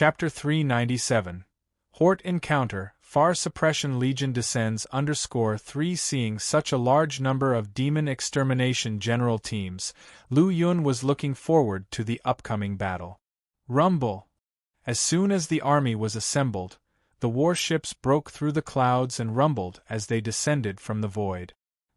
Chapter 397. Hort Encounter, Far Suppression Legion descends _3. Seeing such a large number of Demon Extermination General teams, Lu Yun was looking forward to the upcoming battle. Rumble! As soon as the army was assembled, the warships broke through the clouds and rumbled as they descended from the void.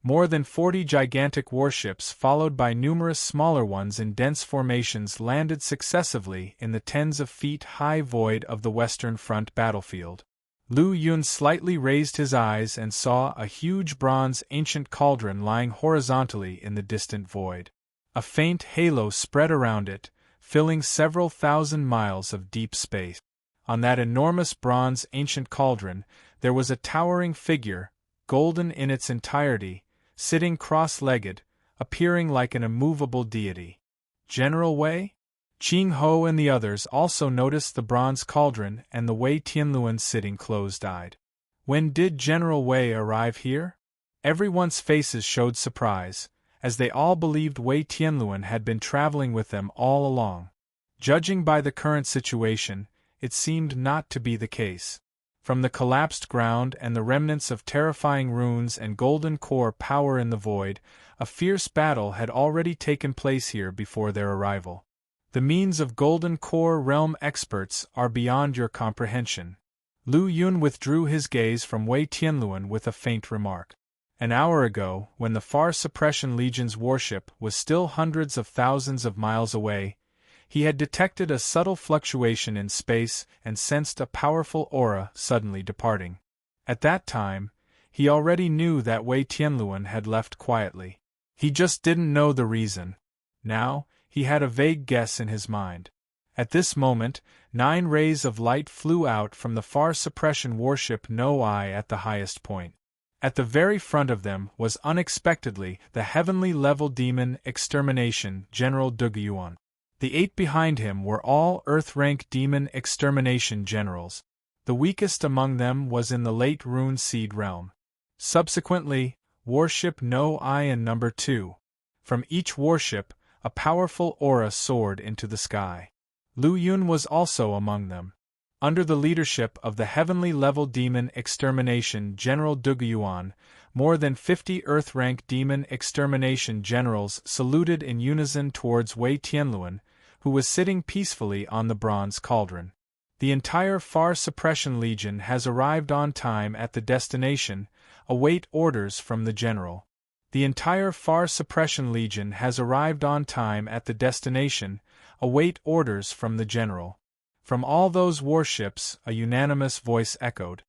More than 40 gigantic warships followed by numerous smaller ones in dense formations landed successively in the tens of feet high void of the Western Front battlefield. Lu Yun slightly raised his eyes and saw a huge bronze ancient cauldron lying horizontally in the distant void. A faint halo spread around it, filling several thousand miles of deep space. On that enormous bronze ancient cauldron, there was a towering figure, golden in its entirety, sitting cross-legged, appearing like an immovable deity. General Wei? Qing Ho and the others also noticed the bronze cauldron and the Wei Tianluan sitting closed-eyed. When did General Wei arrive here? Everyone's faces showed surprise, as they all believed Wei Tianluan had been traveling with them all along. Judging by the current situation, it seemed not to be the case. From the collapsed ground and the remnants of terrifying runes and golden core power in the void, a fierce battle had already taken place here before their arrival. The means of golden core realm experts are beyond your comprehension. Lu Yun withdrew his gaze from Wei Tianluan with a faint remark. An hour ago, when the Far Suppression Legion's warship was still hundreds of thousands of miles away, he had detected a subtle fluctuation in space and sensed a powerful aura suddenly departing. At that time, he already knew that Wei Tianluan had left quietly. He just didn't know the reason. Now, he had a vague guess in his mind. At this moment, 9 rays of light flew out from the Far Suppression warship No Eye at the highest point. At the very front of them was unexpectedly the heavenly level demon extermination General Dugyuan. The 8 behind him were all Earth-rank demon extermination generals. The weakest among them was in the late Rune Seed realm. Subsequently, warship No Eye and Number 2. From each warship, a powerful aura soared into the sky. Lu Yun was also among them. Under the leadership of the heavenly level demon extermination General Dugyuan, more than 50 Earth-rank demon extermination generals saluted in unison towards Wei Tianluan, who was sitting peacefully on the bronze cauldron. The entire Far Suppression Legion has arrived on time at the destination. Await orders from the general. The entire Far Suppression Legion has arrived on time at the destination. Await orders from the general. From all those warships, a unanimous voice echoed.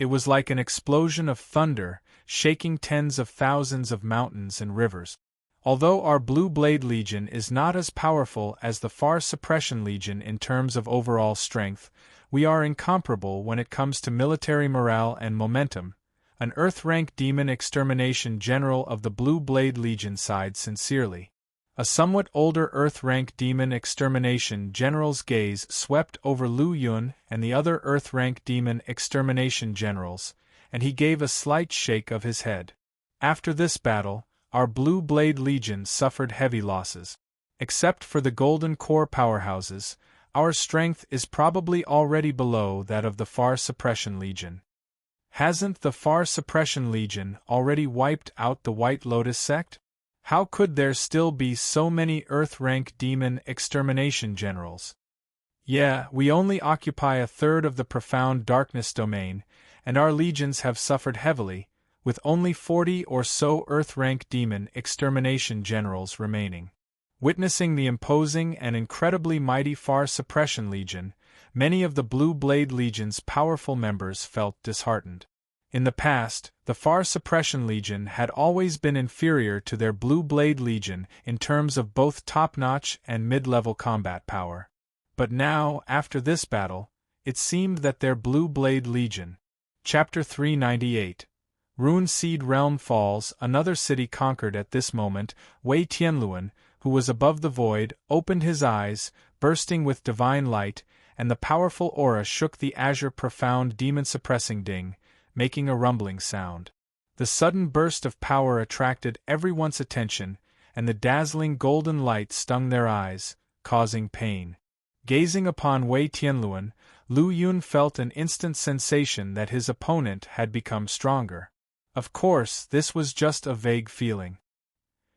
It was like an explosion of thunder, shaking tens of thousands of mountains and rivers. Although our Blue Blade Legion is not as powerful as the Far Suppression Legion in terms of overall strength, we are incomparable when it comes to military morale and momentum. An Earth-rank demon extermination general of the Blue Blade Legion sighed sincerely. A somewhat older Earth-rank demon extermination general's gaze swept over Lu Yun and the other Earth-rank demon extermination generals, and he gave a slight shake of his head. After this battle, our Blue Blade Legion suffered heavy losses. Except for the golden core powerhouses, our strength is probably already below that of the Far Suppression Legion. Hasn't the Far Suppression Legion already wiped out the White Lotus sect? How could there still be so many Earth-rank demon extermination generals? Yeah, we only occupy a third of the profound darkness domain, and our legions have suffered heavily, with only 40 or so Earth-rank demon extermination generals remaining. Witnessing the imposing and incredibly mighty Far Suppression Legion, many of the Blue Blade Legion's powerful members felt disheartened. In the past, the Far Suppression Legion had always been inferior to their Blue Blade Legion in terms of both top-notch and mid-level combat power. But now, after this battle, it seemed that their Blue Blade Legion. Chapter 398. Rune Seed Realm falls. Another city conquered. At this moment, Wei Tianluan, who was above the void, opened his eyes, bursting with divine light, and the powerful aura shook the azure profound demon-suppressing ding, making a rumbling sound. The sudden burst of power attracted everyone's attention, and the dazzling golden light stung their eyes, causing pain. Gazing upon Wei Tianluan, Lu Yun felt an instant sensation that his opponent had become stronger. Of course, this was just a vague feeling.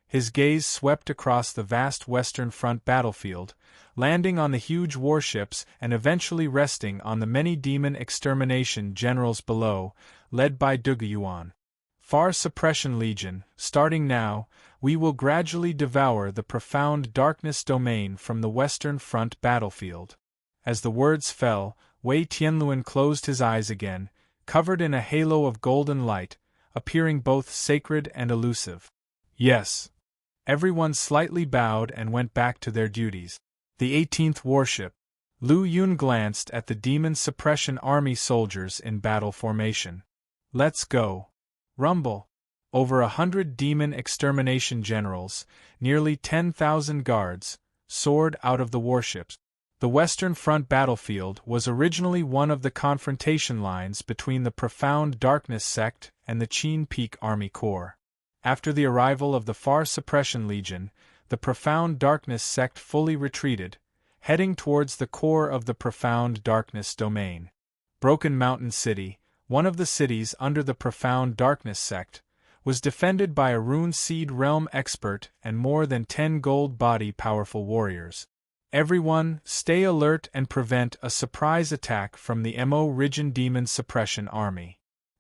His gaze swept across the vast Western Front battlefield, landing on the huge warships and eventually resting on the many demon extermination generals below, led by Duge Yuan. Far Suppression Legion, starting now, we will gradually devour the profound darkness domain from the Western Front battlefield. As the words fell, Wei Tianluan closed his eyes again, covered in a halo of golden light, appearing both sacred and elusive. Yes. Everyone slightly bowed and went back to their duties. The 18th warship. Lu Yun glanced at the Demon Suppression Army soldiers in battle formation. Let's go. Rumble. Over 100 demon extermination generals, nearly 10,000 guards, soared out of the warships. The Western Front battlefield was originally one of the confrontation lines between the Profound Darkness sect and the Qin Peak Army Corps. After the arrival of the Far Suppression Legion, the Profound Darkness sect fully retreated, heading towards the core of the Profound Darkness domain. Broken Mountain City, one of the cities under the Profound Darkness sect, was defended by a Rune Seed Realm expert and more than 10 gold body powerful warriors. Everyone, stay alert and prevent a surprise attack from the Mo Rijin Demon Suppression Army.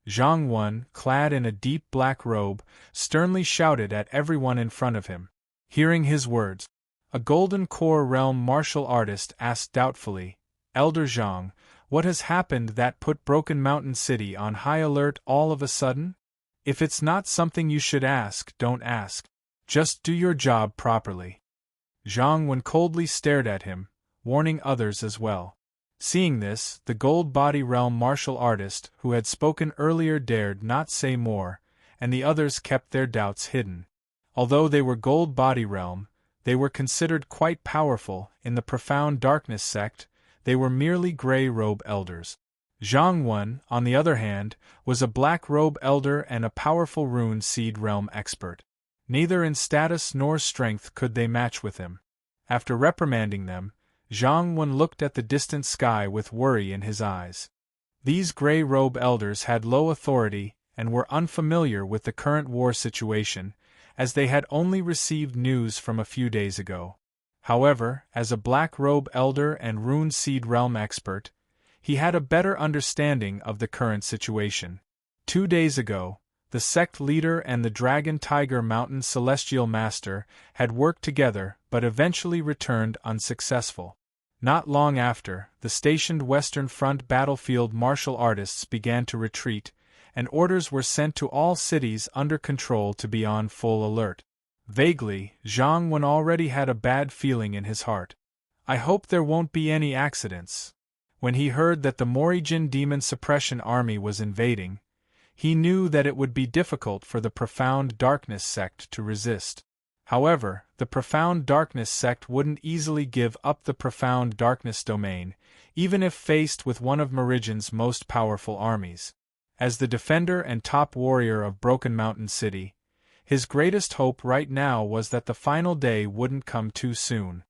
Zhang Wen, clad in a deep black robe, sternly shouted at everyone in front of him. Hearing his words, a Golden Core Realm martial artist asked doubtfully, Elder Zhang, what has happened that put Broken Mountain City on high alert all of a sudden? If it's not something you should ask, don't ask. Just do your job properly. Zhang Wen coldly stared at him, warning others as well. Seeing this, the Gold Body Realm martial artist who had spoken earlier dared not say more, and the others kept their doubts hidden. Although they were Gold Body Realm, they were considered quite powerful in the Profound Darkness sect. They were merely Grey Robe Elders. Zhang Wen, on the other hand, was a Black Robe Elder and a powerful Rune Seed Realm expert. Neither in status nor strength could they match with him. After reprimanding them, Zhang Wen looked at the distant sky with worry in his eyes. These Grey Robe Elders had low authority and were unfamiliar with the current war situation, as they had only received news from a few days ago. However, as a Black Robe Elder and Rune Seed Realm expert, he had a better understanding of the current situation. 2 days ago, the sect leader and the Dragon Tiger Mountain Celestial Master had worked together but eventually returned unsuccessful. Not long after, the stationed Western Front battlefield martial artists began to retreat, and orders were sent to all cities under control to be on full alert. Vaguely, Zhang Wen already had a bad feeling in his heart. I hope there won't be any accidents. When he heard that the Morijin Demon Suppression Army was invading, he knew that it would be difficult for the Profound Darkness sect to resist. However, the Profound Darkness sect wouldn't easily give up the Profound Darkness domain, even if faced with one of Morijin's most powerful armies. As the defender and top warrior of Broken Mountain City, his greatest hope right now was that the final day wouldn't come too soon.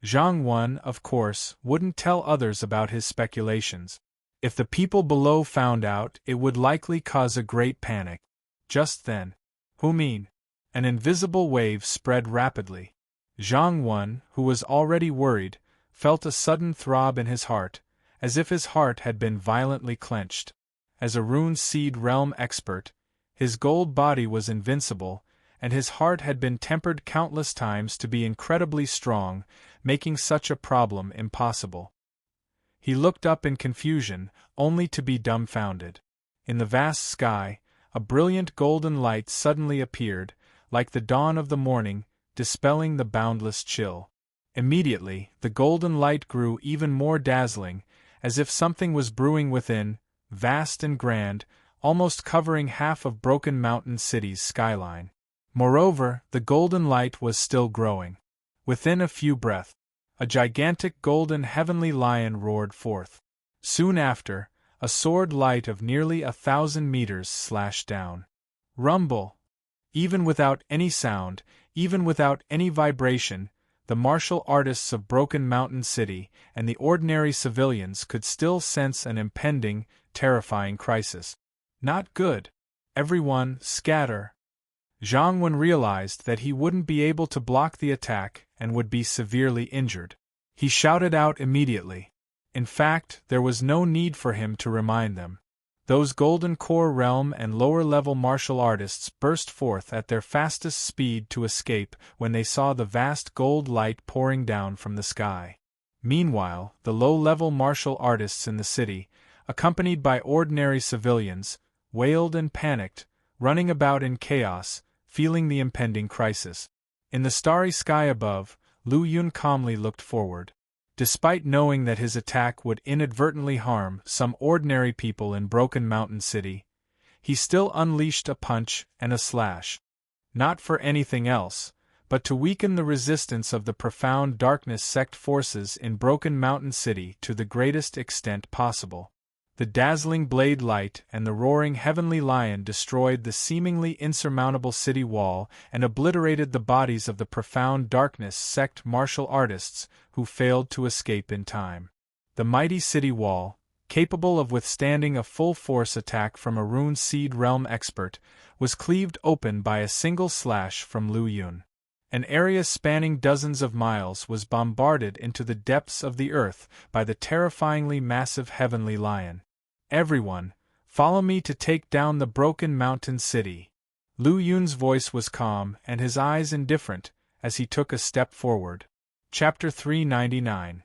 Zhang Wen, of course, wouldn't tell others about his speculations. If the people below found out, it would likely cause a great panic. Just then, who mean? An invisible wave spread rapidly. Zhang Wen, who was already worried, felt a sudden throb in his heart, as if his heart had been violently clenched. As a Rune Seed Realm expert, his gold body was invincible, and his heart had been tempered countless times to be incredibly strong, making such a problem impossible. He looked up in confusion, only to be dumbfounded. In the vast sky, a brilliant golden light suddenly appeared, like the dawn of the morning, dispelling the boundless chill. Immediately, the golden light grew even more dazzling, as if something was brewing within, vast and grand, almost covering half of Broken Mountain City's skyline. Moreover, the golden light was still growing. Within a few breaths, a gigantic golden heavenly lion roared forth. Soon after, a sword light of nearly 1,000 meters slashed down. Rumble! Even without any sound, even without any vibration, the martial artists of Broken Mountain City and the ordinary civilians could still sense an impending, terrifying crisis. Not good. Everyone, scatter. Zhang Wen realized that he wouldn't be able to block the attack and would be severely injured. He shouted out immediately. In fact, there was no need for him to remind them. Those Golden Core realm and lower-level martial artists burst forth at their fastest speed to escape when they saw the vast gold light pouring down from the sky. Meanwhile, the low-level martial artists in the city, accompanied by ordinary civilians, wailed and panicked, running about in chaos, feeling the impending crisis. In the starry sky above, Lu Yun calmly looked forward. Despite knowing that his attack would inadvertently harm some ordinary people in Broken Mountain City, he still unleashed a punch and a slash. Not for anything else, but to weaken the resistance of the profound darkness sect forces in Broken Mountain City to the greatest extent possible. The dazzling blade light and the roaring heavenly lion destroyed the seemingly insurmountable city wall and obliterated the bodies of the profound darkness sect martial artists who failed to escape in time. The mighty city wall, capable of withstanding a full-force attack from a Rune Seed Realm expert, was cleaved open by a single slash from Lu Yun. An area spanning dozens of miles was bombarded into the depths of the earth by the terrifyingly massive heavenly lion. Everyone, follow me to take down the Broken Mountain City. Lu Yun's voice was calm and his eyes indifferent as he took a step forward. Chapter 399.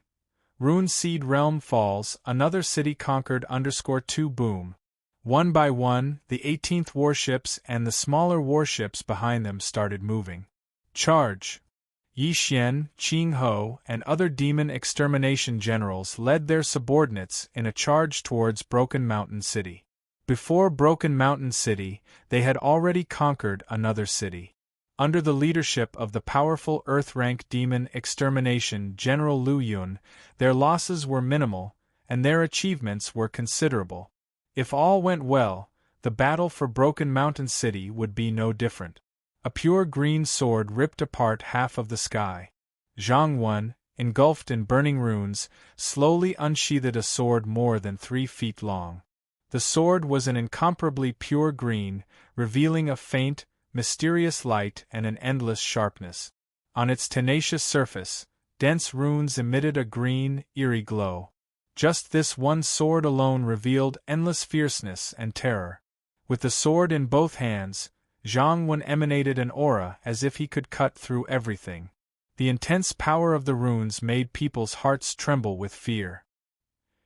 Rune Seed Realm Falls, Another City Conquered _2 Boom. One by one, the 18th warships and the smaller warships behind them started moving. Charge! Yi Xian, Qing Ho, and other demon extermination generals led their subordinates in a charge towards Broken Mountain City. Before Broken Mountain City, they had already conquered another city. Under the leadership of the powerful Earth-rank demon extermination General Lu Yun, their losses were minimal, and their achievements were considerable. If all went well, the battle for Broken Mountain City would be no different. A pure green sword ripped apart half of the sky. Zhang Wen, engulfed in burning runes, slowly unsheathed a sword more than 3 feet long. The sword was an incomparably pure green, revealing a faint, mysterious light and an endless sharpness. On its tenacious surface, dense runes emitted a green, eerie glow. Just this one sword alone revealed endless fierceness and terror. With the sword in both hands, Zhang Wen emanated an aura as if he could cut through everything. The intense power of the runes made people's hearts tremble with fear.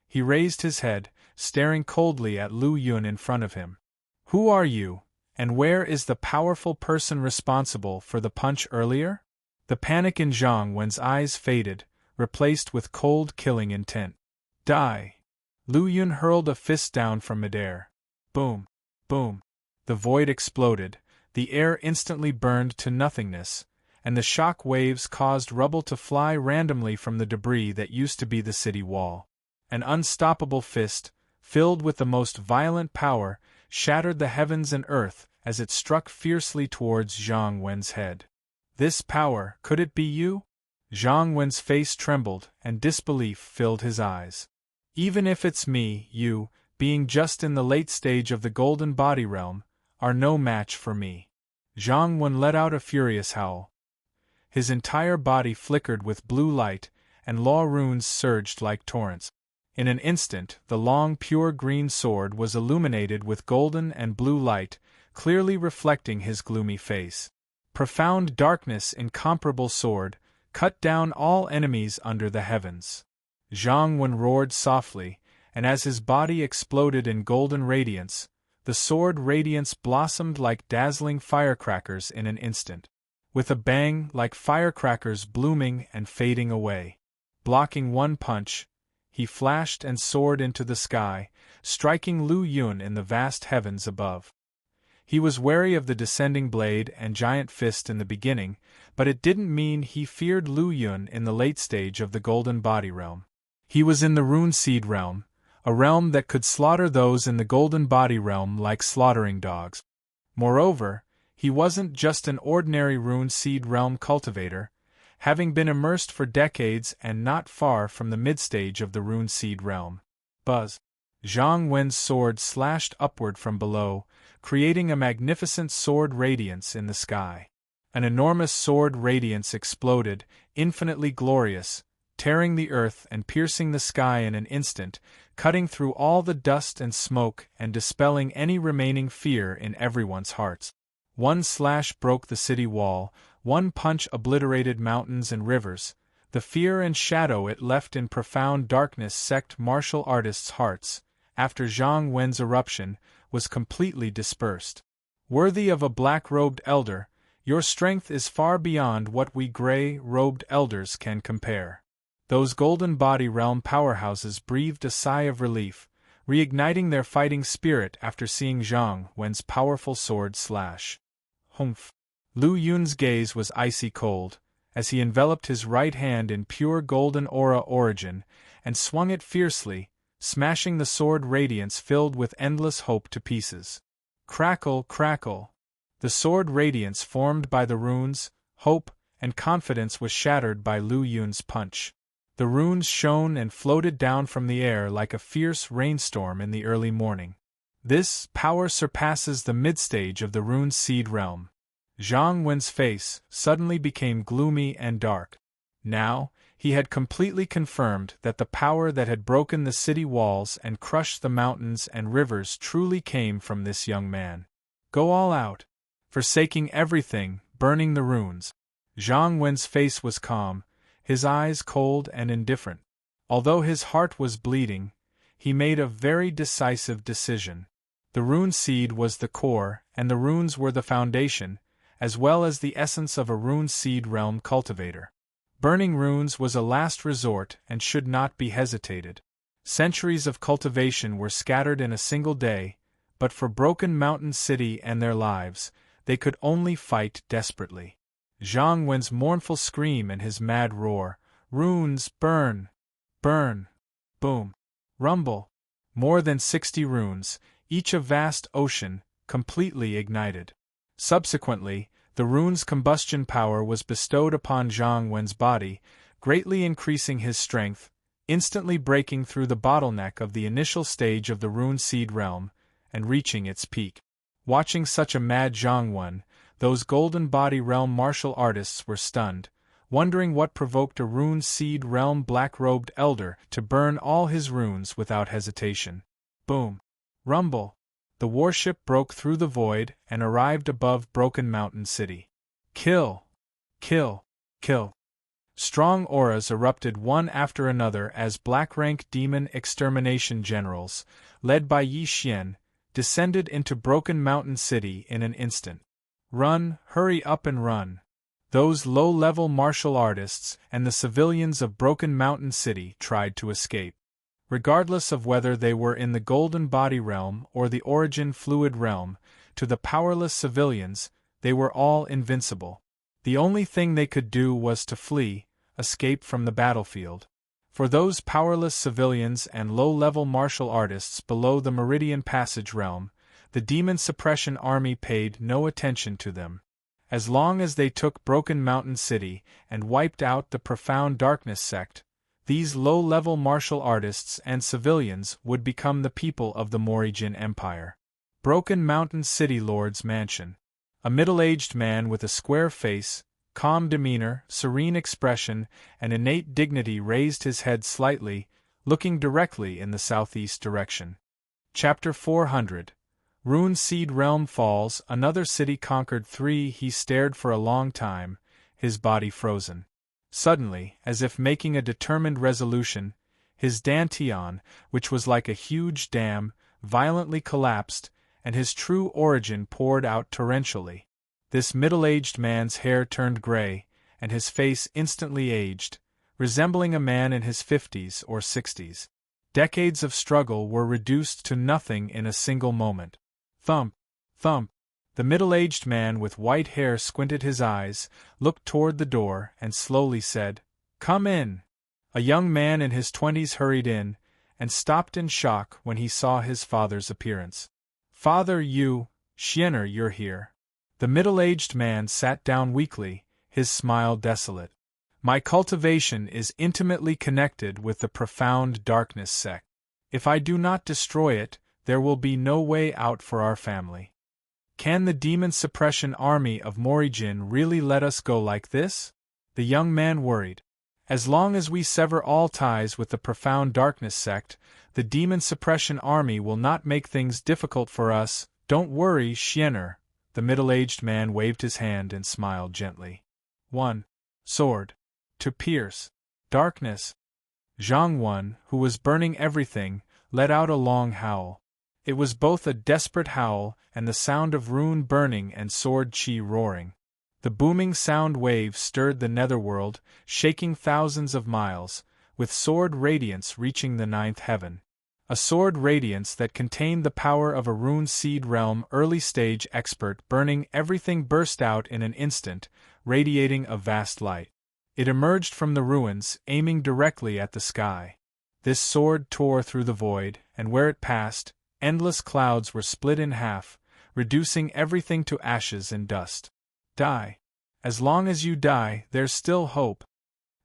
He raised his head, staring coldly at Lu Yun in front of him. "Who are you, and where is the powerful person responsible for the punch earlier?" The panic in Zhang Wen's eyes faded, replaced with cold killing intent. "Die!" Lu Yun hurled a fist down from midair. Boom! Boom! The void exploded. The air instantly burned to nothingness, and the shock waves caused rubble to fly randomly from the debris that used to be the city wall. An unstoppable fist, filled with the most violent power, shattered the heavens and earth as it struck fiercely towards Zhang Wen's head. "This power, could it be you?" Zhang Wen's face trembled, and disbelief filled his eyes. "Even if it's me, you, being just in the late stage of the Golden Body Realm, are no match for me." Zhang Wen let out a furious howl. His entire body flickered with blue light, and law runes surged like torrents. In an instant, the long pure green sword was illuminated with golden and blue light, clearly reflecting his gloomy face. Profound darkness, incomparable sword, cut down all enemies under the heavens. Zhang Wen roared softly, and as his body exploded in golden radiance, the sword radiance blossomed like dazzling firecrackers in an instant. With a bang, like firecrackers blooming and fading away. Blocking one punch, he flashed and soared into the sky, striking Lu Yun in the vast heavens above. He was wary of the descending blade and giant fist in the beginning, but it didn't mean he feared Lu Yun in the late stage of the Golden Body Realm. He was in the Rune Seed Realm, a realm that could slaughter those in the Golden Body Realm like slaughtering dogs. Moreover, he wasn't just an ordinary Rune Seed Realm cultivator, having been immersed for decades and not far from the midstage of the rune seed realm. Buzz! Zhang Wen's sword slashed upward from below, creating a magnificent sword radiance in the sky. An enormous sword radiance exploded, infinitely glorious, tearing the earth and piercing the sky in an instant, cutting through all the dust and smoke and dispelling any remaining fear in everyone's hearts. One slash broke the city wall, one punch obliterated mountains and rivers. The fear and shadow it left in profound darkness sacked martial artists' hearts, after Zhang Wen's eruption, was completely dispersed. Worthy of a black-robed elder, your strength is far beyond what we gray-robed elders can compare. Those golden body realm powerhouses breathed a sigh of relief, reigniting their fighting spirit after seeing Zhang Wen's powerful sword slash. Humph! Lu Yun's gaze was icy cold, as he enveloped his right hand in pure golden aura origin, and swung it fiercely, smashing the sword radiance filled with endless hope to pieces. Crackle, crackle! The sword radiance formed by the runes, hope, and confidence was shattered by Lu Yun's punch. The runes shone and floated down from the air like a fierce rainstorm in the early morning. This power surpasses the midstage of the rune seed realm. Zhang Wen's face suddenly became gloomy and dark. Now, he had completely confirmed that the power that had broken the city walls and crushed the mountains and rivers truly came from this young man. Go all out. Forsaking everything, burning the runes. Zhang Wen's face was calm, his eyes cold and indifferent. Although his heart was bleeding, he made a very decisive decision. The rune seed was the core, and the runes were the foundation, as well as the essence of a rune seed realm cultivator. Burning runes was a last resort and should not be hesitated. Centuries of cultivation were scattered in a single day, but for Broken Mountain City and their lives, they could only fight desperately. Zhang Wen's mournful scream and his mad roar, runes, burn! Burn! Boom! Rumble! More than 60 runes, each a vast ocean, completely ignited. Subsequently, the rune's combustion power was bestowed upon Zhang Wen's body, greatly increasing his strength, instantly breaking through the bottleneck of the initial stage of the rune seed realm, and reaching its peak. Watching such a mad Zhang Wen, those golden body realm martial artists were stunned, wondering what provoked a rune seed realm black-robed elder to burn all his runes without hesitation. Boom! Rumble! The warship broke through the void and arrived above Broken Mountain City. Kill! Kill! Kill! Strong auras erupted one after another as black-rank demon extermination generals, led by Yi Xian, descended into Broken Mountain City in an instant. Run, hurry up and run! Those low-level martial artists and the civilians of Broken Mountain City tried to escape. Regardless of whether they were in the Golden Body Realm or the Origin Fluid Realm, to the powerless civilians, they were all invincible. The only thing they could do was to flee, escape from the battlefield. For those powerless civilians and low-level martial artists below the Meridian Passage Realm, the Demon Suppression Army paid no attention to them. As long as they took Broken Mountain City and wiped out the Profound Darkness sect, these low-level martial artists and civilians would become the people of the Morrigan Empire. Broken Mountain City Lord's Mansion. A middle-aged man with a square face, calm demeanor, serene expression, and innate dignity raised his head slightly, looking directly in the southeast direction. Chapter 400. Rune Seed Realm Falls. Another city conquered. 3. He stared for a long time, his body frozen. Suddenly, as if making a determined resolution, his dantian, which was like a huge dam, violently collapsed, and his true origin poured out torrentially. This middle-aged man's hair turned gray, and his face instantly aged, resembling a man in his 50s or 60s. Decades of struggle were reduced to nothing in a single moment. Thump! Thump! The middle-aged man with white hair squinted his eyes, looked toward the door, and slowly said, "Come in." A young man in his 20s hurried in, and stopped in shock when he saw his father's appearance. "Father, Xianer, you're here." The middle-aged man sat down weakly, his smile desolate. My cultivation is intimately connected with the profound darkness sect. If I do not destroy it, there will be no way out for our family. Can the demon suppression army of Morijin really let us go like this? The young man worried. As long as we sever all ties with the profound darkness sect, the demon suppression army will not make things difficult for us. Don't worry, Xianer. The middle-aged man waved his hand and smiled gently. 1. Sword. To pierce. Darkness. Zhang Wen, who was burning everything, let out a long howl. It was both a desperate howl and the sound of rune burning and sword chi roaring. The booming sound wave stirred the netherworld, shaking thousands of miles, with sword radiance reaching the ninth heaven. A sword radiance that contained the power of a rune seed realm early-stage expert burning everything burst out in an instant, radiating a vast light. It emerged from the ruins, aiming directly at the sky. This sword tore through the void, and where it passed, endless clouds were split in half, reducing everything to ashes and dust. Die. As long as you die, there's still hope.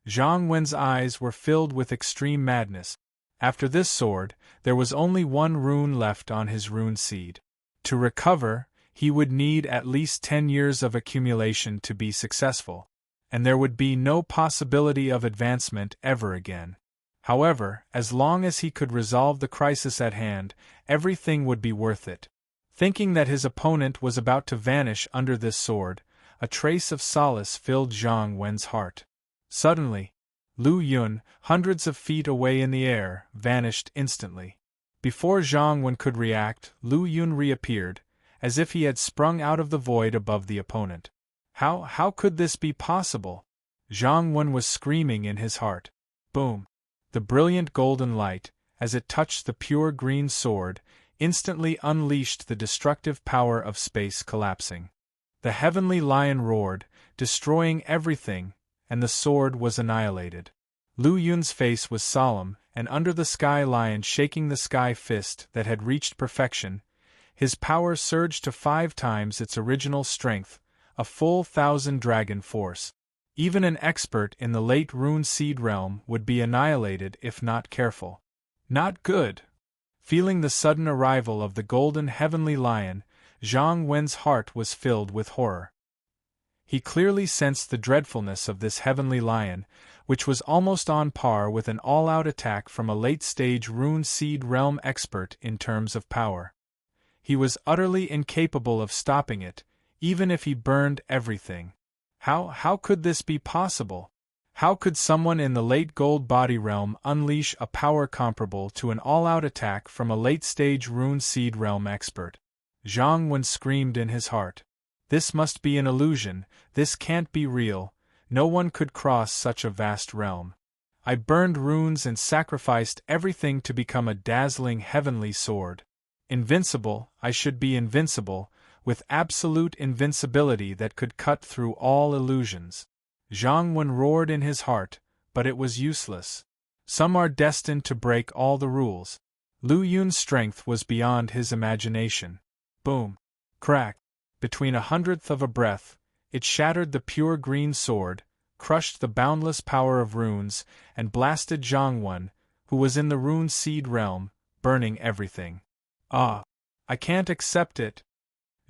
Zhang Wen's eyes were filled with extreme madness. After this sword, there was only one rune left on his rune seed. To recover, he would need at least 10 years of accumulation to be successful, and there would be no possibility of advancement ever again. However, as long as he could resolve the crisis at hand, everything would be worth it. Thinking that his opponent was about to vanish under this sword, a trace of solace filled Zhang Wen's heart. Suddenly, Lu Yun, hundreds of feet away in the air, vanished instantly. Before Zhang Wen could react, Lu Yun reappeared, as if he had sprung out of the void above the opponent. How could this be possible? Zhang Wen was screaming in his heart. Boom! The brilliant golden light, as it touched the pure green sword, instantly unleashed the destructive power of space collapsing. The heavenly lion roared, destroying everything, and the sword was annihilated. Lu Yun's face was solemn, and under the sky lion shaking the sky fist that had reached perfection, his power surged to 5 times its original strength, a full 1,000 dragon force. Even an expert in the late rune seed realm would be annihilated if not careful. Not good. Feeling the sudden arrival of the golden heavenly lion, Zhang Wen's heart was filled with horror. He clearly sensed the dreadfulness of this heavenly lion, which was almost on par with an all-out attack from a late-stage rune seed realm expert in terms of power. He was utterly incapable of stopping it, even if he burned everything. How could this be possible? How could someone in the late gold body realm unleash a power comparable to an all-out attack from a late-stage rune seed realm expert? Zhang Wen screamed in his heart. This must be an illusion, this can't be real, no one could cross such a vast realm. I burned runes and sacrificed everything to become a dazzling heavenly sword. Invincible, I should be invincible, with absolute invincibility that could cut through all illusions. Zhang Wen roared in his heart, but it was useless. Some are destined to break all the rules. Lu Yun's strength was beyond his imagination. Boom! Crack! Between 1/100th of a breath, it shattered the pure green sword, crushed the boundless power of runes, and blasted Zhang Wen, who was in the rune seed realm, burning everything. Ah! I can't accept it!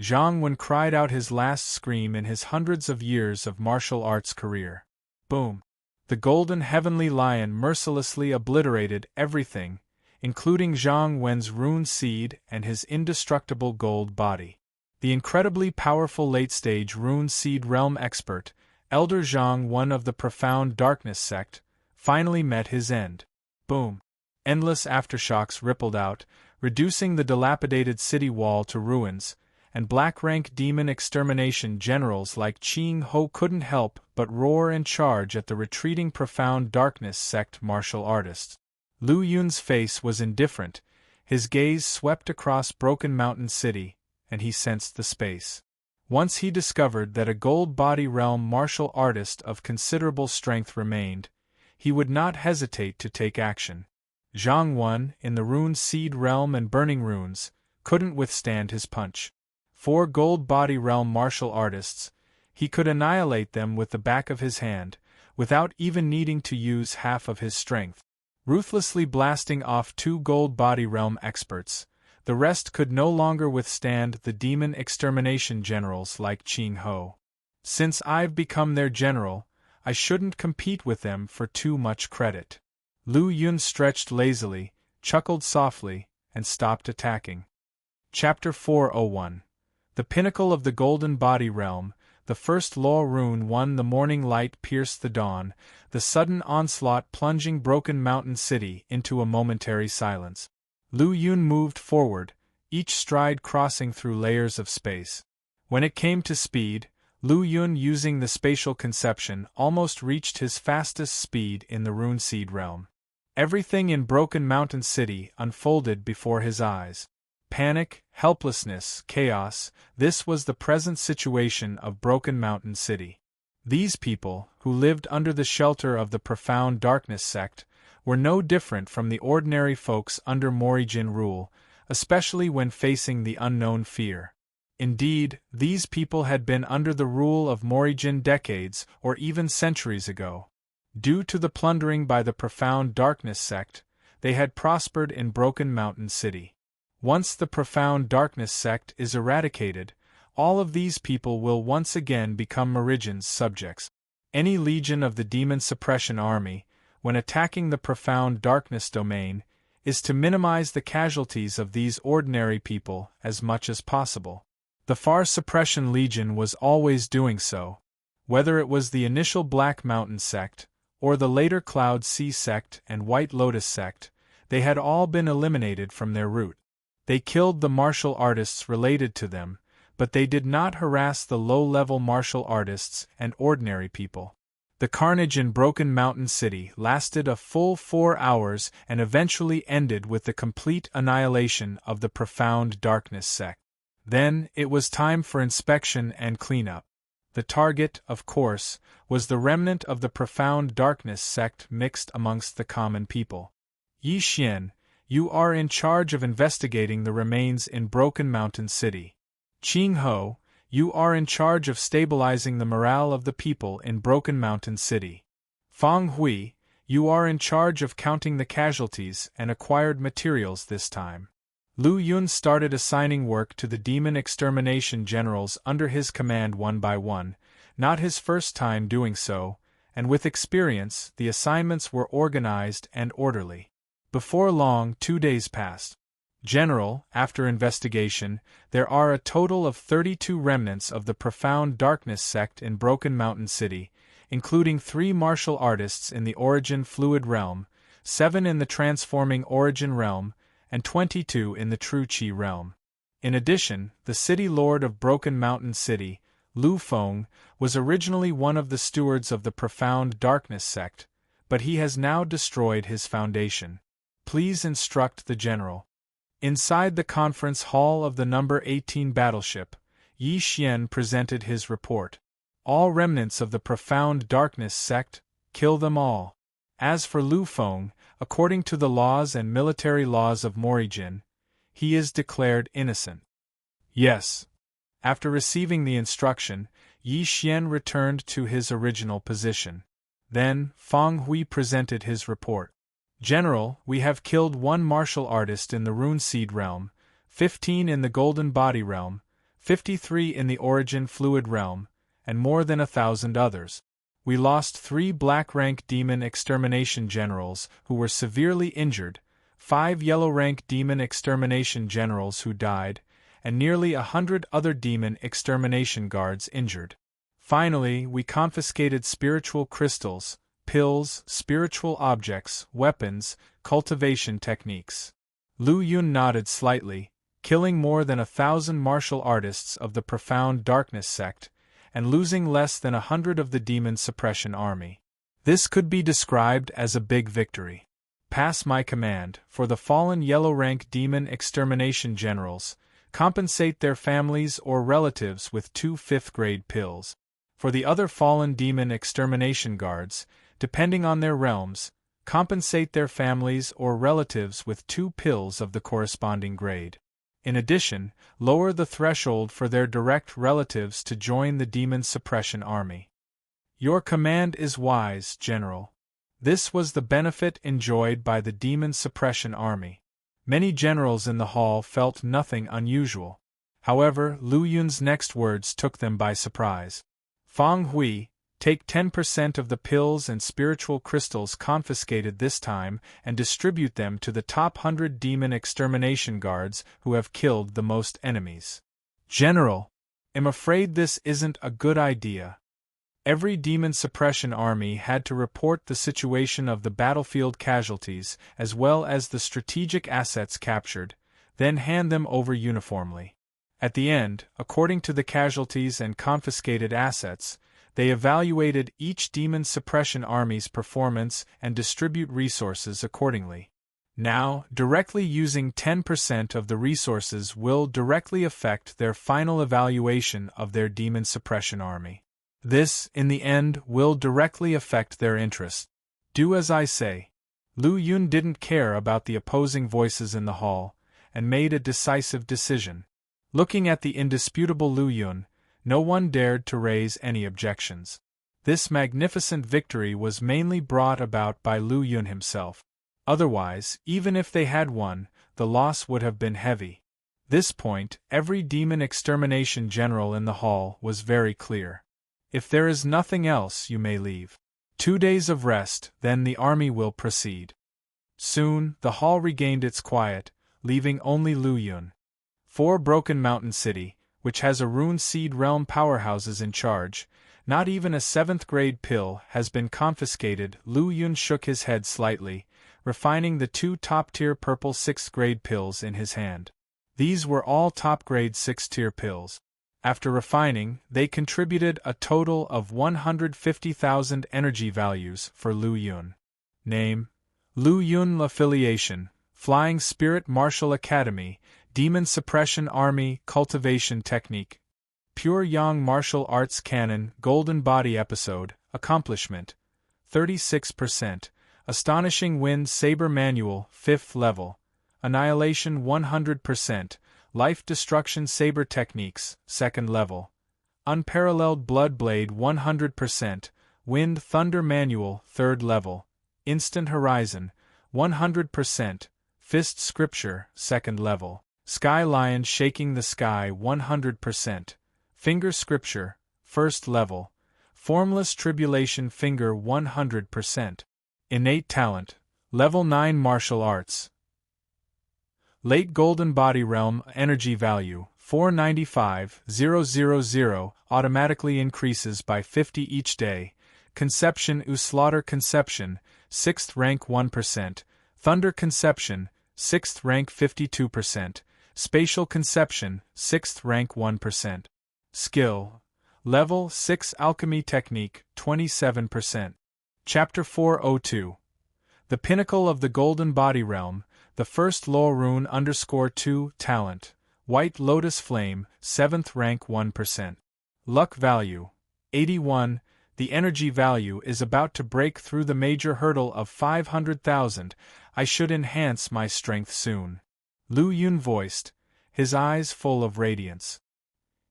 Zhang Wen cried out his last scream in his hundreds of years of martial arts career. Boom! The golden heavenly lion mercilessly obliterated everything, including Zhang Wen's rune seed and his indestructible gold body. The incredibly powerful late-stage rune seed realm expert, Elder Zhang, one of the profound darkness sect, finally met his end. Boom! Endless aftershocks rippled out, reducing the dilapidated city wall to ruins, and black-rank demon extermination generals like Qing Ho couldn't help but roar and charge at the retreating profound darkness sect martial artists. Lu Yun's face was indifferent, his gaze swept across Broken Mountain City, and he sensed the space. Once he discovered that a gold body realm martial artist of considerable strength remained, he would not hesitate to take action. Zhang Wen, in the rune seed realm and burning runes, couldn't withstand his punch. 4 gold body realm martial artists, he could annihilate them with the back of his hand, without even needing to use half of his strength. Ruthlessly blasting off 2 gold body realm experts, the rest could no longer withstand the demon extermination generals like Qing Ho. Since I've become their general, I shouldn't compete with them for too much credit. Lu Yun stretched lazily, chuckled softly, and stopped attacking. Chapter 401. The pinnacle of the Golden Body Realm, the first law rune won. The morning light pierced the dawn, the sudden onslaught plunging Broken Mountain City into a momentary silence. Lu Yun moved forward, each stride crossing through layers of space. When it came to speed, Lu Yun, using the spatial conception, almost reached his fastest speed in the Rune Seed realm. Everything in Broken Mountain City unfolded before his eyes. Panic, helplessness, chaos, this was the present situation of Broken Mountain City. These people, who lived under the shelter of the Profound Darkness sect, were no different from the ordinary folks under Morijin rule, especially when facing the unknown fear. Indeed, these people had been under the rule of Morijin decades or even centuries ago. Due to the plundering by the Profound Darkness sect, they had prospered in Broken Mountain City. Once the Profound Darkness sect is eradicated, all of these people will once again become Morijin's subjects. Any legion of the Demon Suppression Army, when attacking the Profound Darkness domain, is to minimize the casualties of these ordinary people as much as possible. The Far Suppression Legion was always doing so. Whether it was the initial Black Mountain sect, or the later Cloud Sea sect and White Lotus sect, they had all been eliminated from their route. They killed the martial artists related to them, but they did not harass the low-level martial artists and ordinary people. The carnage in Broken Mountain City lasted a full 4 hours and eventually ended with the complete annihilation of the Profound Darkness sect. Then, it was time for inspection and cleanup. The target, of course, was the remnant of the Profound Darkness sect mixed amongst the common people. Yi Xian, you are in charge of investigating the remains in Broken Mountain City. Qing Ho, you are in charge of stabilizing the morale of the people in Broken Mountain City. Fang Hui, you are in charge of counting the casualties and acquired materials this time. Lu Yun started assigning work to the demon extermination generals under his command one by one, not his first time doing so, and with experience the assignments were organized and orderly. Before long, 2 days passed. General, after investigation, there are a total of 32 remnants of the Profound Darkness sect in Broken Mountain City, including 3 martial artists in the Origin Fluid realm, 7 in the Transforming Origin realm, and 22 in the True Qi realm. In addition, the city lord of Broken Mountain City, Lu Feng, was originally one of the stewards of the Profound Darkness sect, but he has now destroyed his foundation. Please instruct the general. Inside the conference hall of the number 18 battleship, Yi Xian presented his report. All remnants of the Profound Darkness sect, kill them all. As for Lu Feng, according to the laws and military laws of Morijin, he is declared innocent. Yes. After receiving the instruction, Yi Xian returned to his original position. Then, Fang Hui presented his report. General, we have killed 1 martial artist in the Rune Seed realm, 15 in the Golden Body realm, 53 in the Origin Fluid realm, and more than 1,000 others. We lost 3 black-rank demon extermination generals who were severely injured, 5 yellow-rank demon extermination generals who died, and nearly 100 other demon extermination guards injured. Finally, we confiscated spiritual crystals, pills, spiritual objects, weapons, cultivation techniques. Lu Yun nodded slightly, killing more than 1,000 martial artists of the Profound Darkness sect, and losing less than 100 of the Demon Suppression Army. This could be described as a big victory. Pass my command, for the fallen yellow-rank demon extermination generals, compensate their families or relatives with 2 fifth-grade pills. For the other fallen demon extermination guards, depending on their realms, compensate their families or relatives with 2 pills of the corresponding grade. In addition, lower the threshold for their direct relatives to join the Demon Suppression Army. Your command is wise, General. This was the benefit enjoyed by the demon suppression army. Many generals in the hall felt nothing unusual. However, Lu Yun's next words took them by surprise. Fang Hui, take 10% of the pills and spiritual crystals confiscated this time and distribute them to the top 100 demon extermination guards who have killed the most enemies. General, I'm afraid this isn't a good idea. Every demon suppression army had to report the situation of the battlefield casualties as well as the strategic assets captured, then hand them over uniformly. At the end, according to the casualties and confiscated assets, they evaluated each demon suppression army's performance and distribute resources accordingly. Now, directly using 10% of the resources will directly affect their final evaluation of their demon suppression army. This, in the end, will directly affect their interests. Do as I say. Lu Yun didn't care about the opposing voices in the hall, and made a decisive decision. Looking at the indisputable Lu Yun, no one dared to raise any objections. This magnificent victory was mainly brought about by Lu Yun himself. Otherwise, even if they had won, the loss would have been heavy. This point, every demon extermination general in the hall was very clear. If there is nothing else, you may leave. 2 days of rest, then the army will proceed. Soon, the hall regained its quiet, leaving only Lu Yun. 4 Broken Mountain City, which has a Rune Seed Realm powerhouses in charge, not even a 7th grade pill has been confiscated. Lu Yun shook his head slightly, refining the 2 top-tier purple 6th grade pills in his hand. These were all top-grade 6th-tier pills. After refining, they contributed a total of 150,000 energy values for Lu Yun. Name: Lu Yun. Affiliation: Flying Spirit Martial Academy, Demon Suppression Army. Cultivation Technique: Pure Yang Martial Arts Canon. Golden Body Episode. Accomplishment: 36%. Astonishing Wind Saber Manual. 5th level. Annihilation 100%. Life Destruction Saber Techniques, 2nd level. Unparalleled Blood Blade 100%, Wind Thunder Manual, 3rd level. Instant Horizon, 100%, Fist Scripture, 2nd level. Sky Lion Shaking the Sky 100%, Finger Scripture, 1st level. Formless Tribulation Finger 100%. Innate Talent, Level 9 Martial Arts. Late Golden Body Realm Energy Value, 495,000, automatically increases by 50 each day. Conception Slaughter Conception, 6th rank 1%. Thunder Conception, 6th rank 52%. Spatial Conception, 6th rank 1%. Skill: Level 6 Alchemy Technique, 27%. Chapter 402. The Pinnacle of the Golden Body Realm, the first Law Rune _2 Talent, White Lotus Flame, 7th rank 1%. Luck Value: 81. The energy value is about to break through the major hurdle of 500,000. I should enhance my strength soon. Lu Yun voiced, his eyes full of radiance.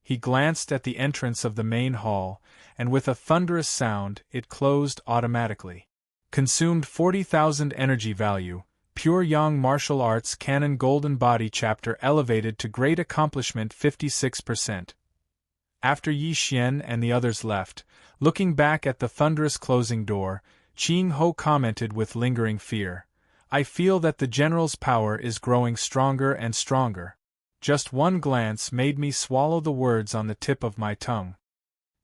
He glanced at the entrance of the main hall, and with a thunderous sound, it closed automatically. Consumed 40,000 energy value. Pure Yang Martial Arts Canon Golden Body Chapter elevated to Great Accomplishment 56%. After Yi Xian and the others left, looking back at the thunderous closing door, Qing Ho commented with lingering fear, I feel that the general's power is growing stronger and stronger. Just one glance made me swallow the words on the tip of my tongue.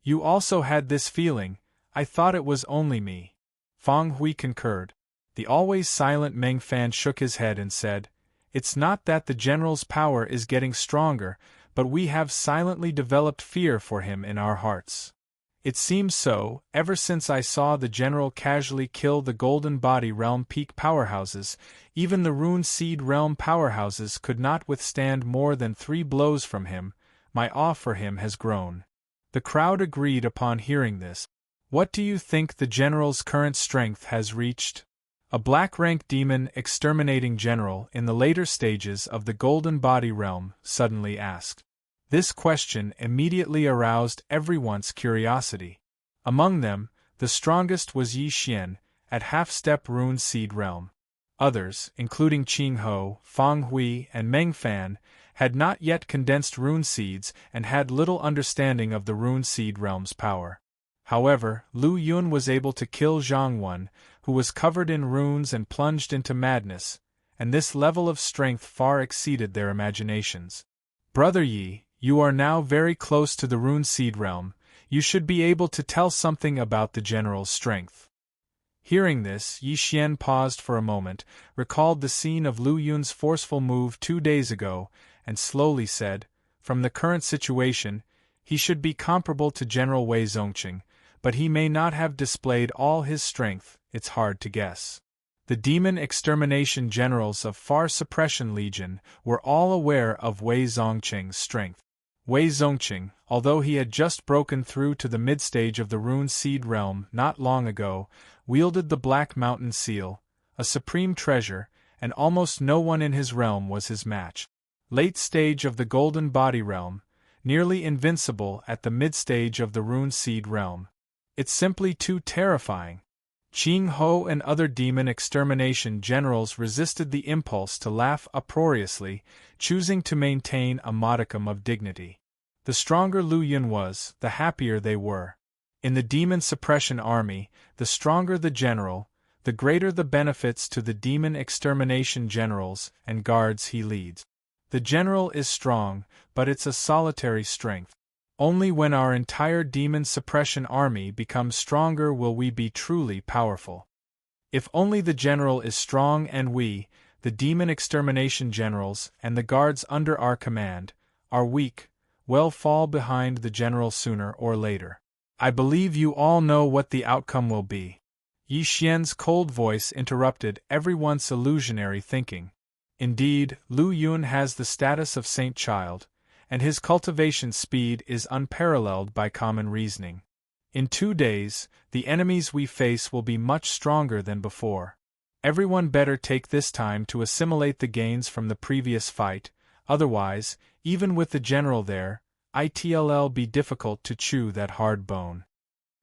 You also had this feeling? I thought it was only me. Fang Hui concurred. The always silent Meng Fan shook his head and said, It's not that the general's power is getting stronger, but we have silently developed fear for him in our hearts. It seems so, ever since I saw the general casually kill the Golden Body Realm peak powerhouses. Even the Rune Seed Realm powerhouses could not withstand more than 3 blows from him. My awe for him has grown. The crowd agreed upon hearing this. What do you think the general's current strength has reached? A black-rank demon exterminating general in the later stages of the Golden Body Realm suddenly asked. This question immediately aroused everyone's curiosity. Among them, The strongest was Yi Xian, at half-step rune seed realm. Others, including Qing Ho, Fang Hui, and Meng Fan, had not yet condensed rune seeds and had little understanding of the rune seed realm's power. However, Lu Yun was able to kill Zhang Wen, who was covered in runes and plunged into madness, and this level of strength far exceeded their imaginations. Brother Yi, you are now very close to the rune seed realm. You should be able to tell something about the general's strength. Hearing this, Yi Xian paused for a moment, recalled the scene of Lu Yun's forceful move 2 days ago, and slowly said, from the current situation, he should be comparable to General Wei Zongqing, but he may not have displayed all his strength, it's hard to guess. The demon extermination generals of Far Suppression Legion were all aware of Wei Zongqing's strength. Wei Zongqing, although he had just broken through to the mid-stage of the Rune Seed realm not long ago, wielded the Black Mountain Seal, a supreme treasure, and almost no one in his realm was his match. Late stage of the Golden Body realm, nearly invincible at the mid-stage of the Rune Seed realm. It's simply too terrifying. Qing Ho and other demon extermination generals resisted the impulse to laugh uproariously, choosing to maintain a modicum of dignity. The stronger Lu Yun was, the happier they were. In the demon suppression army, the stronger the general, the greater the benefits to the demon extermination generals and guards he leads. The general is strong, but it's a solitary strength. Only when our entire demon suppression army becomes stronger will we be truly powerful. If only the general is strong and we, the demon extermination generals and the guards under our command, are weak, we'll fall behind the general sooner or later. I believe you all know what the outcome will be. Yi Xian's cold voice interrupted everyone's illusionary thinking. Indeed, Lu Yun has the status of saint child, and his cultivation speed is unparalleled by common reasoning. In 2 days, the enemies we face will be much stronger than before. Everyone better take this time to assimilate the gains from the previous fight, otherwise, even with the general there, it'll be difficult to chew that hard bone.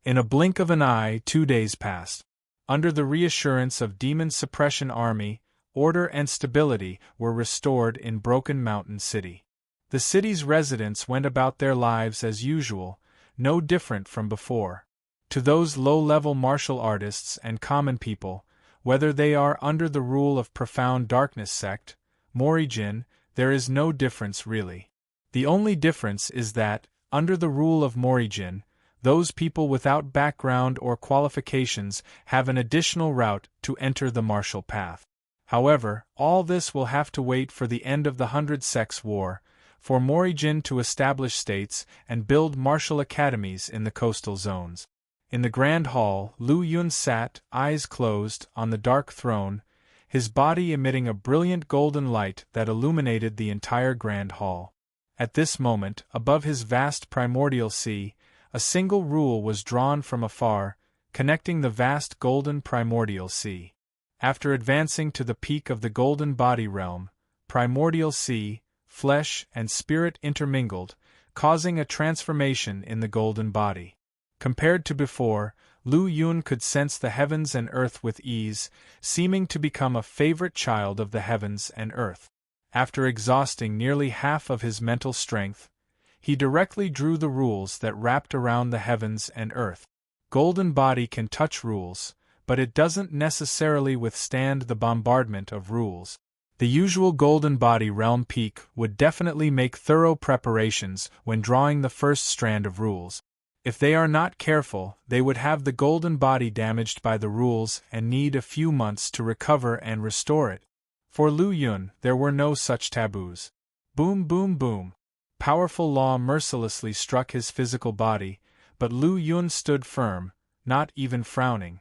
In a blink of an eye, 2 days passed. Under the reassurance of Demon Suppression Army, order and stability were restored in Broken Mountain City. The city's residents went about their lives as usual, no different from before. To those low-level martial artists and common people, whether they are under the rule of Profound Darkness sect, Morijin, there is no difference really. The only difference is that, under the rule of Morijin, those people without background or qualifications have an additional route to enter the martial path. However, all this will have to wait for the end of the 100 Sects War, for Morijin to establish states and build martial academies in the coastal zones. In the Grand Hall, Lu Yun sat, eyes closed, on the dark throne, his body emitting a brilliant golden light that illuminated the entire Grand Hall. At this moment, above his vast primordial sea, a single rule was drawn from afar, connecting the vast golden primordial sea. After advancing to the peak of the golden body realm, primordial sea, flesh and spirit intermingled, causing a transformation in the golden body. Compared to before, Lu Yun could sense the heavens and earth with ease, seeming to become a favorite child of the heavens and earth. After exhausting nearly half of his mental strength, he directly drew the rules that wrapped around the heavens and earth. Golden body can touch rules, but it doesn't necessarily withstand the bombardment of rules. The usual golden body realm peak would definitely make thorough preparations when drawing the first strand of rules. If they are not careful, they would have the golden body damaged by the rules and need a few months to recover and restore it. For Lu Yun, there were no such taboos. Boom, boom, boom. Powerful law mercilessly struck his physical body, but Lu Yun stood firm, not even frowning.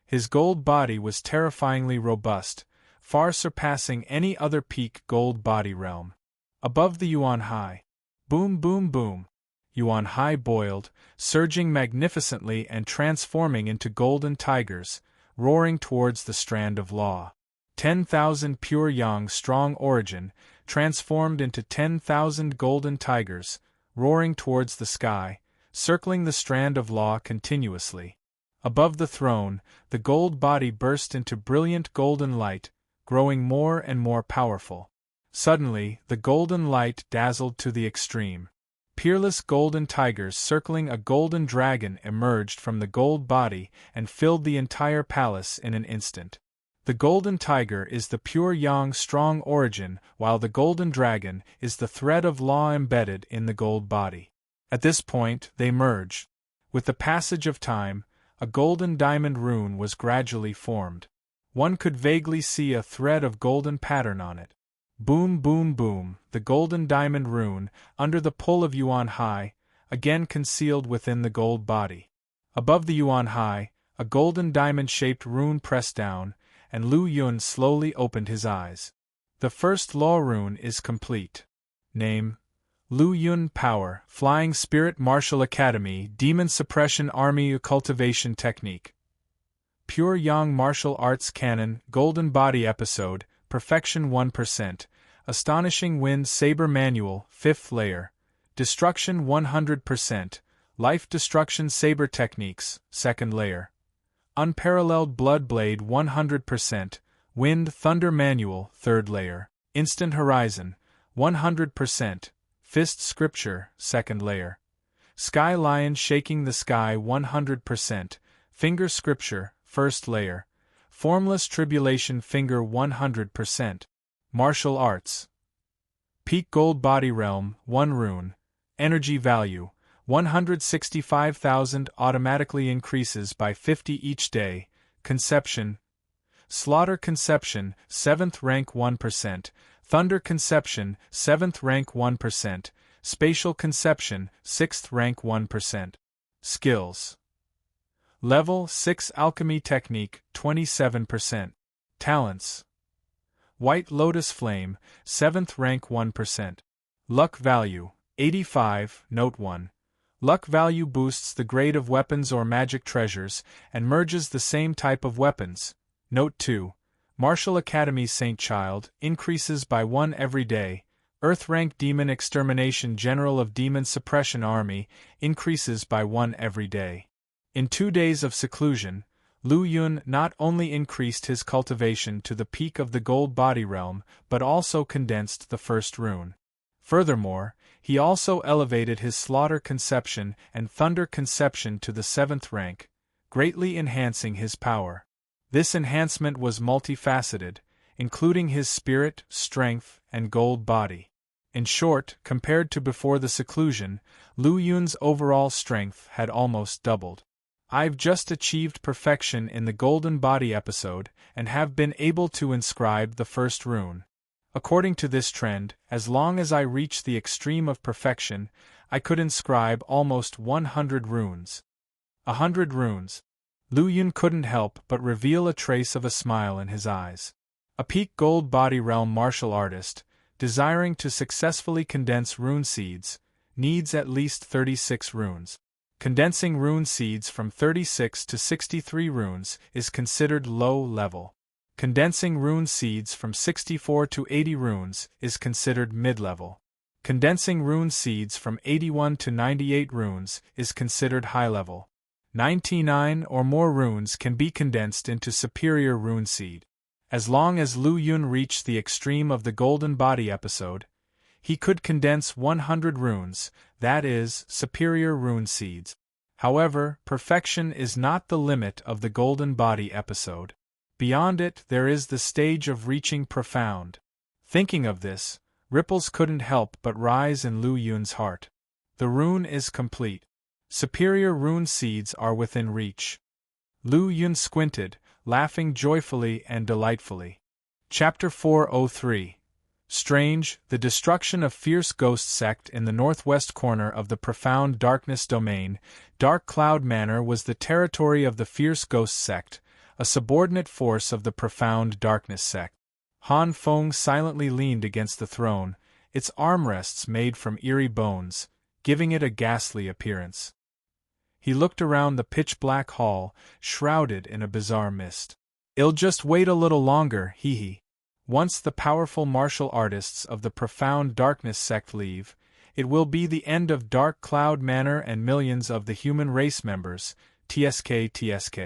His gold body was terrifyingly robust, far surpassing any other peak gold body realm. Above the Yuan Hai. Boom, boom, boom. Yuan Hai boiled, surging magnificently and transforming into golden tigers, roaring towards the strand of law. 10,000 pure yang strong origin, transformed into 10,000 golden tigers, roaring towards the sky, circling the strand of law continuously. Above the throne, the gold body burst into brilliant golden light, growing more and more powerful. Suddenly, the golden light dazzled to the extreme. Peerless golden tigers circling a golden dragon emerged from the gold body and filled the entire palace in an instant. The golden tiger is the pure yang strong origin, while the golden dragon is the thread of law embedded in the gold body. At this point, they merge. With the passage of time, a golden diamond rune was gradually formed. One could vaguely see a thread of golden pattern on it. Boom, boom, boom, the golden diamond rune, under the pull of Yuan Hai, again concealed within the gold body. Above the Yuan Hai, a golden diamond-shaped rune pressed down, and Lu Yun slowly opened his eyes. The first law rune is complete. Name: Lu Yun. Power: Flying Spirit Martial Academy Demon Suppression Army Cultivation Technique. Pure Yang Martial Arts Canon Golden Body Episode Perfection 1%, Astonishing Wind Saber Manual 5th Layer, Destruction 100%, Life Destruction Saber Techniques 2nd Layer, Unparalleled Blood Blade 100%, Wind Thunder Manual 3rd Layer, Instant Horizon 100%, Fist Scripture 2nd Layer, Sky Lion Shaking the Sky 100%, Finger Scripture 1st Layer, Formless Tribulation Finger 100%, Martial Arts. Peak Gold Body Realm 1 Rune, Energy Value 165,000 automatically increases by 50 each day, Conception. Slaughter Conception 7th rank 1%, Thunder Conception 7th rank 1%, Spatial Conception 6th rank 1%. Skills. Level 6 Alchemy Technique 27%. Talents. White Lotus Flame 7th rank 1%. Luck Value 85. Note 1. Luck value boosts the grade of weapons or magic treasures and merges the same type of weapons. Note 2. Martial Academy Saint Child increases by 1 every day. Earth rank Demon Extermination General of Demon Suppression Army increases by 1 every day. In 2 days of seclusion, Lu Yun not only increased his cultivation to the peak of the gold body realm, but also condensed the first rune. Furthermore, he also elevated his Slaughter Conception and Thunder Conception to the 7th rank, greatly enhancing his power. This enhancement was multifaceted, including his spirit, strength, and gold body. In short, compared to before the seclusion, Lu Yun's overall strength had almost doubled. I've just achieved perfection in the Golden Body episode and have been able to inscribe the first rune. According to this trend, as long as I reach the extreme of perfection, I could inscribe almost 100 runes. 100 runes. Lu Yun couldn't help but reveal a trace of a smile in his eyes. A peak gold body realm martial artist, desiring to successfully condense rune seeds, needs at least 36 runes. Condensing rune seeds from 36 to 63 runes is considered low level. Condensing rune seeds from 64 to 80 runes is considered mid-level. Condensing rune seeds from 81 to 98 runes is considered high-level. 99 or more runes can be condensed into superior rune seed. As long as Lu Yun reached the extreme of the Golden Body episode, he could condense 100 runes, that is, superior rune seeds. However, perfection is not the limit of the Golden Body episode. Beyond it, there is the stage of reaching profound. Thinking of this, ripples couldn't help but rise in Lu Yun's heart. The rune is complete. Superior rune seeds are within reach. Lu Yun squinted, laughing joyfully and delightfully. Chapter 403. Strange, the destruction of fierce ghost sect in the northwest corner of the profound darkness domain. Dark Cloud Manor was the territory of the fierce ghost sect, a subordinate force of the profound darkness sect. Han Feng silently leaned against the throne, its armrests made from eerie bones, giving it a ghastly appearance. He looked around the pitch-black hall, shrouded in a bizarre mist. "I'll just wait a little longer, hee. Once the powerful martial artists of the profound darkness sect leave, it will be the end of Dark Cloud Manor and millions of the human race members, tsk.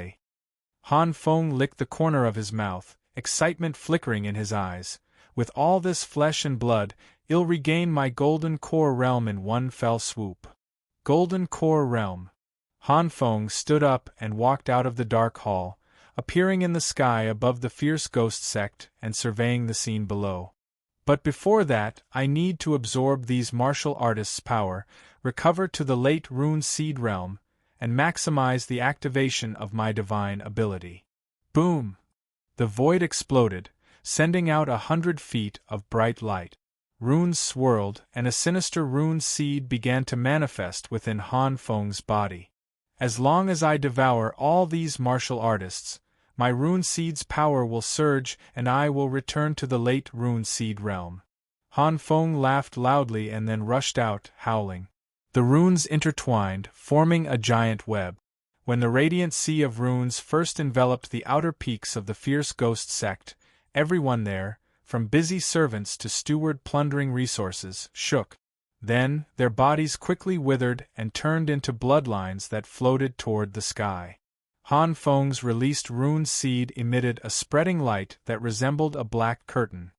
Han Feng licked the corner of his mouth, excitement flickering in his eyes. With all this flesh and blood, I'll regain my Golden Core Realm in one fell swoop. Golden Core Realm. Han Feng stood up and walked out of the dark hall, appearing in the sky above the fierce ghost sect and surveying the scene below. But before that, I need to absorb these martial artists' power, recover to the late Rune Seed Realm, and maximize the activation of my divine ability. Boom! The void exploded, sending out 100 feet of bright light. Runes swirled, and a sinister rune seed began to manifest within Han Feng's body. As long as I devour all these martial artists, my rune seed's power will surge and I will return to the late Rune Seed Realm. Han Feng laughed loudly and then rushed out, howling. The runes intertwined, forming a giant web. When the radiant sea of runes first enveloped the outer peaks of the fierce ghost sect, everyone there, from busy servants to steward plundering resources, shook. Then, their bodies quickly withered and turned into bloodlines that floated toward the sky. Han Feng's released rune seed emitted a spreading light that resembled a black curtain.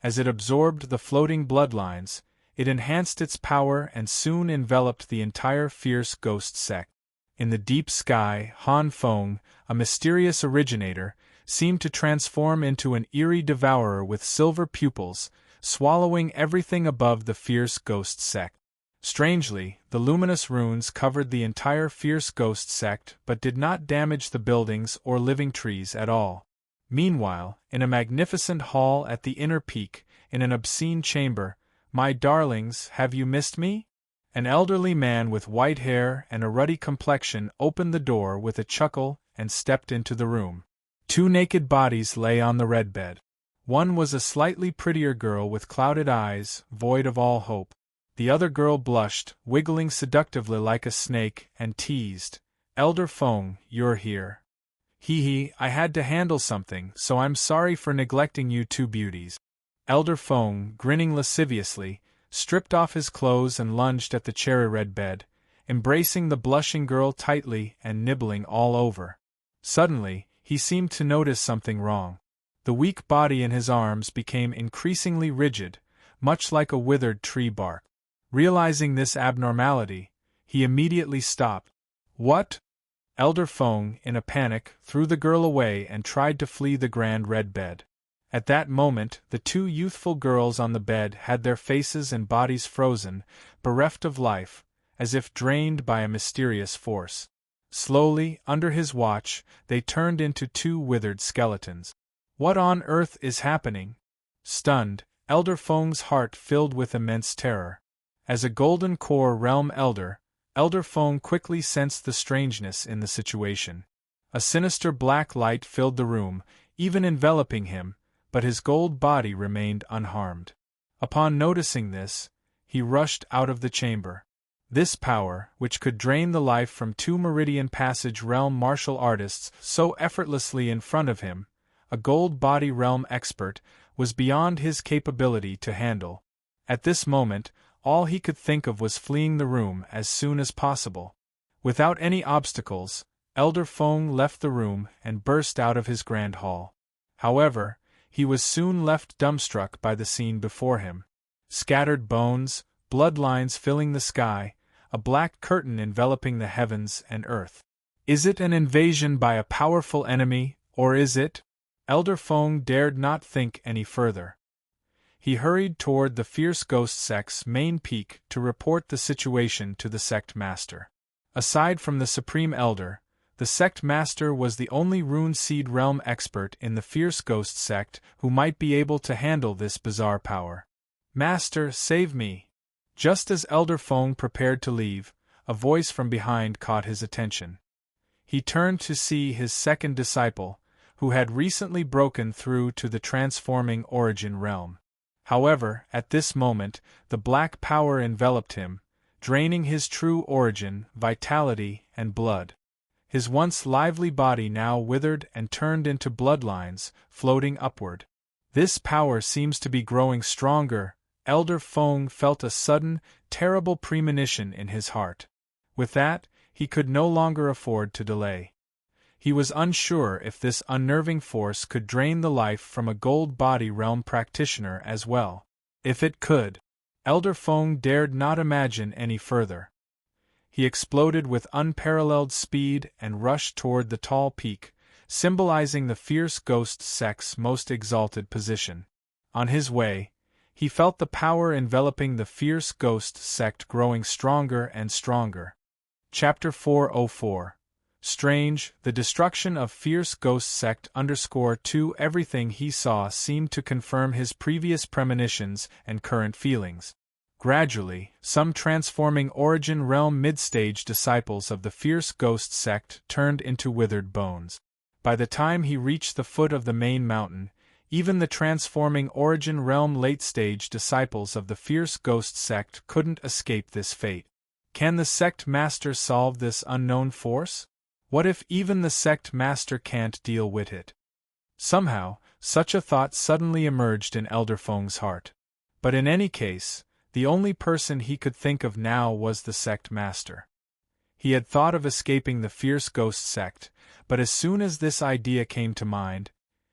As it absorbed the floating bloodlines, it enhanced its power and soon enveloped the entire fierce ghost sect. In the deep sky, Han Feng, a mysterious originator, seemed to transform into an eerie devourer with silver pupils, swallowing everything above the fierce ghost sect. Strangely, the luminous runes covered the entire fierce ghost sect but did not damage the buildings or living trees at all. Meanwhile, in a magnificent hall at the inner peak, in an obscene chamber, "My darlings, have you missed me?" An elderly man with white hair and a ruddy complexion opened the door with a chuckle and stepped into the room. Two naked bodies lay on the red bed. One was a slightly prettier girl with clouded eyes, void of all hope. The other girl blushed, wiggling seductively like a snake, and teased, "Elder Feng, you're here. Hee, I had to handle something, so I'm sorry for neglecting you two beauties." Elder Feng, grinning lasciviously, stripped off his clothes and lunged at the cherry-red bed, embracing the blushing girl tightly and nibbling all over. Suddenly, he seemed to notice something wrong. The weak body in his arms became increasingly rigid, much like a withered tree bark. Realizing this abnormality, he immediately stopped. "What?" Elder Feng, in a panic, threw the girl away and tried to flee the grand red bed. At that moment, the two youthful girls on the bed had their faces and bodies frozen, bereft of life, as if drained by a mysterious force. Slowly, under his watch, they turned into two withered skeletons. What on earth is happening? Stunned, Elder Feng's heart filled with immense terror. As a Golden Core Realm Elder, Elder Feng quickly sensed the strangeness in the situation. A sinister black light filled the room, even enveloping him, but his gold body remained unharmed. Upon noticing this, he rushed out of the chamber. This power, which could drain the life from two Meridian Passage Realm martial artists so effortlessly in front of him, a gold body realm expert, was beyond his capability to handle. At this moment, all he could think of was fleeing the room as soon as possible. Without any obstacles, Elder Feng left the room and burst out of his grand hall. However, he was soon left dumbstruck by the scene before him. Scattered bones, bloodlines filling the sky, a black curtain enveloping the heavens and earth. Is it an invasion by a powerful enemy, or is it? Elder Feng dared not think any further. He hurried toward the fierce ghost sect's main peak to report the situation to the sect master. Aside from the Supreme Elder, the sect master was the only Rune Seed Realm expert in the fierce ghost sect who might be able to handle this bizarre power. "Master, save me!" Just as Elder Feng prepared to leave, a voice from behind caught his attention. He turned to see his second disciple, who had recently broken through to the transforming Origin Realm. However, at this moment, the black power enveloped him, draining his true origin, vitality, and blood. His once lively body now withered and turned into bloodlines, floating upward. This power seems to be growing stronger. Elder Feng felt a sudden, terrible premonition in his heart. With that, he could no longer afford to delay. He was unsure if this unnerving force could drain the life from a gold body realm practitioner as well. If it could, Elder Feng dared not imagine any further. He exploded with unparalleled speed and rushed toward the tall peak, symbolizing the fierce ghost sect's most exalted position. On his way, he felt the power enveloping the fierce ghost sect growing stronger and stronger. Chapter 404. Strange, the destruction of fierce ghost sect _2. Everything he saw seemed to confirm his previous premonitions and current feelings. Gradually, some transforming origin realm mid-stage disciples of the fierce ghost sect turned into withered bones. By the time he reached the foot of the main mountain, even the transforming origin realm late-stage disciples of the fierce ghost sect couldn't escape this fate. Can the sect master solve this unknown force? What if even the sect master can't deal with it? Somehow, such a thought suddenly emerged in Elder Feng's heart. But in any case, the only person he could think of now was the sect master. He had thought of escaping the fierce ghost sect, but as soon as this idea came to mind,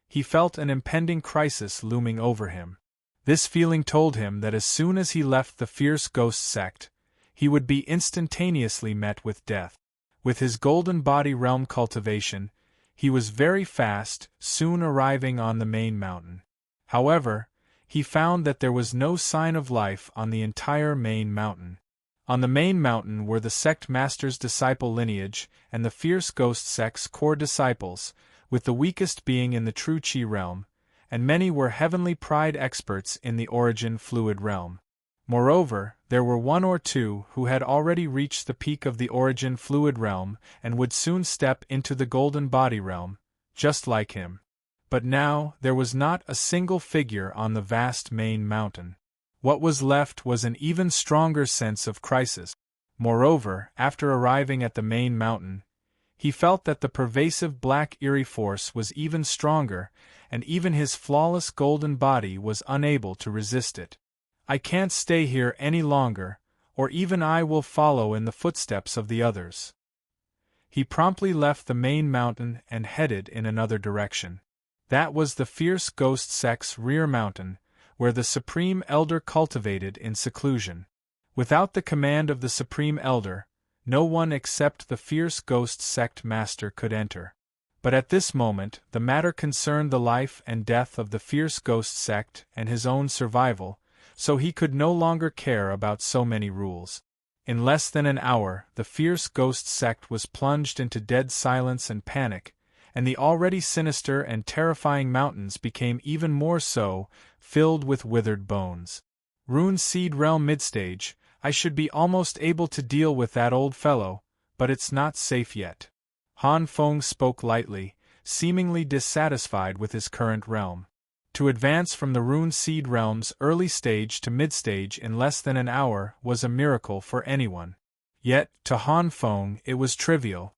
he felt an impending crisis looming over him. This feeling told him that as soon as he left the fierce ghost sect, he would be instantaneously met with death. With his golden body realm cultivation, he was very fast, soon arriving on the main mountain. However, he found that there was no sign of life on the entire main mountain. On the main mountain were the sect master's disciple lineage and the fierce ghost sect's core disciples, with the weakest being in the true Qi realm, and many were heavenly pride experts in the origin fluid realm. Moreover, there were one or two who had already reached the peak of the origin fluid realm and would soon step into the golden body realm, just like him. But now, there was not a single figure on the vast main mountain. What was left was an even stronger sense of crisis. Moreover, after arriving at the main mountain, he felt that the pervasive black eerie force was even stronger, and even his flawless golden body was unable to resist it. I can't stay here any longer, or even I will follow in the footsteps of the others. He promptly left the main mountain and headed in another direction. That was the fierce ghost sect's rear mountain, where the Supreme Elder cultivated in seclusion. Without the command of the Supreme Elder, no one except the fierce ghost sect master could enter. But at this moment, the matter concerned the life and death of the fierce ghost sect and his own survival, so he could no longer care about so many rules. In less than an hour, the fierce ghost sect was plunged into dead silence and panic, and the already sinister and terrifying mountains became even more so, filled with withered bones. Rune Seed Realm Midstage, I should be almost able to deal with that old fellow, but it's not safe yet. Han Feng spoke lightly, seemingly dissatisfied with his current realm. To advance from the Rune Seed Realm's early stage to mid-stage in less than an hour was a miracle for anyone. Yet, to Han Feng, it was trivial.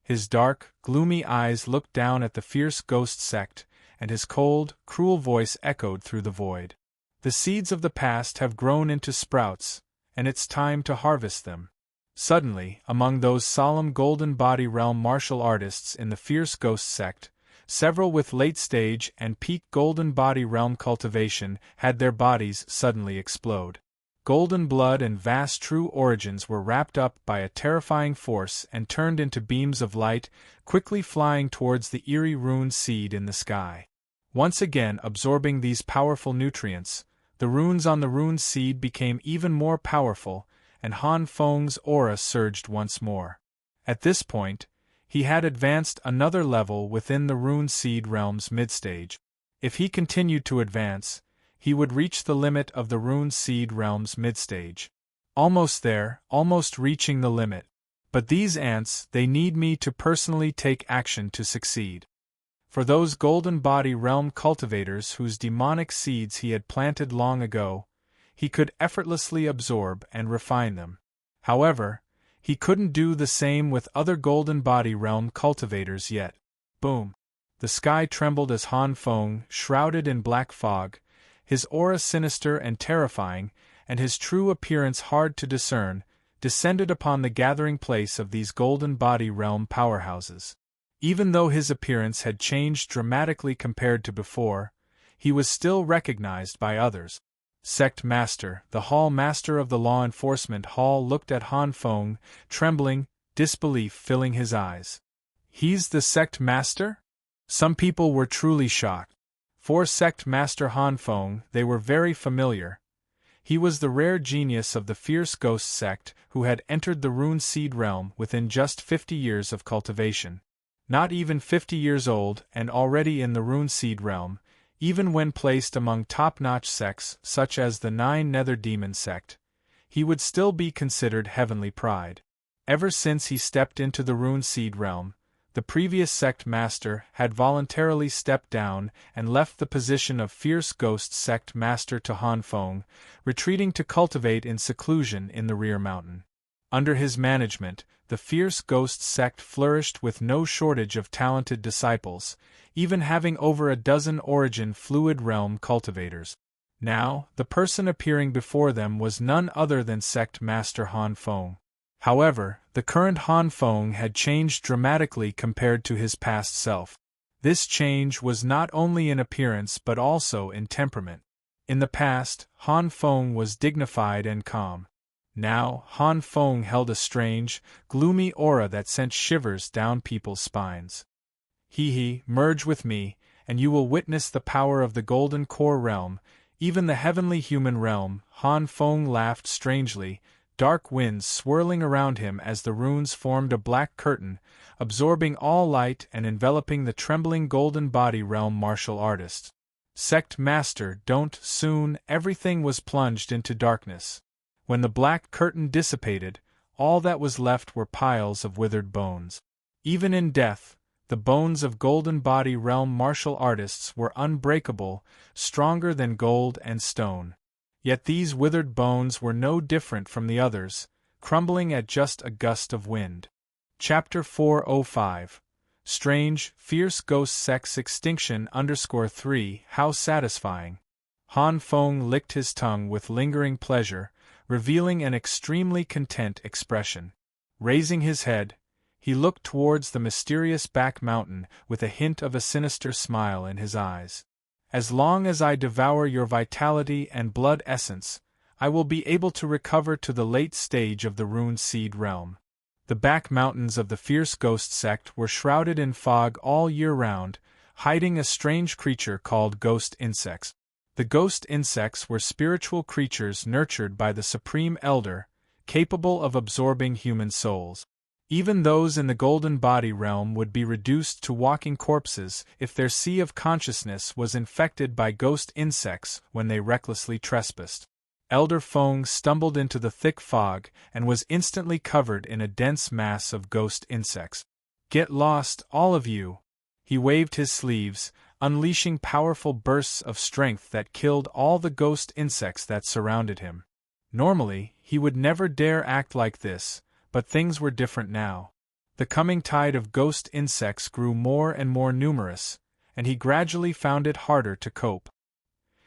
His dark, gloomy eyes looked down at the fierce ghost sect, and his cold, cruel voice echoed through the void. The seeds of the past have grown into sprouts, and it's time to harvest them. Suddenly, among those solemn golden body realm martial artists in the fierce ghost sect, several with late-stage and peak golden body realm cultivation had their bodies suddenly explode. Golden blood and vast true origins were wrapped up by a terrifying force and turned into beams of light, quickly flying towards the eerie rune seed in the sky. Once again absorbing these powerful nutrients, the runes on the rune seed became even more powerful, and Han Feng's aura surged once more. At this point, he had advanced another level within the Rune Seed Realm's midstage. If he continued to advance, he would reach the limit of the Rune Seed Realm's midstage. Almost there, almost reaching the limit. But these ants, they need me to personally take action to succeed. For those golden body realm cultivators whose demonic seeds he had planted long ago, he could effortlessly absorb and refine them. However, he couldn't do the same with other golden body realm cultivators yet. Boom! The sky trembled as Han Feng, shrouded in black fog, his aura sinister and terrifying, and his true appearance hard to discern, descended upon the gathering place of these golden body realm powerhouses. Even though his appearance had changed dramatically compared to before, he was still recognized by others. Sect Master, the Hall Master of the Law Enforcement Hall, looked at Han Feng, trembling, disbelief filling his eyes. He's the Sect Master? Some people were truly shocked. For Sect Master Han Feng, they were very familiar. He was the rare genius of the Fierce Ghost sect who had entered the Rune Seed realm within just 50 years of cultivation. Not even 50 years old and already in the Rune Seed realm, even when placed among top-notch sects such as the Nine Nether Demon sect, he would still be considered heavenly pride. Ever since he stepped into the Rune Seed realm, the previous sect master had voluntarily stepped down and left the position of Fierce Ghost sect master to Han Feng, retreating to cultivate in seclusion in the rear mountain. Under his management, the Fierce Ghost sect flourished with no shortage of talented disciples, even having over a dozen origin fluid realm cultivators. Now, the person appearing before them was none other than sect master Han Feng. However, the current Han Feng had changed dramatically compared to his past self. This change was not only in appearance but also in temperament. In the past, Han Feng was dignified and calm. Now, Han Feng held a strange, gloomy aura that sent shivers down people's spines. Merge with me, and you will witness the power of the Golden Core realm, even the heavenly human realm. Han Feng laughed strangely, dark winds swirling around him as the runes formed a black curtain, absorbing all light and enveloping the trembling golden body realm martial artist. Sect Master, don't. Soon, everything was plunged into darkness. When the black curtain dissipated, all that was left were piles of withered bones. Even in death, the bones of golden body realm martial artists were unbreakable, stronger than gold and stone. Yet these withered bones were no different from the others, crumbling at just a gust of wind. Chapter 405. Strange, Fierce Ghost Sect's Extinction _3 How satisfying. Han Feng licked his tongue with lingering pleasure, revealing an extremely content expression. Raising his head, he looked towards the mysterious back mountain with a hint of a sinister smile in his eyes. As long as I devour your vitality and blood essence, I will be able to recover to the late stage of the Rune Seed realm. The back mountains of the Fierce Ghost sect were shrouded in fog all year round, hiding a strange creature called ghost insects. The ghost insects were spiritual creatures nurtured by the Supreme Elder, capable of absorbing human souls. Even those in the golden body realm would be reduced to walking corpses if their sea of consciousness was infected by ghost insects when they recklessly trespassed. Elder Feng stumbled into the thick fog and was instantly covered in a dense mass of ghost insects. Get lost, all of you! He waved his sleeves, unleashing powerful bursts of strength that killed all the ghost insects that surrounded him. Normally, he would never dare act like this, but things were different now. The coming tide of ghost insects grew more and more numerous, and he gradually found it harder to cope.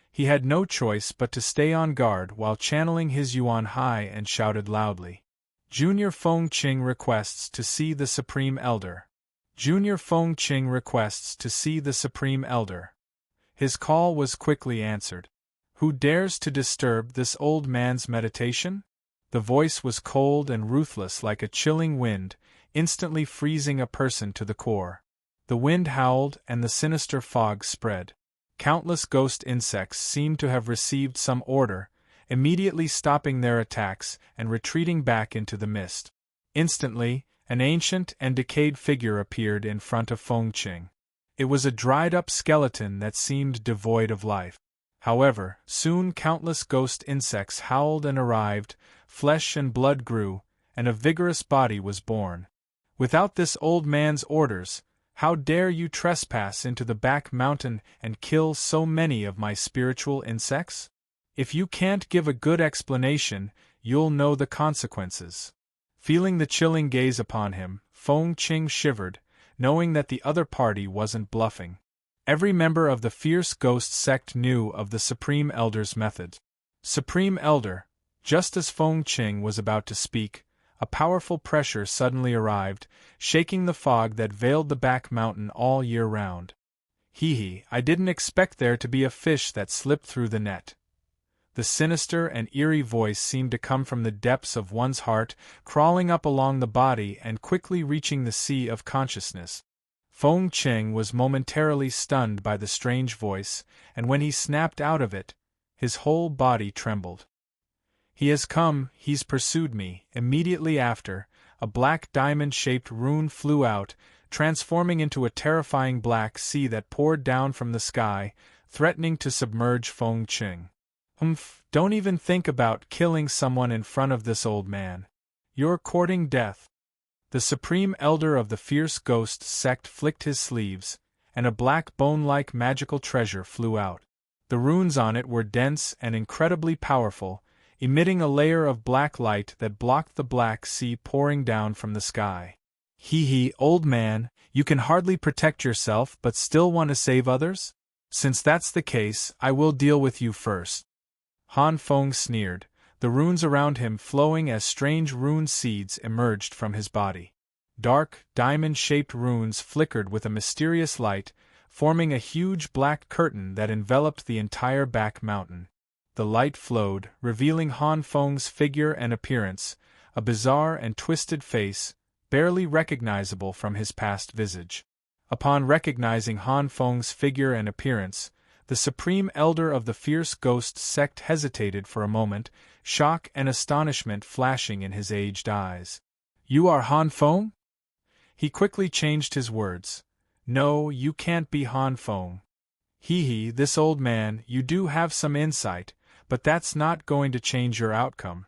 He had no choice but to stay on guard while channeling his Yuan Hai and shouted loudly. Junior Feng Qing requests to see the Supreme Elder. Junior Feng Qing requests to see the Supreme Elder. His call was quickly answered. Who dares to disturb this old man's meditation? The voice was cold and ruthless like a chilling wind, instantly freezing a person to the core. The wind howled and the sinister fog spread. Countless ghost insects seemed to have received some order, immediately stopping their attacks and retreating back into the mist. Instantly, an ancient and decayed figure appeared in front of Feng Qing. It was a dried-up skeleton that seemed devoid of life. However, soon countless ghost insects howled and arrived, flesh and blood grew, and a vigorous body was born. Without this old man's orders, how dare you trespass into the back mountain and kill so many of my spiritual insects? If you can't give a good explanation, you'll know the consequences. Feeling the chilling gaze upon him, Feng Qing shivered, knowing that the other party wasn't bluffing. Every member of the Fierce Ghost sect knew of the Supreme Elder's methods. Supreme Elder, just as Feng Qing was about to speak, a powerful pressure suddenly arrived, shaking the fog that veiled the back mountain all year round. Hee, I didn't expect there to be a fish that slipped through the net. The sinister and eerie voice seemed to come from the depths of one's heart, crawling up along the body and quickly reaching the sea of consciousness. Feng Qing was momentarily stunned by the strange voice, and when he snapped out of it, his whole body trembled. He has come, he's pursued me. Immediately after, a black diamond-shaped rune flew out, transforming into a terrifying black sea that poured down from the sky, threatening to submerge Feng Qing. Don't even think about killing someone in front of this old man. You're courting death. The supreme elder of the fierce ghost sect flicked his sleeves, and a black bone-like magical treasure flew out. The runes on it were dense and incredibly powerful, emitting a layer of black light that blocked the black sea pouring down from the sky. Hee, old man, you can hardly protect yourself but still want to save others? Since that's the case, I will deal with you first. Han Feng sneered, the runes around him flowing as strange rune seeds emerged from his body. Dark, diamond-shaped runes flickered with a mysterious light, forming a huge black curtain that enveloped the entire back mountain. The light flowed, revealing Han Feng's figure and appearance, a bizarre and twisted face, barely recognizable from his past visage. Upon recognizing Han Feng's figure and appearance, the supreme elder of the fierce ghost sect hesitated for a moment, shock and astonishment flashing in his aged eyes. You are Han Feng? He quickly changed his words. No, you can't be Han Feng. Hee, this old man, you do have some insight, but that's not going to change your outcome.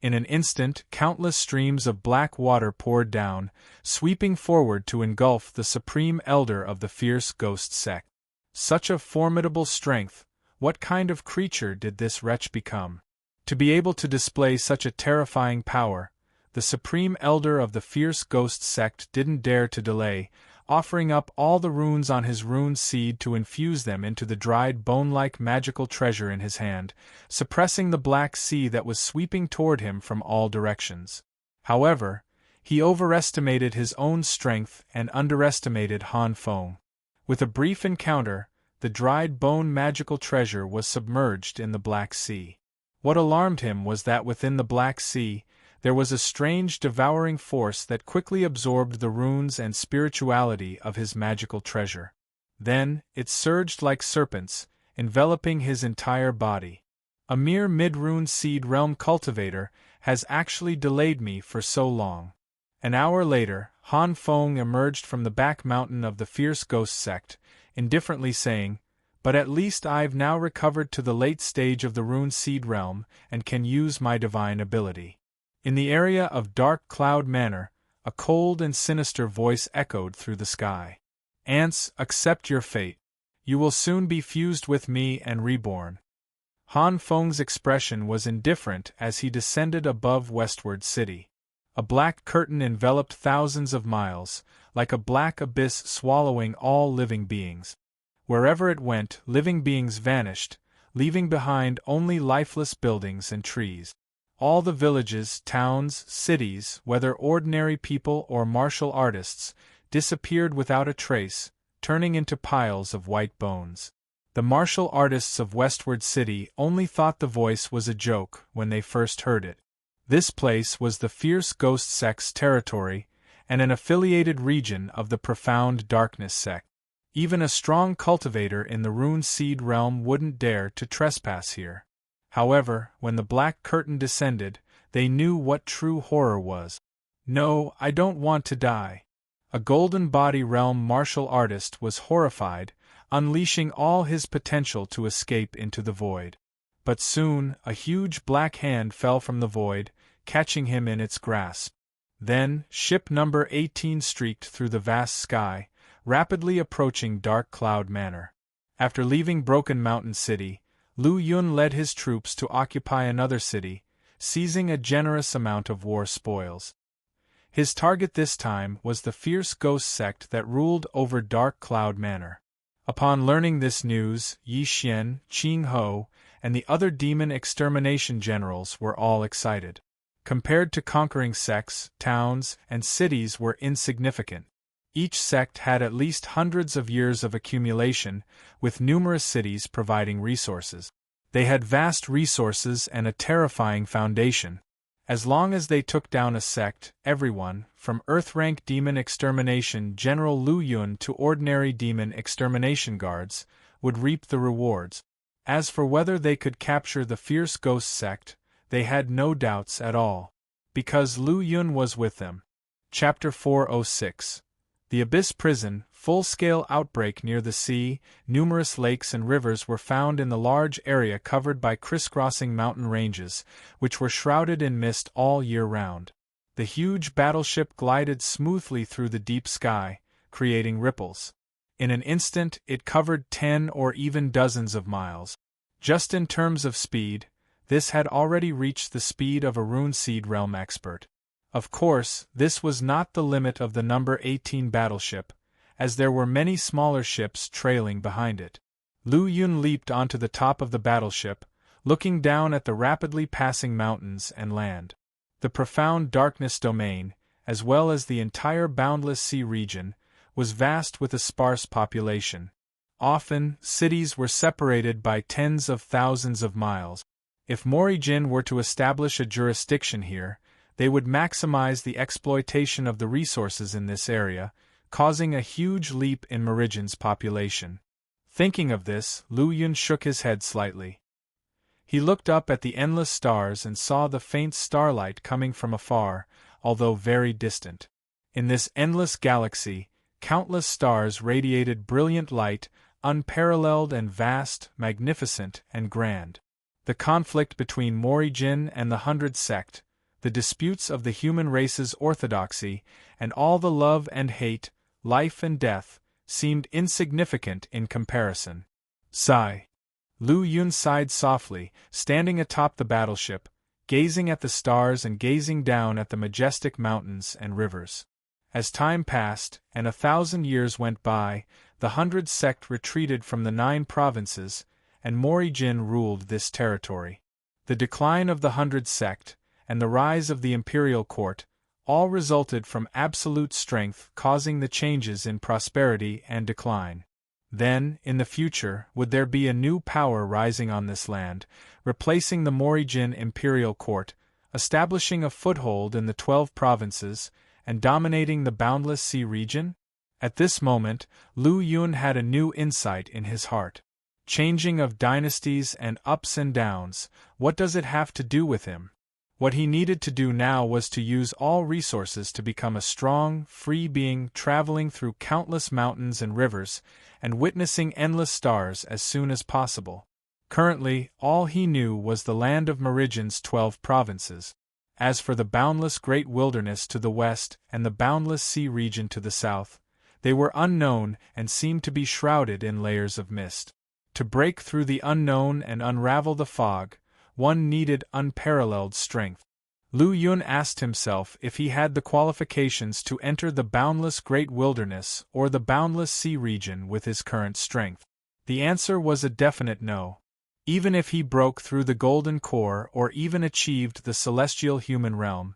In an instant, countless streams of black water poured down, sweeping forward to engulf the supreme elder of the fierce ghost sect. Such a formidable strength, what kind of creature did this wretch become? To be able to display such a terrifying power, the supreme elder of the fierce ghost sect didn't dare to delay, offering up all the runes on his rune seed to infuse them into the dried bone-like magical treasure in his hand, suppressing the black sea that was sweeping toward him from all directions. However, he overestimated his own strength and underestimated Han Feng. With a brief encounter, the dried bone magical treasure was submerged in the Black Sea. What alarmed him was that within the Black Sea, there was a strange devouring force that quickly absorbed the runes and spirituality of his magical treasure. Then, it surged like serpents, enveloping his entire body. A mere mid-rune seed realm cultivator has actually delayed me for so long. An hour later, Han Feng emerged from the back mountain of the fierce ghost sect, indifferently saying, but at least I've now recovered to the late stage of the rune seed realm and can use my divine ability. In the area of Dark Cloud Manor, a cold and sinister voice echoed through the sky. Ants, accept your fate. You will soon be fused with me and reborn. Han Feng's expression was indifferent as he descended above Westward City. A black curtain enveloped thousands of miles, like a black abyss swallowing all living beings. Wherever it went, living beings vanished, leaving behind only lifeless buildings and trees. All the villages, towns, cities, whether ordinary people or martial artists, disappeared without a trace, turning into piles of white bones. The martial artists of Westward City only thought the voice was a joke when they first heard it. This place was the fierce ghost sect's territory, and an affiliated region of the profound darkness sect. Even a strong cultivator in the rune seed realm wouldn't dare to trespass here. However, when the black curtain descended, they knew what true horror was. No, I don't want to die. A golden body realm martial artist was horrified, unleashing all his potential to escape into the void. But soon, a huge black hand fell from the void, catching him in its grasp. Then, ship number 18 streaked through the vast sky, rapidly approaching Dark Cloud Manor. After leaving Broken Mountain City, Lu Yun led his troops to occupy another city, seizing a generous amount of war spoils. His target this time was the fierce ghost sect that ruled over Dark Cloud Manor. Upon learning this news, Yi Xian, Qing Ho, and the other demon extermination generals were all excited. compared to conquering sects, towns, and cities were insignificant. Each sect had at least hundreds of years of accumulation, with numerous cities providing resources. They had vast resources and a terrifying foundation. As long as they took down a sect, everyone, from Earth-rank demon extermination General Lu Yun to ordinary demon extermination guards, would reap the rewards. As for whether they could capture the fierce ghost sect, they had no doubts at all. Because Lu Yun was with them. Chapter 406. The Abyss Prison, full-scale outbreak near the sea. Numerous lakes and rivers were found in the large area covered by crisscrossing mountain ranges, which were shrouded in mist all year round. The huge battleship glided smoothly through the deep sky, creating ripples. In an instant it covered 10 or even dozens of miles. Just in terms of speed, this had already reached the speed of a Rune Seed Realm expert. Of course, this was not the limit of the number 18 battleship, as there were many smaller ships trailing behind it. Lu Yun leaped onto the top of the battleship, looking down at the rapidly passing mountains and land. The profound darkness domain, as well as the entire boundless sea region, was vast with a sparse population. Often, cities were separated by tens of thousands of miles. If Morijin were to establish a jurisdiction here, they would maximize the exploitation of the resources in this area, causing a huge leap in Morijin's population. Thinking of this, Lu Yun shook his head slightly. He looked up at the endless stars and saw the faint starlight coming from afar, although very distant. In this endless galaxy, countless stars radiated brilliant light, unparalleled and vast, magnificent and grand. The conflict between Morijin and the 100 sect, the disputes of the human race's orthodoxy, and all the love and hate, life and death, seemed insignificant in comparison. Sigh. Lu Yun sighed softly, standing atop the battleship, gazing at the stars and gazing down at the majestic mountains and rivers. As time passed, and 1,000 years went by, the 100 sect retreated from the 9 provinces, and Morijin ruled this territory. The decline of the 100 sect, and the rise of the imperial court, all resulted from absolute strength causing the changes in prosperity and decline. Then, in the future, would there be a new power rising on this land, replacing the Morijin imperial court, establishing a foothold in the 12 provinces, and dominating the boundless sea region? At this moment, Lu Yun had a new insight in his heart. Changing of dynasties and ups and downs, what does it have to do with him? What he needed to do now was to use all resources to become a strong, free being traveling through countless mountains and rivers, and witnessing endless stars as soon as possible. Currently, all he knew was the land of Morijin's 12 provinces. As for the boundless great wilderness to the west and the boundless sea region to the south, they were unknown and seemed to be shrouded in layers of mist. To break through the unknown and unravel the fog, one needed unparalleled strength. Lu Yun asked himself if he had the qualifications to enter the boundless great wilderness or the boundless sea region with his current strength. The answer was a definite no. Even if he broke through the golden core or even achieved the celestial human realm,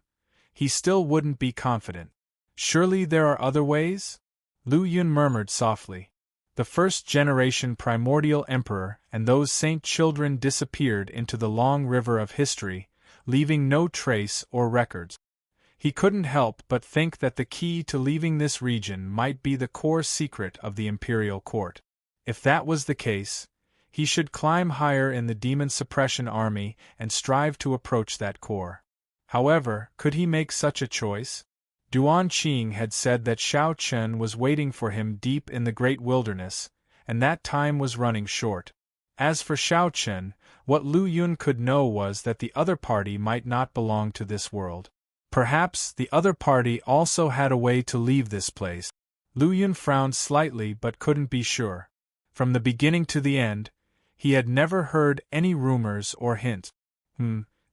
he still wouldn't be confident. Surely there are other ways? Lu Yun murmured softly. The first-generation primordial emperor and those saint children disappeared into the long river of history, leaving no trace or records. He couldn't help but think that the key to leaving this region might be the core secret of the imperial court. If that was the case, he should climb higher in the demon suppression army and strive to approach that core. However, could he make such a choice? Duan Qing had said that Shao Chen was waiting for him deep in the great wilderness, and that time was running short. As for Shao Chen, what Lu Yun could know was that the other party might not belong to this world. Perhaps the other party also had a way to leave this place. Lu Yun frowned slightly but couldn't be sure. From the beginning to the end, he had never heard any rumors or hints.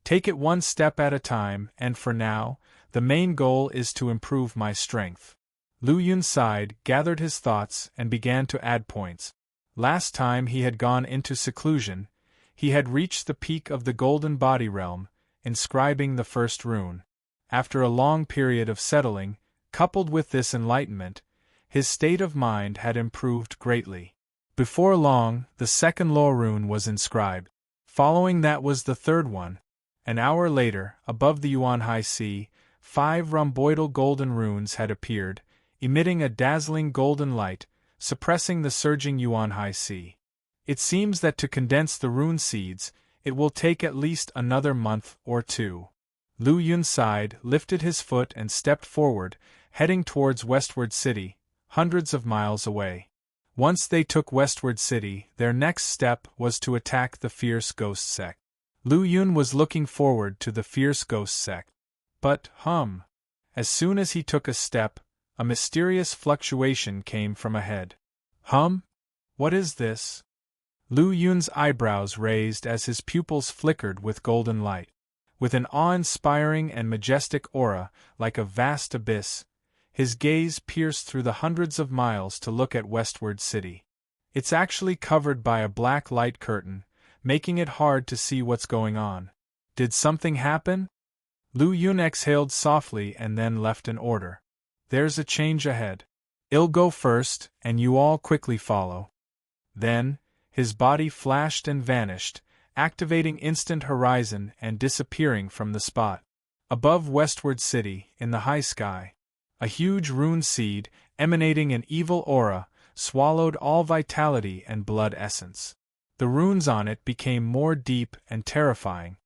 Take it one step at a time, and for now, the main goal is to improve my strength. Lu Yun sighed, gathered his thoughts, and began to add points. Last time he had gone into seclusion, he had reached the peak of the Golden Body Realm, inscribing the first rune. After a long period of settling, coupled with this enlightenment, his state of mind had improved greatly. Before long, the second law rune was inscribed. Following that was the third one. An hour later, above the Yuanhai Sea, 5 rhomboidal golden runes had appeared, emitting a dazzling golden light, suppressing the surging Yuanhai Sea. It seems that to condense the rune seeds, it will take at least another month or 2. Lu Yun sighed, lifted his foot and stepped forward, heading towards Westward City, hundreds of miles away. Once they took Westward City, their next step was to attack the fierce ghost sect. Lu Yun was looking forward to the fierce ghost sect. But, as soon as he took a step, a mysterious fluctuation came from ahead. What is this? Lu Yun's eyebrows raised as his pupils flickered with golden light. With an awe-inspiring and majestic aura, like a vast abyss, his gaze pierced through the hundreds of miles to look at Westward City. It's actually covered by a black light curtain, making it hard to see what's going on. Did something happen? Lu Yun exhaled softly and then left an order. There's a change ahead. I'll go first, and you all quickly follow. Then, his body flashed and vanished, activating instant horizon and disappearing from the spot. Above Westward City, in the high sky, a huge rune seed, emanating an evil aura, swallowed all vitality and blood essence. The runes on it became more deep and terrifying.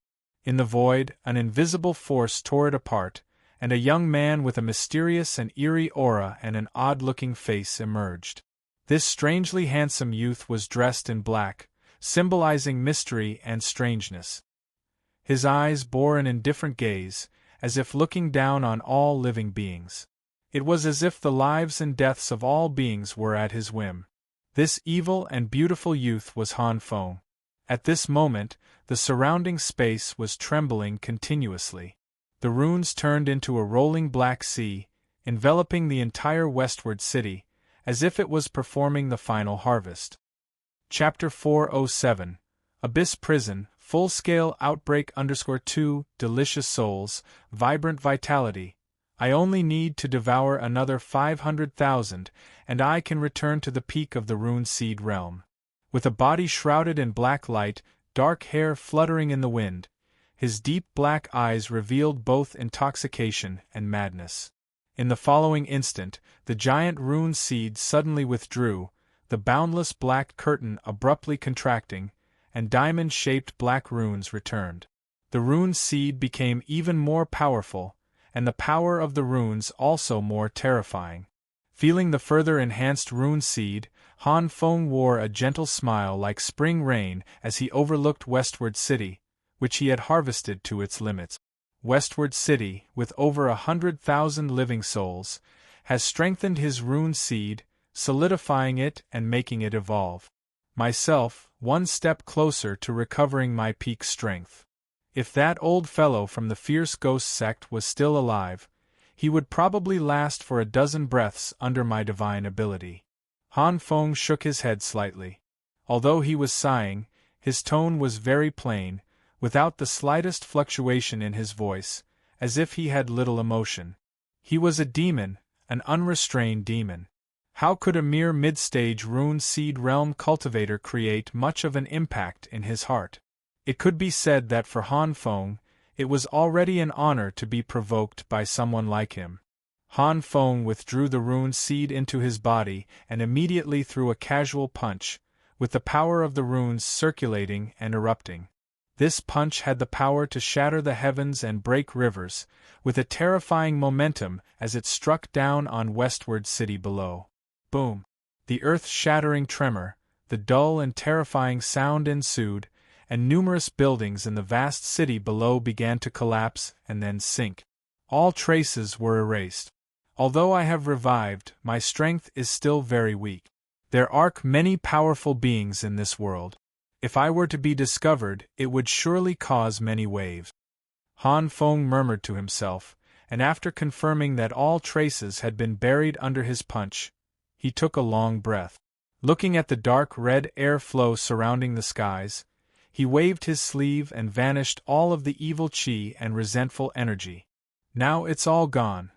In the void, an invisible force tore it apart, and a young man with a mysterious and eerie aura and an odd-looking face emerged. This strangely handsome youth was dressed in black, symbolizing mystery and strangeness. His eyes bore an indifferent gaze, as if looking down on all living beings. It was as if the lives and deaths of all beings were at his whim. This evil and beautiful youth was Han Feng. At this moment, the surrounding space was trembling continuously. The runes turned into a rolling black sea, enveloping the entire Westward City, as if it was performing the final harvest. Chapter 407 Abyss Prison, Full-Scale Outbreak _2 Delicious Souls, Vibrant Vitality. I only need to devour another 500,000, and I can return to the peak of the Rune Seed Realm. With a body shrouded in black light, dark hair fluttering in the wind, his deep black eyes revealed both intoxication and madness. In the following instant, the giant rune seed suddenly withdrew, the boundless black curtain abruptly contracting, and diamond-shaped black runes returned. The rune seed became even more powerful, and the power of the runes also more terrifying. Feeling the further enhanced rune seed, Han Feng wore a gentle smile like spring rain as he overlooked Westward City, which he had harvested to its limits. Westward City, with over 100,000 living souls, has strengthened his rune seed, solidifying it and making it evolve. Myself, one step closer to recovering my peak strength. If that old fellow from the fierce ghost sect was still alive, he would probably last for a dozen breaths under my divine ability. Han Feng shook his head slightly. Although he was sighing, his tone was very plain, without the slightest fluctuation in his voice, as if he had little emotion. He was a demon, an unrestrained demon. How could a mere mid-stage rune seed realm cultivator create much of an impact in his heart? It could be said that for Han Feng, it was already an honor to be provoked by someone like him. Han Feng withdrew the rune seed into his body and immediately threw a casual punch, with the power of the runes circulating and erupting. This punch had the power to shatter the heavens and break rivers, with a terrifying momentum as it struck down on Westward City below. Boom! The earth-shattering tremor, the dull and terrifying sound ensued, and numerous buildings in the vast city below began to collapse and then sink. All traces were erased. Although I have revived, my strength is still very weak. There are many powerful beings in this world. If I were to be discovered, it would surely cause many waves. Han Feng murmured to himself, and after confirming that all traces had been buried under his punch, he took a long breath. Looking at the dark red air flow surrounding the skies, He waved his sleeve and vanished all of the evil chi and resentful energy. Now it's all gone.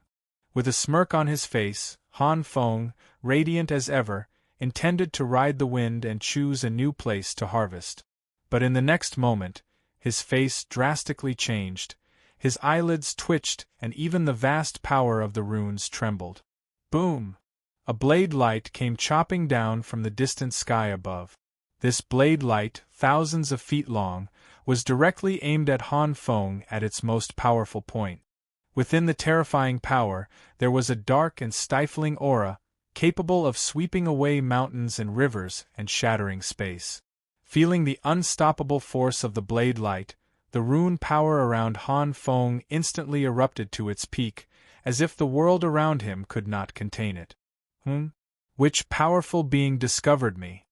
With a smirk on his face, Han Feng, radiant as ever, intended to ride the wind and choose a new place to harvest. But in the next moment, his face drastically changed, his eyelids twitched, and even the vast power of the runes trembled. Boom! A blade light came chopping down from the distant sky above. This blade light, thousands of feet long, was directly aimed at Han Feng at its most powerful point. Within the terrifying power, there was a dark and stifling aura, capable of sweeping away mountains and rivers and shattering space. Feeling the unstoppable force of the blade light, the rune power around Han Feng instantly erupted to its peak, as if the world around him could not contain it. Which powerful being discovered me?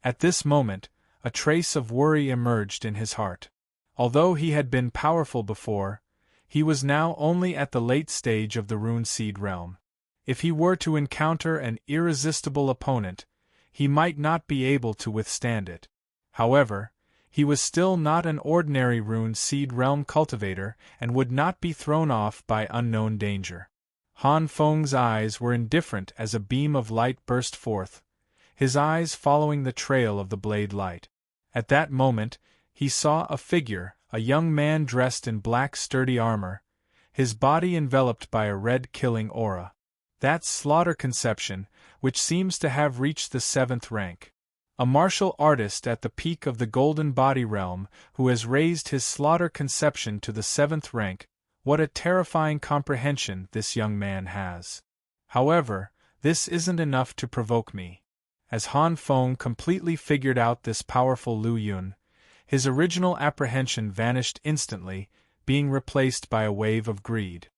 At this moment, a trace of worry emerged in his heart. Although he had been powerful before, he was now only at the late stage of the rune seed realm. If he were to encounter an irresistible opponent, he might not be able to withstand it. However, he was still not an ordinary rune seed realm cultivator and would not be thrown off by unknown danger. Han Feng's eyes were indifferent as a beam of light burst forth, his eyes following the trail of the blade light. At that moment, he saw a figure, a young man dressed in black sturdy armor, his body enveloped by a red killing aura. That slaughter conception, which seems to have reached the 7th rank. A martial artist at the peak of the golden body realm who has raised his slaughter conception to the 7th rank. What a terrifying comprehension this young man has. However, this isn't enough to provoke me. As Han Feng completely figured out this powerful Lu Yun, his original apprehension vanished instantly, being replaced by a wave of greed.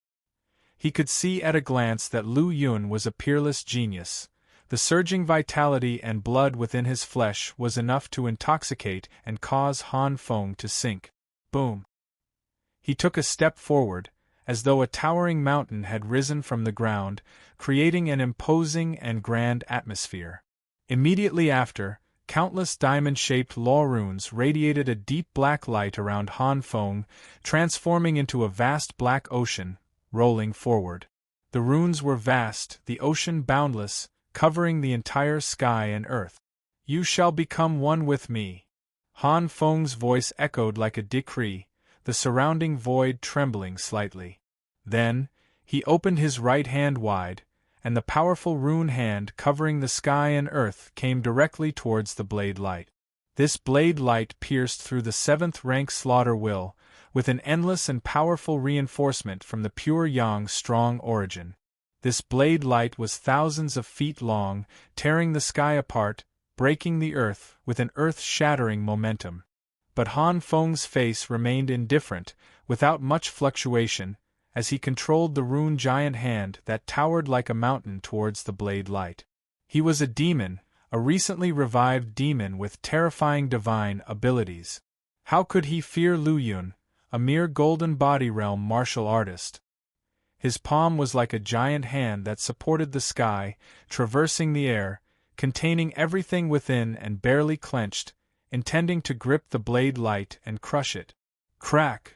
He could see at a glance that Lu Yun was a peerless genius. The surging vitality and blood within his flesh was enough to intoxicate and cause Han Feng to sink. Boom! He took a step forward, as though a towering mountain had risen from the ground, creating an imposing and grand atmosphere. Immediately after, countless diamond-shaped law runes radiated a deep black light around Han Feng, transforming into a vast black ocean, rolling forward. The runes were vast, the ocean boundless, covering the entire sky and earth. You shall become one with me. Han Feng's voice echoed like a decree, the surrounding void trembling slightly. Then, he opened his right hand wide, and the powerful rune hand covering the sky and earth came directly towards the blade light. This blade light pierced through the 7th rank slaughter will, with an endless and powerful reinforcement from the pure Yang's strong origin. This blade light was thousands of feet long, tearing the sky apart, breaking the earth with an earth-shattering momentum. But Han Feng's face remained indifferent, without much fluctuation, as he controlled the rune giant hand that towered like a mountain towards the blade light. He was a demon, a recently revived demon with terrifying divine abilities. How could he fear Lu Yun, a mere golden body realm martial artist? His palm was like a giant hand that supported the sky, traversing the air, containing everything within and barely clenched, intending to grip the blade light and crush it. Crack!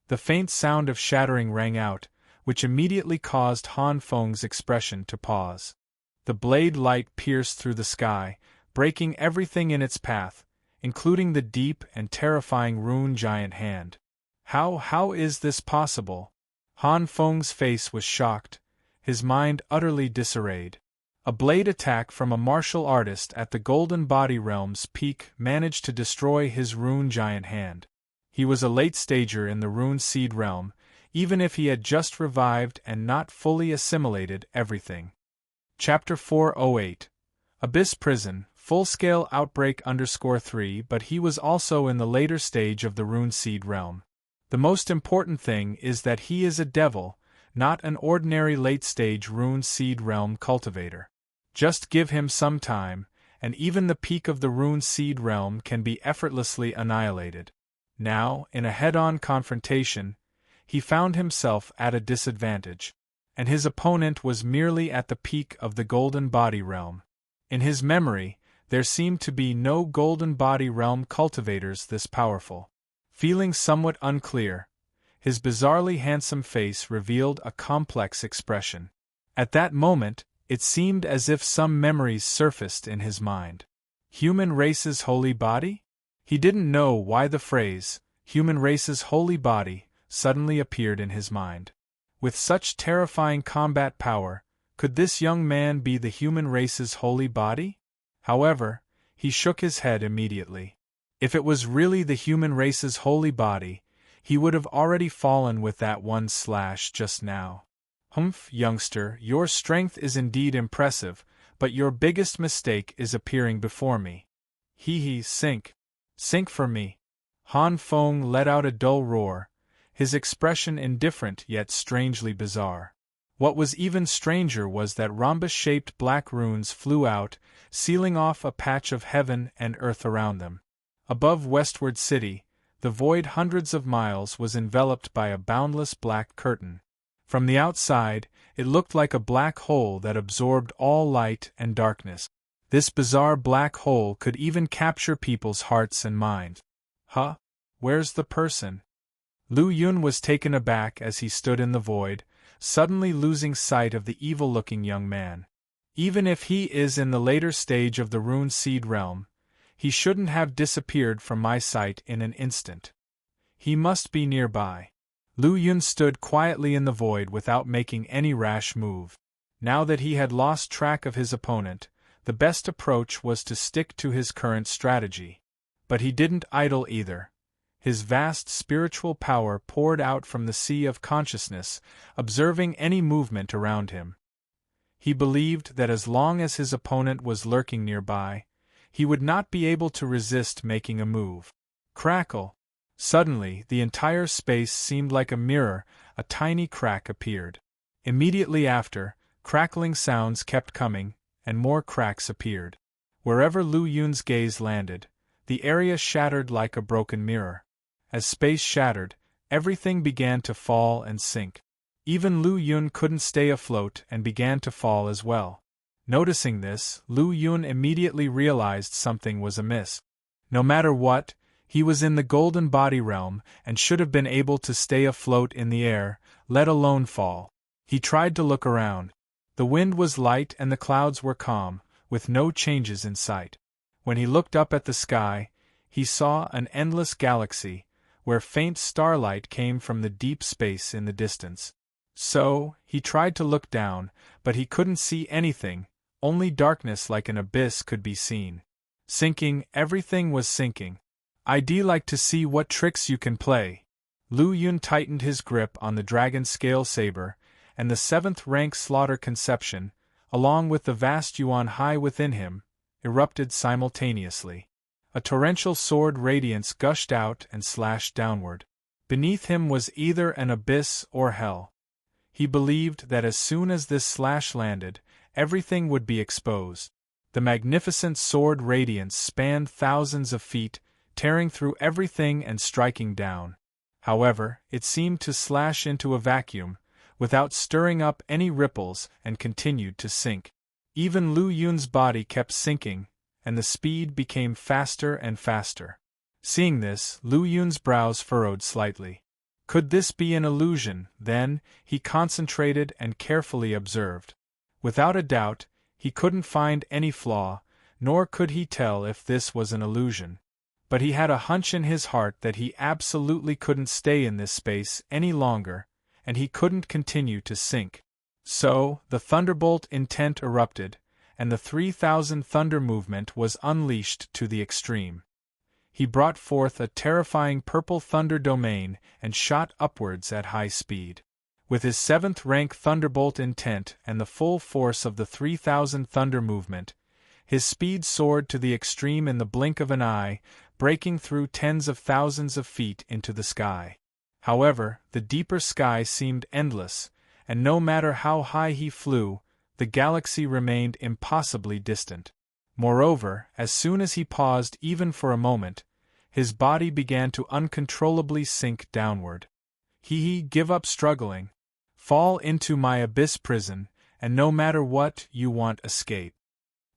The faint sound of shattering rang out, which immediately caused Han Feng's expression to pause. The blade light pierced through the sky, breaking everything in its path, including the deep and terrifying rune giant hand. How is this possible? Han Feng's face was shocked, his mind utterly disarrayed. A blade attack from a martial artist at the Golden Body Realm's peak managed to destroy his rune giant hand. He was a late stager in the rune seed realm, even if he had just revived and not fully assimilated everything. Chapter 408 Abyss Prison, Full-Scale Outbreak _3 But he was also in the later stage of the rune seed realm. The most important thing is that he is a devil, not an ordinary late-stage rune seed realm cultivator. Just give him some time, and even the peak of the rune seed realm can be effortlessly annihilated. Now, in a head-on confrontation, he found himself at a disadvantage, and his opponent was merely at the peak of the golden body realm. In his memory, There seemed to be no golden body realm cultivators this powerful. Feeling somewhat unclear, his bizarrely handsome face revealed a complex expression. At that moment, it seemed as if some memories surfaced in his mind. Human race's holy body? He didn't know why the phrase, human race's holy body, suddenly appeared in his mind. With such terrifying combat power, could this young man be the human race's holy body? However, he shook his head immediately. If it was really the human race's holy body, he would have already fallen with that one slash just now. Humph, youngster, your strength is indeed impressive, but your biggest mistake is appearing before me. Hee, sink. Sink for me. Han Feng let out a dull roar, his expression indifferent yet strangely bizarre. What was even stranger was that rhombus-shaped black runes flew out, sealing off a patch of heaven and earth around them. Above Westward City, the void hundreds of miles was enveloped by a boundless black curtain. From the outside, it looked like a black hole that absorbed all light and darkness. This bizarre black hole could even capture people's hearts and minds. Huh? Where's the person? Lu Yun was taken aback as he stood in the void, suddenly losing sight of the evil-looking young man. Even if he is in the later stage of the Rune Seed realm, he shouldn't have disappeared from my sight in an instant. He must be nearby. Lu Yun stood quietly in the void without making any rash move. Now that he had lost track of his opponent, the best approach was to stick to his current strategy. But he didn't idle either. His vast spiritual power poured out from the sea of consciousness, observing any movement around him. He believed that as long as his opponent was lurking nearby, he would not be able to resist making a move. Crackle! Suddenly, the entire space seemed like a mirror, a tiny crack appeared. Immediately after, crackling sounds kept coming, and more cracks appeared. Wherever Lu Yun's gaze landed, the area shattered like a broken mirror. As space shattered, everything began to fall and sink. Even Lu Yun couldn't stay afloat and began to fall as well. Noticing this, Lu Yun immediately realized something was amiss. No matter what, he was in the golden body realm and should have been able to stay afloat in the air, let alone fall. He tried to look around. The wind was light and the clouds were calm, with no changes in sight. When he looked up at the sky, he saw an endless galaxy, where faint starlight came from the deep space in the distance. So, he tried to look down, but he couldn't see anything, only darkness like an abyss could be seen. Sinking, everything was sinking. I'd like to see what tricks you can play. Lu Yun tightened his grip on the dragon scale saber, and the 7th rank slaughter conception, along with the vast Yuan high within him, erupted simultaneously. A torrential sword radiance gushed out and slashed downward. Beneath him was either an abyss or hell. He believed that as soon as this slash landed, everything would be exposed. The magnificent sword radiance spanned thousands of feet, tearing through everything and striking down. However, it seemed to slash into a vacuum, without stirring up any ripples, and continued to sink. Even Lu Yun's body kept sinking, and the speed became faster and faster. Seeing this, Lu Yun's brows furrowed slightly. Could this be an illusion? Then, he concentrated and carefully observed. Without a doubt, he couldn't find any flaw, nor could he tell if this was an illusion. But he had a hunch in his heart that he absolutely couldn't stay in this space any longer, and he couldn't continue to sink. So, the thunderbolt intent erupted, and the 3,000 thunder movement was unleashed to the extreme. He brought forth a terrifying purple thunder domain and shot upwards at high speed. With his 7th rank thunderbolt intent and the full force of the 3,000 thunder movement, his speed soared to the extreme in the blink of an eye, breaking through tens of thousands of feet into the sky. However, the deeper sky seemed endless, and no matter how high he flew, the galaxy remained impossibly distant. Moreover, as soon as he paused even for a moment, his body began to uncontrollably sink downward. Give up struggling. Fall into my abyss prison, and no matter what you want, escape.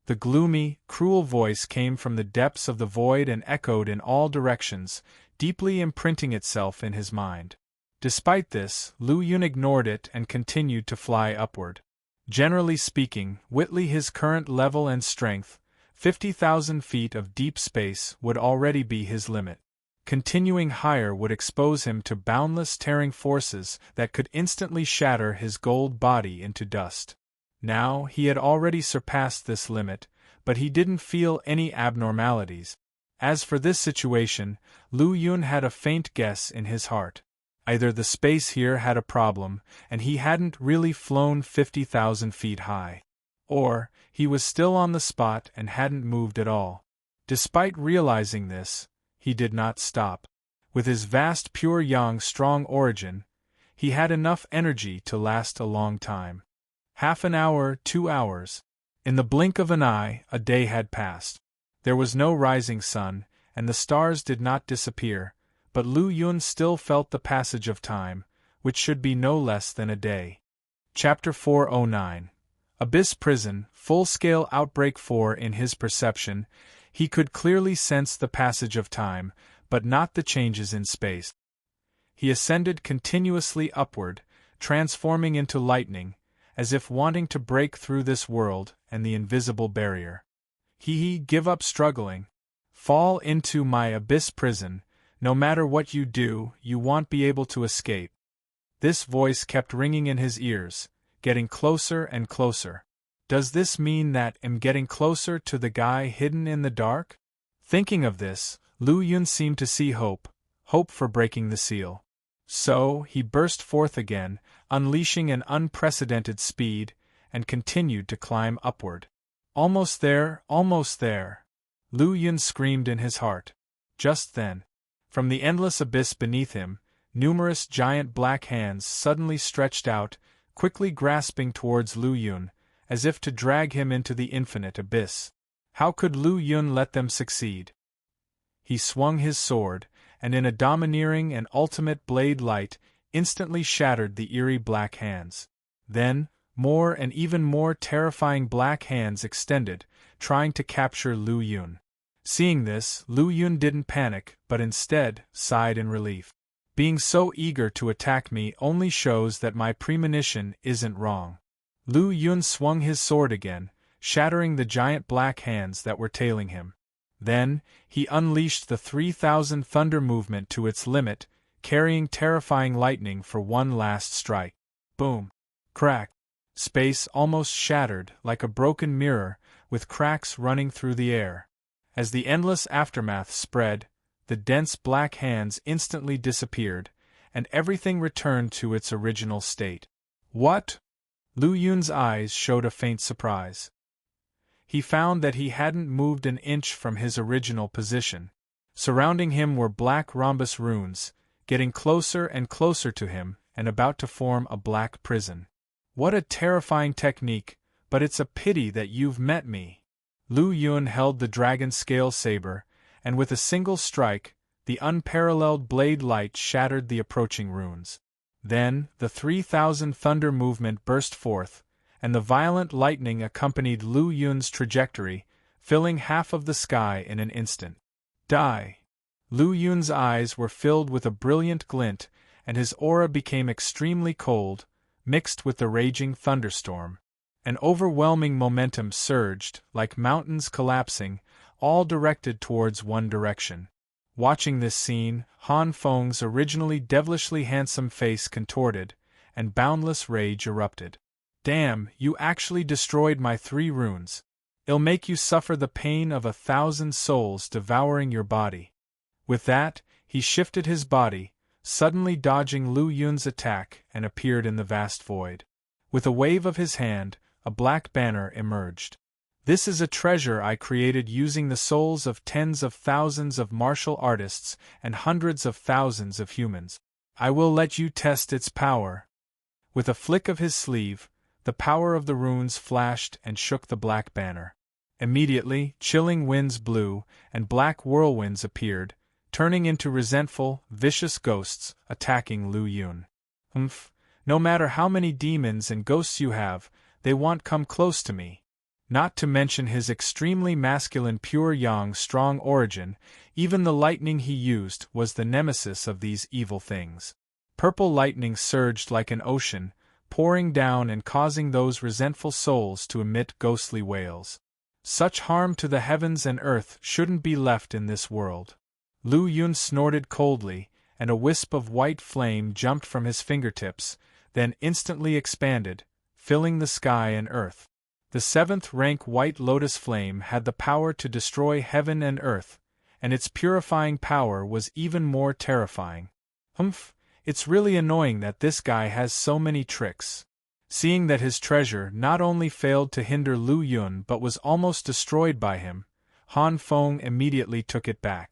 The gloomy, cruel voice came from the depths of the void and echoed in all directions, deeply imprinting itself in his mind. Despite this, Lu Yun ignored it and continued to fly upward. Generally speaking, Whitley his current level and strength, 50,000 feet of deep space would already be his limit. Continuing higher would expose him to boundless tearing forces that could instantly shatter his gold body into dust. Now, he had already surpassed this limit, but he didn't feel any abnormalities. As for this situation, Lu Yun had a faint guess in his heart. Either the space here had a problem, and he hadn't really flown 50,000 feet high. Or, he was still on the spot and hadn't moved at all. Despite realizing this, he did not stop. With his vast pure yang strong origin, he had enough energy to last a long time. Half an hour, 2 hours. In the blink of an eye, a day had passed. There was no rising sun, and the stars did not disappear, but Lu Yun still felt the passage of time, which should be no less than a day. Chapter 409. Abyss Prison, Full-Scale Outbreak 4. In his perception, he could clearly sense the passage of time, but not the changes in space. He ascended continuously upward, transforming into lightning, as if wanting to break through this world and the invisible barrier. Give up struggling. Fall into my abyss prison. No matter what you do, you won't be able to escape. This voice kept ringing in his ears, getting closer and closer. Does this mean that I'm getting closer to the guy hidden in the dark? Thinking of this, Lu Yun seemed to see hope for breaking the seal. So, he burst forth again, unleashing an unprecedented speed, and continued to climb upward. Almost there, almost there! Lu Yun screamed in his heart. Just then, from the endless abyss beneath him, numerous giant black hands suddenly stretched out, quickly grasping towards Lu Yun, as if to drag him into the infinite abyss. How could Lu Yun let them succeed? He swung his sword, and in a domineering and ultimate blade light, instantly shattered the eerie black hands. Then, more and even more terrifying black hands extended, trying to capture Lu Yun. Seeing this, Lu Yun didn't panic, but instead, sighed in relief. Being so eager to attack me only shows that my premonition isn't wrong. Lu Yun swung his sword again, shattering the giant black hands that were tailing him. Then, he unleashed the 3,000 thunder movement to its limit, carrying terrifying lightning for one last strike. Boom! Crack! Space almost shattered like a broken mirror, with cracks running through the air. As the endless aftermath spread, the dense black hands instantly disappeared, and everything returned to its original state. What? Lu Yun's eyes showed a faint surprise. He found that he hadn't moved an inch from his original position. Surrounding him were black rhombus runes, getting closer and closer to him, and about to form a black prison. What a terrifying technique, but it's a pity that you've met me. Lu Yun held the dragon scale saber, and with a single strike, the unparalleled blade light shattered the approaching runes. Then, the 3,000 thunder movement burst forth, and the violent lightning accompanied Lu Yun's trajectory, filling half of the sky in an instant. Die! Lu Yun's eyes were filled with a brilliant glint, and his aura became extremely cold, mixed with the raging thunderstorm. An overwhelming momentum surged, like mountains collapsing, all directed towards one direction. Watching this scene, Han Feng's originally devilishly handsome face contorted, and boundless rage erupted. Damn, you actually destroyed my 3 runes. It'll make you suffer the pain of 1,000 souls devouring your body. With that, he shifted his body, suddenly dodging Lu Yun's attack, and appeared in the vast void. With a wave of his hand, a black banner emerged. This is a treasure I created using the souls of tens of thousands of martial artists and hundreds of thousands of humans. I will let you test its power. With a flick of his sleeve, the power of the runes flashed and shook the black banner. Immediately, chilling winds blew, and black whirlwinds appeared, turning into resentful, vicious ghosts, attacking Lu Yun. No matter how many demons and ghosts you have, they won't come close to me. Not to mention his extremely masculine pure yang strong origin, even the lightning he used was the nemesis of these evil things. Purple lightning surged like an ocean, pouring down and causing those resentful souls to emit ghostly wails. Such harm to the heavens and earth shouldn't be left in this world. Lu Yun snorted coldly, and a wisp of white flame jumped from his fingertips, then instantly expanded, filling the sky and earth. The seventh-rank white lotus flame had the power to destroy heaven and earth, and its purifying power was even more terrifying. It's really annoying that this guy has so many tricks. Seeing that his treasure not only failed to hinder Lu Yun but was almost destroyed by him, Han Feng immediately took it back.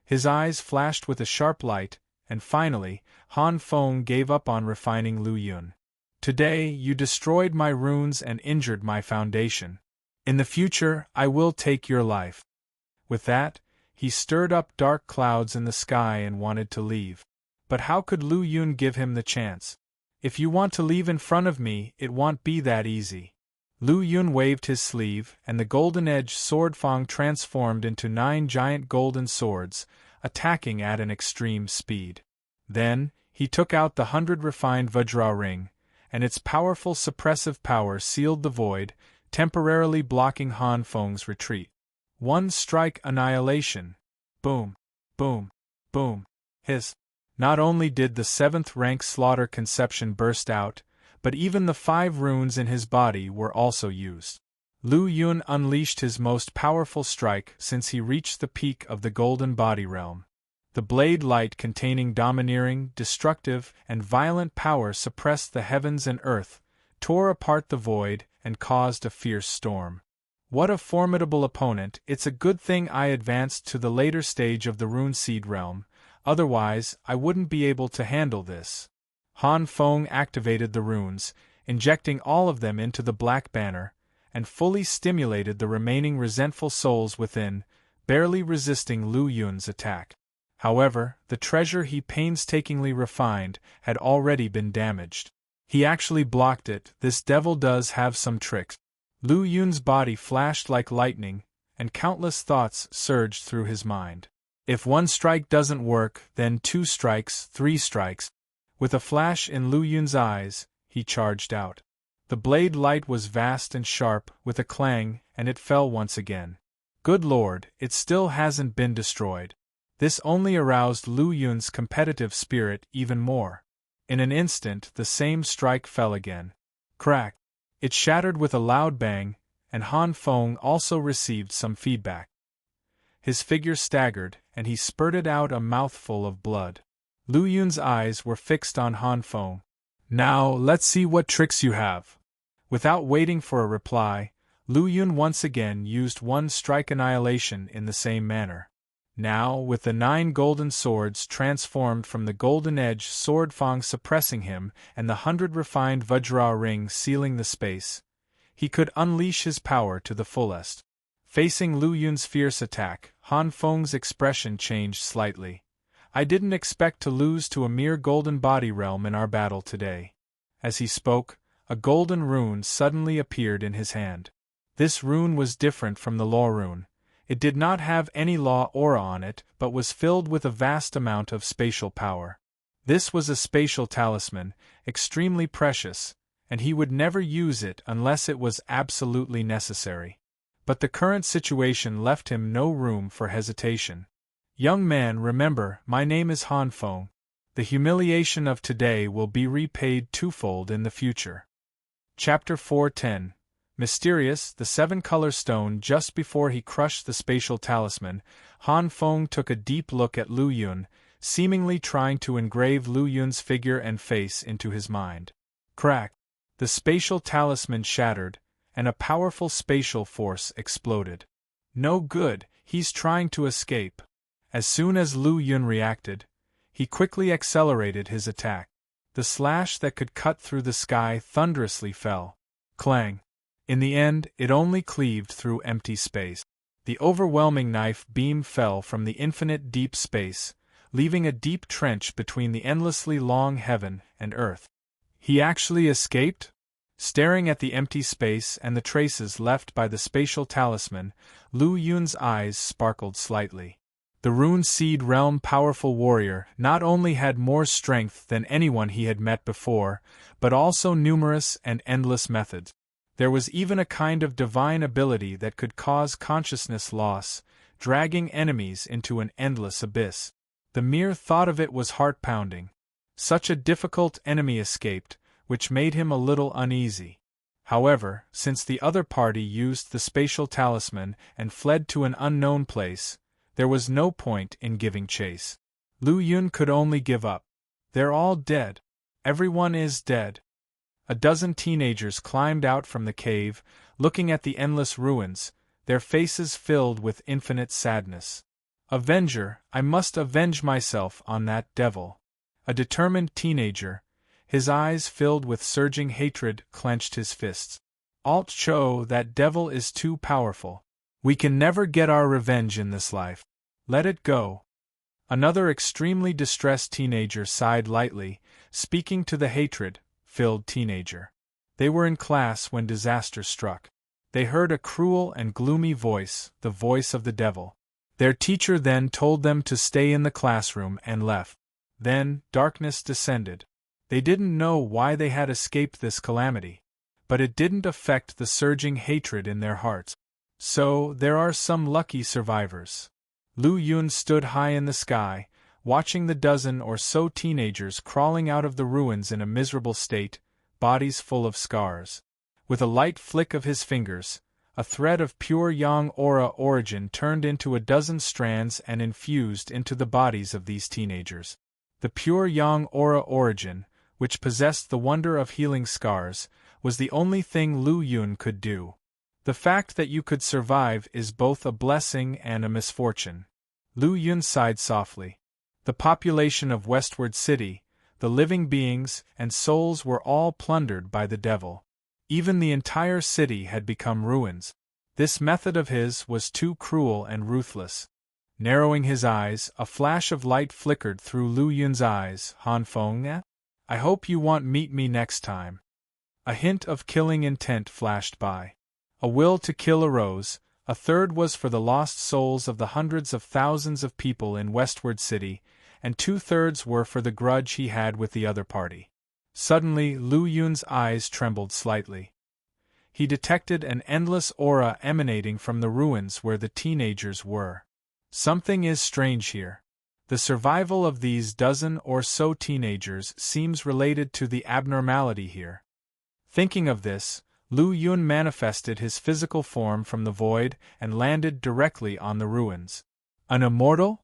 His eyes flashed with a sharp light, and finally, Han Feng gave up on refining Lu Yun. Today you destroyed my runes and injured my foundation. In the future, I will take your life. With that, he stirred up dark clouds in the sky and wanted to leave. But how could Lu Yun give him the chance? If you want to leave in front of me, it won't be that easy. Lu Yun waved his sleeve, and the golden-edged sword Fang transformed into 9 giant golden swords, attacking at an extreme speed. Then, he took out the 100 refined Vajra ring, and its powerful suppressive power sealed the void, temporarily blocking Han Feng's retreat. One strike annihilation. Boom, boom, boom. Hiss. Not only did the 7th-rank slaughter conception burst out, but even the 5 runes in his body were also used. Lu Yun unleashed his most powerful strike since he reached the peak of the golden body realm. The blade light containing domineering, destructive, and violent power suppressed the heavens and earth, tore apart the void, and caused a fierce storm. What a formidable opponent! It's a good thing I advanced to the later stage of the rune seed realm, otherwise I wouldn't be able to handle this. Han Feng activated the runes, injecting all of them into the black banner, and fully stimulated the remaining resentful souls within, barely resisting Lu Yun's attack. However, the treasure he painstakingly refined had already been damaged. He actually blocked it. This devil does have some tricks. Lu Yun's body flashed like lightning, and countless thoughts surged through his mind. If 1 strike doesn't work, then 2 strikes, 3 strikes. With a flash in Lu Yun's eyes, he charged out. The blade light was vast and sharp, with a clang, and it fell once again. Good lord, it still hasn't been destroyed. This only aroused Lu Yun's competitive spirit even more. In an instant the same strike fell again. Crack! It shattered with a loud bang, and Han Feng also received some feedback. His figure staggered, and he spurted out a mouthful of blood. Lu Yun's eyes were fixed on Han Feng. Now, let's see what tricks you have. Without waiting for a reply, Lu Yun once again used 1 strike annihilation in the same manner. Now, with the 9 golden swords transformed from the golden-edged sword Fang suppressing him and the 100 refined Vajra ring sealing the space, he could unleash his power to the fullest. Facing Lu Yun's fierce attack, Han Feng's expression changed slightly. I didn't expect to lose to a mere golden body realm in our battle today. As he spoke, a golden rune suddenly appeared in his hand. This rune was different from the law rune. It did not have any law aura on it, but was filled with a vast amount of spatial power. This was a spatial talisman, extremely precious, and he would never use it unless it was absolutely necessary. But the current situation left him no room for hesitation. Young man, remember, my name is Han Feng. The humiliation of today will be repaid twofold in the future. Chapter 410. Mysterious, the 7-color stone. Just before he crushed the spatial talisman, Han Feng took a deep look at Lu Yun, seemingly trying to engrave Lu Yun's figure and face into his mind. Crack! The spatial talisman shattered, and a powerful spatial force exploded. No good, he's trying to escape. As soon as Lu Yun reacted, he quickly accelerated his attack. The slash that could cut through the sky thunderously fell. Clang! In the end, it only cleaved through empty space. The overwhelming knife beam fell from the infinite deep space, leaving a deep trench between the endlessly long heaven and earth. He actually escaped? Staring at the empty space and the traces left by the spatial talisman, Lu Yun's eyes sparkled slightly. The Rune Seed Realm powerful warrior not only had more strength than anyone he had met before, but also numerous and endless methods. There was even a kind of divine ability that could cause consciousness loss, dragging enemies into an endless abyss. The mere thought of it was heart-pounding. Such a difficult enemy escaped, which made him a little uneasy. However, since the other party used the spatial talisman and fled to an unknown place, there was no point in giving chase. Lu Yun could only give up. They're all dead. Everyone is dead. A dozen teenagers climbed out from the cave, looking at the endless ruins, their faces filled with infinite sadness. Avenger, I must avenge myself on that devil. A determined teenager, his eyes filled with surging hatred, clenched his fists. Alt Cho, that devil is too powerful. We can never get our revenge in this life. Let it go. Another extremely distressed teenager sighed lightly, speaking to the hatred-filled teenager. They were in class when disaster struck. They heard a cruel and gloomy voice, the voice of the devil. Their teacher then told them to stay in the classroom and left. Then, darkness descended. They didn't know why they had escaped this calamity, but it didn't affect the surging hatred in their hearts. So, there are some lucky survivors. Lu Yun stood high in the sky, watching the dozen or so teenagers crawling out of the ruins in a miserable state, bodies full of scars. With a light flick of his fingers, a thread of pure yang aura origin turned into a dozen strands and infused into the bodies of these teenagers. The pure yang aura origin, which possessed the wonder of healing scars, was the only thing Lu Yun could do. The fact that you could survive is both a blessing and a misfortune. Lu Yun sighed softly. The population of Westward City, the living beings and souls were all plundered by the devil. Even the entire city had become ruins. This method of his was too cruel and ruthless. Narrowing his eyes, a flash of light flickered through Lu Yun's eyes. Hanfeng? I hope you won't meet me next time. A hint of killing intent flashed by. A will to kill arose. A third was for the lost souls of the hundreds of thousands of people in Westward City, and 2/3 were for the grudge he had with the other party. Suddenly, Lu Yun's eyes trembled slightly. He detected an endless aura emanating from the ruins where the teenagers were. Something is strange here. The survival of these dozen or so teenagers seems related to the abnormality here. Thinking of this, Lu Yun manifested his physical form from the void and landed directly on the ruins. An immortal?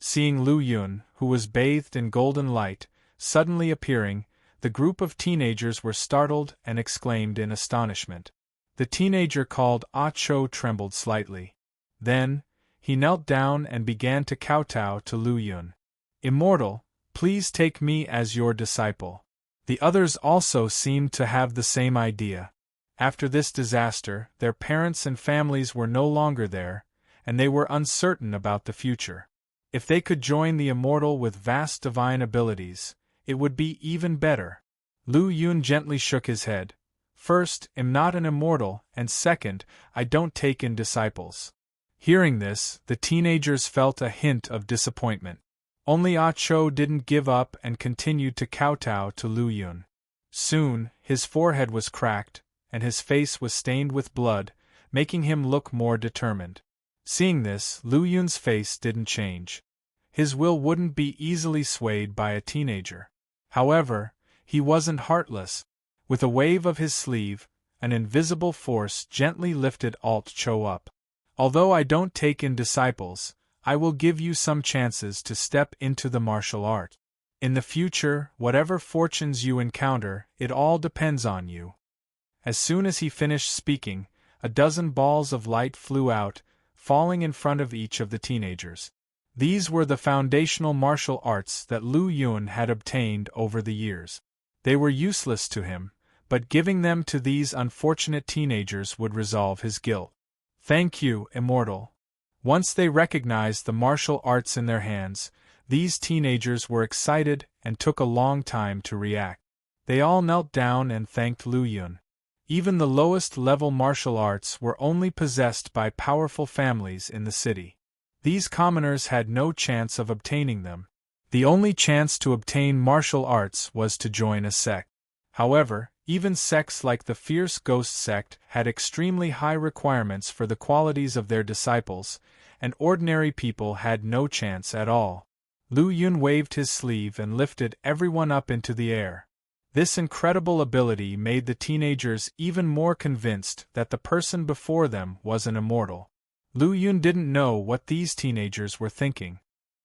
Seeing Lu Yun, who was bathed in golden light, suddenly appearing, the group of teenagers were startled and exclaimed in astonishment. The teenager called Ah Cho trembled slightly. Then, he knelt down and began to kowtow to Lu Yun. Immortal, please take me as your disciple. The others also seemed to have the same idea. After this disaster, their parents and families were no longer there, and they were uncertain about the future. If they could join the immortal with vast divine abilities, it would be even better. Lu Yun gently shook his head. First, I'm not an immortal, and second, I don't take in disciples. Hearing this, the teenagers felt a hint of disappointment. Only Ah Cho didn't give up and continued to kowtow to Lu Yun. Soon, his forehead was cracked, and his face was stained with blood, making him look more determined. Seeing this, Lu Yun's face didn't change. His will wouldn't be easily swayed by a teenager. However, he wasn't heartless. With a wave of his sleeve, an invisible force gently lifted Alt Cho up. Although I don't take in disciples, I will give you some chances to step into the martial art. In the future, whatever fortunes you encounter, it all depends on you. As soon as he finished speaking, a dozen balls of light flew out, falling in front of each of the teenagers. These were the foundational martial arts that Lu Yun had obtained over the years. They were useless to him, but giving them to these unfortunate teenagers would resolve his guilt. Thank you, Immortal. Once they recognized the martial arts in their hands, these teenagers were excited and took a long time to react. They all knelt down and thanked Lu Yun. Even the lowest level martial arts were only possessed by powerful families in the city. These commoners had no chance of obtaining them. The only chance to obtain martial arts was to join a sect. However, even sects like the Fierce Ghost sect had extremely high requirements for the qualities of their disciples, and ordinary people had no chance at all. Lu Yun waved his sleeve and lifted everyone up into the air. This incredible ability made the teenagers even more convinced that the person before them was an immortal. Lu Yun didn't know what these teenagers were thinking.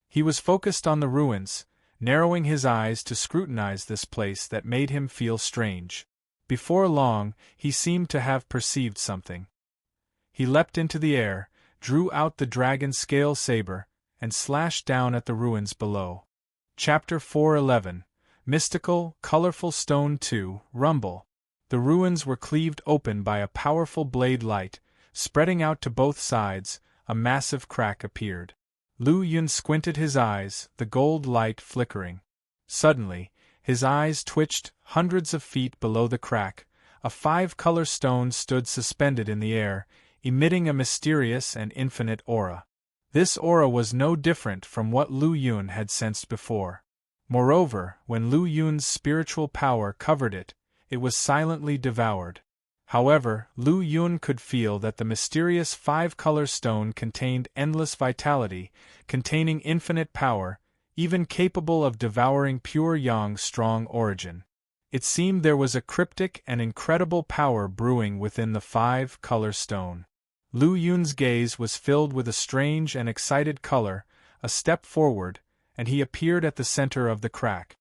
He was focused on the ruins, narrowing his eyes to scrutinize this place that made him feel strange. Before long, he seemed to have perceived something. He leapt into the air, drew out the dragon scale saber, and slashed down at the ruins below. Chapter 4:11 Mystical, Colorful Stone 2, Rumble. The ruins were cleaved open by a powerful blade light, spreading out to both sides. A massive crack appeared. Lu Yun squinted his eyes, the gold light flickering. Suddenly, his eyes twitched. Hundreds of feet below the crack, a 5-color stone stood suspended in the air, emitting a mysterious and infinite aura. This aura was no different from what Lu Yun had sensed before. Moreover, when Lu Yun's spiritual power covered it, it was silently devoured. However, Lu Yun could feel that the mysterious 5-color stone contained endless vitality, containing infinite power, even capable of devouring pure Yang's strong origin. It seemed there was a cryptic and incredible power brewing within the 5-color stone. Lu Yun's gaze was filled with a strange and excited color. A step forward, and he appeared at the center of the crack.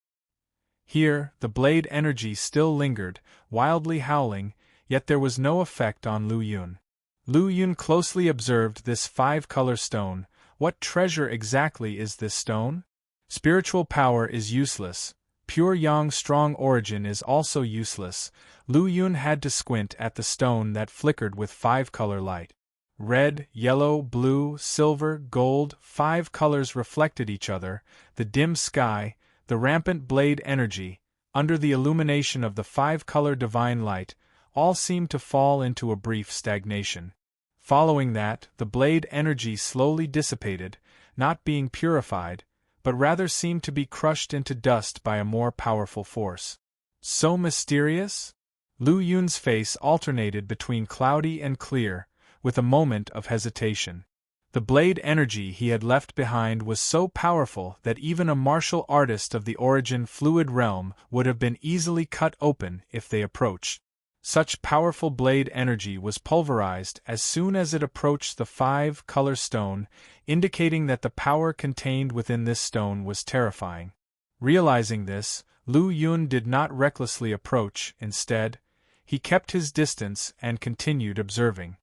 Here, the blade energy still lingered, wildly howling, yet there was no effect on Lu Yun. Lu Yun closely observed this 5-color stone. What treasure exactly is this stone? Spiritual power is useless. Pure Yang's strong origin is also useless. Lu Yun had to squint at the stone that flickered with 5-color light. Red, yellow, blue, silver, gold, 5 colors reflected each other, the dim sky, the rampant blade energy, under the illumination of the 5-color divine light, all seemed to fall into a brief stagnation. Following that, the blade energy slowly dissipated, not being purified, but rather seemed to be crushed into dust by a more powerful force. So mysterious? Lu Yun's face alternated between cloudy and clear, with a moment of hesitation. The blade energy he had left behind was so powerful that even a martial artist of the origin fluid realm would have been easily cut open if they approached. Such powerful blade energy was pulverized as soon as it approached the 5-color stone, indicating that the power contained within this stone was terrifying. Realizing this, Lu Yun did not recklessly approach. Instead, he kept his distance and continued observing.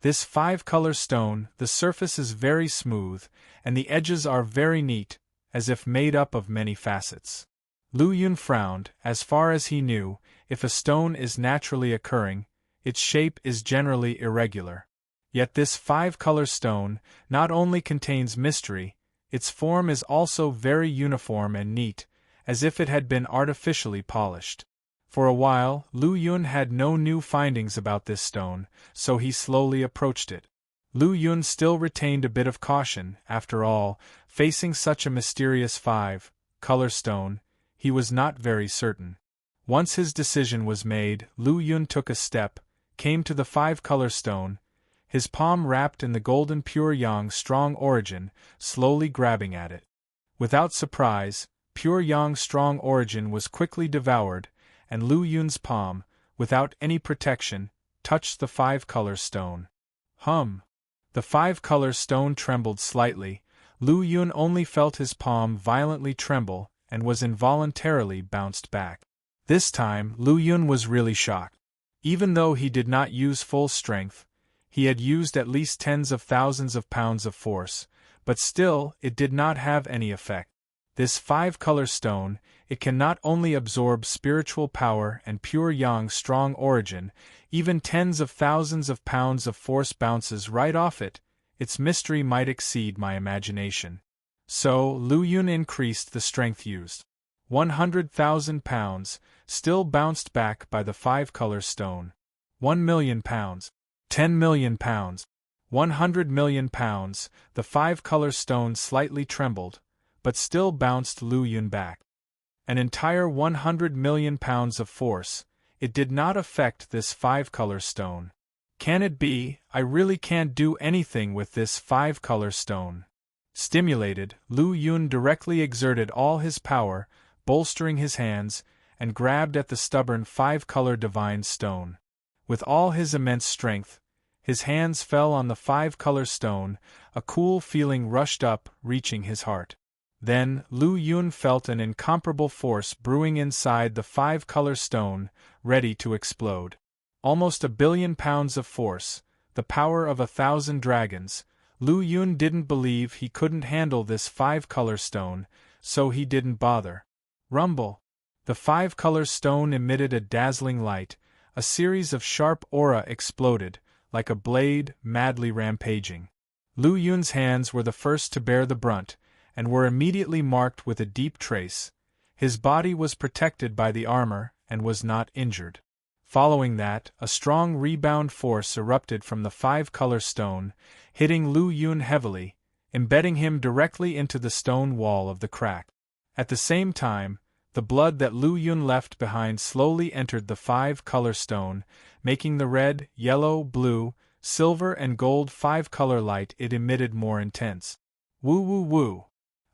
This 5-color stone, the surface is very smooth, and the edges are very neat, as if made up of many facets. Lu Yun frowned. As far as he knew, if a stone is naturally occurring, its shape is generally irregular. Yet this 5-color stone not only contains mystery, its form is also very uniform and neat, as if it had been artificially polished. For a while, Lu Yun had no new findings about this stone, so he slowly approached it. Lu Yun still retained a bit of caution. After all, facing such a mysterious 5-color stone, he was not very certain. Once his decision was made, Lu Yun took a step, came to the 5-color stone, his palm wrapped in the golden pure Yang's strong origin, slowly grabbing at it. Without surprise, pure Yang's strong origin was quickly devoured, and Lu Yun's palm, without any protection, touched the 5-color stone. The 5-color stone trembled slightly. Lu Yun only felt his palm violently tremble and was involuntarily bounced back. This time, Lu Yun was really shocked. Even though he did not use full strength, he had used at least tens of thousands of pounds of force, but still, it did not have any effect. This 5-color stone, it can not only absorb spiritual power and pure Yang's strong origin, even tens of thousands of pounds of force bounces right off it. Its mystery might exceed my imagination. So, Lu Yun increased the strength used. 100,000 pounds, still bounced back by the 5-color stone. £1,000,000, £10,000,000, £100,000,000. The five-color stone slightly trembled, but still bounced Lu Yun back. An entire £100,000,000 of force. It did not affect this five-color stone. Can it be? I really can't do anything with this five-color stone. Stimulated, Lu Yun directly exerted all his power, bolstering his hands, and grabbed at the stubborn five-color divine stone. With all his immense strength, his hands fell on the five-color stone. A cool feeling rushed up, reaching his heart. Then, Lu Yun felt an incomparable force brewing inside the five-color stone, ready to explode. Almost 1,000,000,000 pounds of force, the power of 1,000 dragons. Lu Yun didn't believe he couldn't handle this five-color stone, so he didn't bother. Rumble! The five-color stone emitted a dazzling light. A series of sharp aura exploded, like a blade, madly rampaging. Lu Yun's hands were the first to bear the brunt, and were immediately marked with a deep trace. His body was protected by the armor, and was not injured. Following that, a strong rebound force erupted from the five-color stone, hitting Lu Yun heavily, embedding him directly into the stone wall of the crack. At the same time, the blood that Lu Yun left behind slowly entered the five-color stone, making the red, yellow, blue, silver and gold five-color light it emitted more intense. Woo woo woo!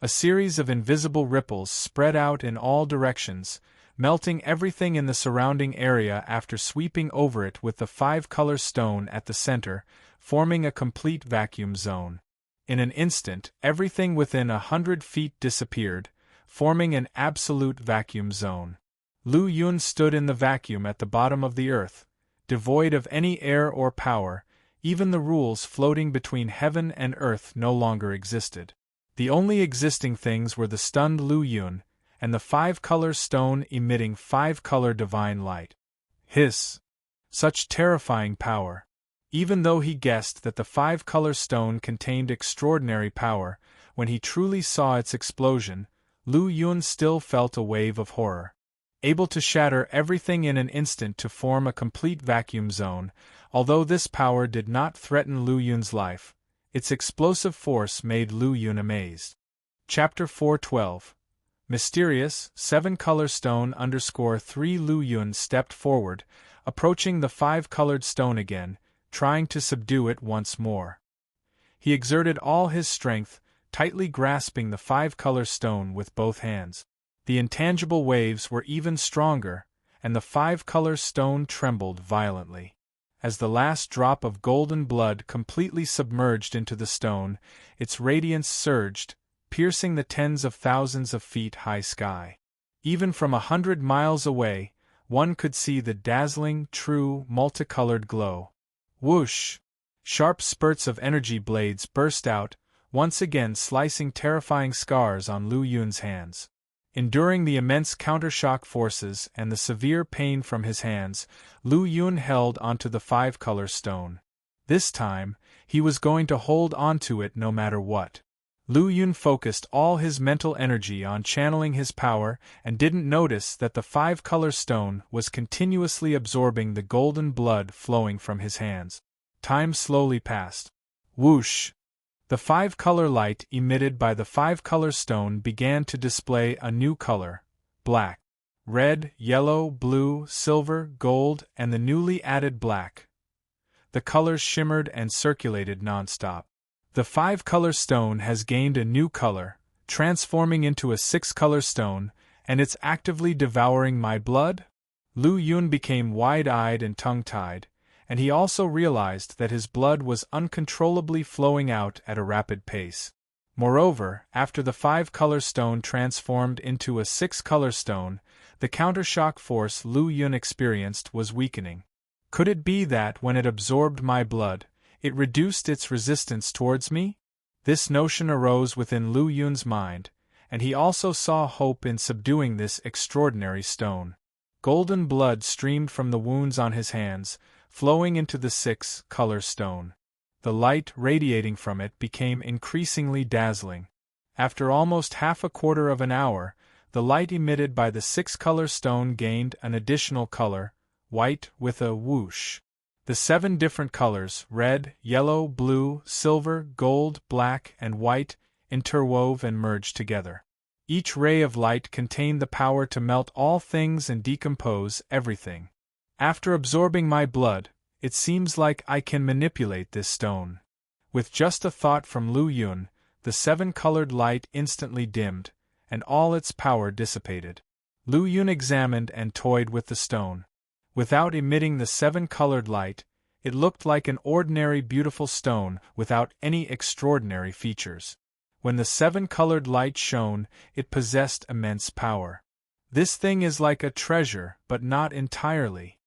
A series of invisible ripples spread out in all directions, melting everything in the surrounding area after sweeping over it with the five-color stone at the center, forming a complete vacuum zone. In an instant, everything within 100 feet disappeared, forming an absolute vacuum zone. Lu Yun stood in the vacuum at the bottom of the earth, devoid of any air or power. Even the rules floating between heaven and earth no longer existed. The only existing things were the stunned Lu Yun, and the five-color stone emitting five-color divine light. Hiss! Such terrifying power! Even though he guessed that the five-color stone contained extraordinary power, when he truly saw its explosion, Lu Yun still felt a wave of horror. Able to shatter everything in an instant to form a complete vacuum zone, although this power did not threaten Lu Yun's life, its explosive force made Lu Yun amazed. Chapter 412. Mysterious, seven-color stone _3 Lu Yun stepped forward, approaching the five-colored stone again, trying to subdue it once more. He exerted all his strength, tightly grasping the five-color stone with both hands. The intangible waves were even stronger, and the five-color stone trembled violently. As the last drop of golden blood completely submerged into the stone, its radiance surged, piercing the tens of thousands of feet high sky. Even from 100 miles away, one could see the dazzling, true, multicolored glow. Whoosh! Sharp spurts of energy blades burst out, once again slicing terrifying scars on Lu Yun's hands. Enduring the immense countershock forces and the severe pain from his hands, Lu Yun held onto the five-color stone. This time, he was going to hold onto it no matter what. Lu Yun focused all his mental energy on channeling his power and didn't notice that the five-color stone was continuously absorbing the golden blood flowing from his hands. Time slowly passed. Whoosh! The five-color light emitted by the five-color stone began to display a new color: black. Red, yellow, blue, silver, gold, and the newly added black. The colors shimmered and circulated non-stop. The five-color stone has gained a new color, transforming into a six-color stone, and it's actively devouring my blood? Lu Yun became wide-eyed and tongue-tied, and he also realized that his blood was uncontrollably flowing out at a rapid pace. Moreover, after the five-color stone transformed into a six-color stone, the countershock force Lu Yun experienced was weakening. Could it be that when it absorbed my blood, it reduced its resistance towards me? This notion arose within Lu Yun's mind, and he also saw hope in subduing this extraordinary stone. Golden blood streamed from the wounds on his hands, flowing into the six-color stone. The light radiating from it became increasingly dazzling. After almost half a quarter of an hour, the light emitted by the six-color stone gained an additional color, white with a whoosh. The 7 different colors, red, yellow, blue, silver, gold, black, and white, interwove and merged together. Each ray of light contained the power to melt all things and decompose everything. After absorbing my blood, it seems like I can manipulate this stone. With just a thought from Lu Yun, the 7-colored light instantly dimmed, and all its power dissipated. Lu Yun examined and toyed with the stone. Without emitting the 7-colored light, it looked like an ordinary beautiful stone without any extraordinary features. When the 7-colored light shone, it possessed immense power. This thing is like a treasure, but not entirely.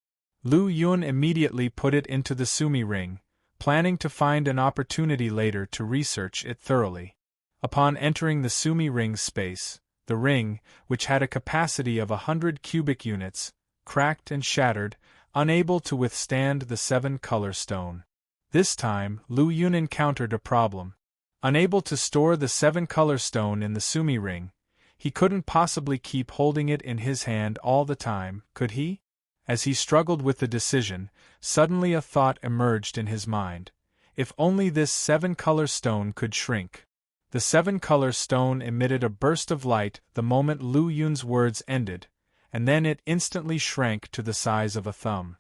Lu Yun immediately put it into the sumi ring, planning to find an opportunity later to research it thoroughly. Upon entering the sumi ring's space, the ring, which had a capacity of 100 cubic units, cracked and shattered, unable to withstand the 7-color stone. This time, Lu Yun encountered a problem. Unable to store the 7-color stone in the sumi ring, he couldn't possibly keep holding it in his hand all the time, could he? As he struggled with the decision, suddenly a thought emerged in his mind. If only this 7-color stone could shrink. The 7-color stone emitted a burst of light the moment Lu Yun's words ended, and then it instantly shrank to the size of a thumb.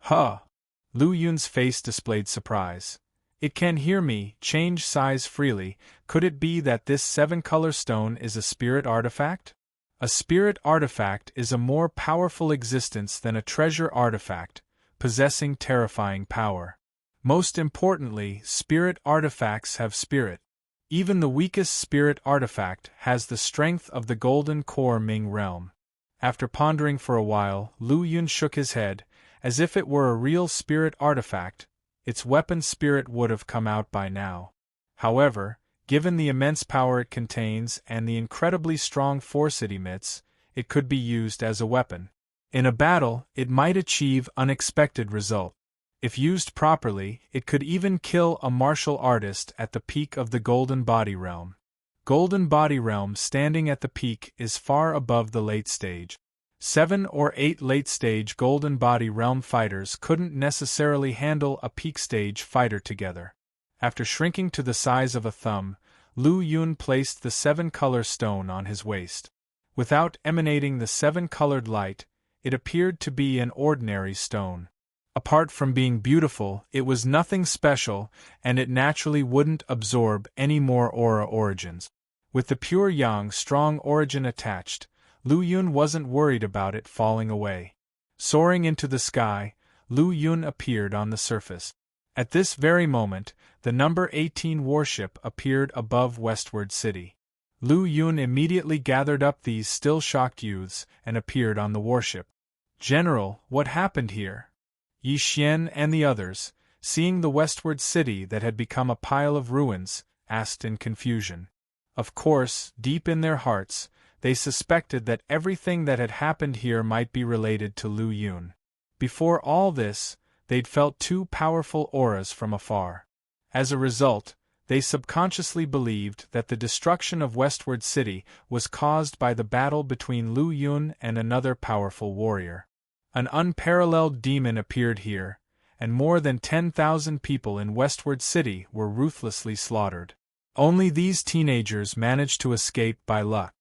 Huh! Lu Yun's face displayed surprise. It can hear me, change size freely. Could it be that this 7-color stone is a spirit artifact? A spirit artifact is a more powerful existence than a treasure artifact, possessing terrifying power. Most importantly, spirit artifacts have spirit. Even the weakest spirit artifact has the strength of the golden core Ming realm. After pondering for a while, Lu Yun shook his head. As if it were a real spirit artifact, its weapon spirit would have come out by now. However, given the immense power it contains and the incredibly strong force it emits, it could be used as a weapon. In a battle, it might achieve unexpected results. If used properly, it could even kill a martial artist at the peak of the Golden Body Realm. Golden Body Realm standing at the peak is far above the late stage. 7 or 8 late-stage Golden Body Realm fighters couldn't necessarily handle a peak-stage fighter together. After shrinking to the size of a thumb, Lu Yun placed the 7-color stone on his waist. Without emanating the 7-colored light, it appeared to be an ordinary stone. Apart from being beautiful, it was nothing special, and it naturally wouldn't absorb any more aura origins. With the pure yang strong origin attached, Lu Yun wasn't worried about it falling away. Soaring into the sky, Lu Yun appeared on the surface. At this very moment, the number 18 warship appeared above Westward City. Lu Yun immediately gathered up these still-shocked youths and appeared on the warship. "General, what happened here?" Yi Xian and the others, seeing the Westward City that had become a pile of ruins, asked in confusion. Of course, deep in their hearts, they suspected that everything that had happened here might be related to Lu Yun. Before all this, they'd felt 2 powerful auras from afar. As a result, they subconsciously believed that the destruction of Westward City was caused by the battle between Lu Yun and another powerful warrior. An unparalleled demon appeared here, and more than 10,000 people in Westward City were ruthlessly slaughtered. Only these teenagers managed to escape by luck.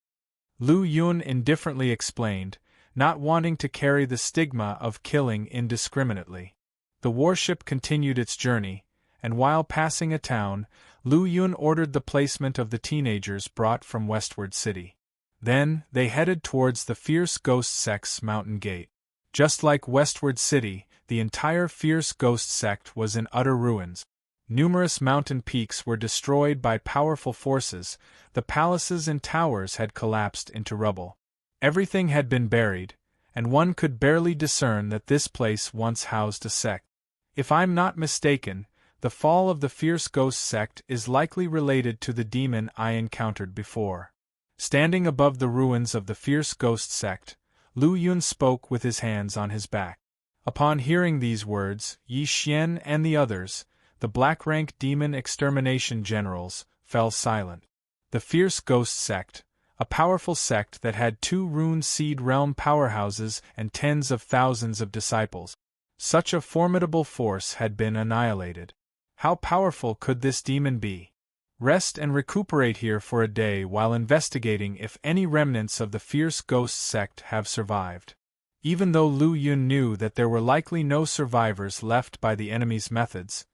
Lu Yun indifferently explained, not wanting to carry the stigma of killing indiscriminately. The warship continued its journey, and while passing a town, Lu Yun ordered the placement of the teenagers brought from Westward City. Then, they headed towards the Fierce Ghost Sect's mountain gate. Just like Westward City, the entire Fierce Ghost Sect was in utter ruins. Numerous mountain peaks were destroyed by powerful forces, the palaces and towers had collapsed into rubble. Everything had been buried, and one could barely discern that this place once housed a sect. If I'm not mistaken, the fall of the Fierce Ghost Sect is likely related to the demon I encountered before. Standing above the ruins of the Fierce Ghost Sect, Lu Yun spoke with his hands on his back. Upon hearing these words, Yi Xian and the others, the black-rank demon extermination generals, fell silent. The Fierce Ghost Sect, a powerful sect that had 2 rune seed realm powerhouses and tens of thousands of disciples. Such a formidable force had been annihilated. How powerful could this demon be? Rest and recuperate here for a day while investigating if any remnants of the fierce ghost sect have survived. Even though Lu Yun knew that there were likely no survivors left by the enemy's methods,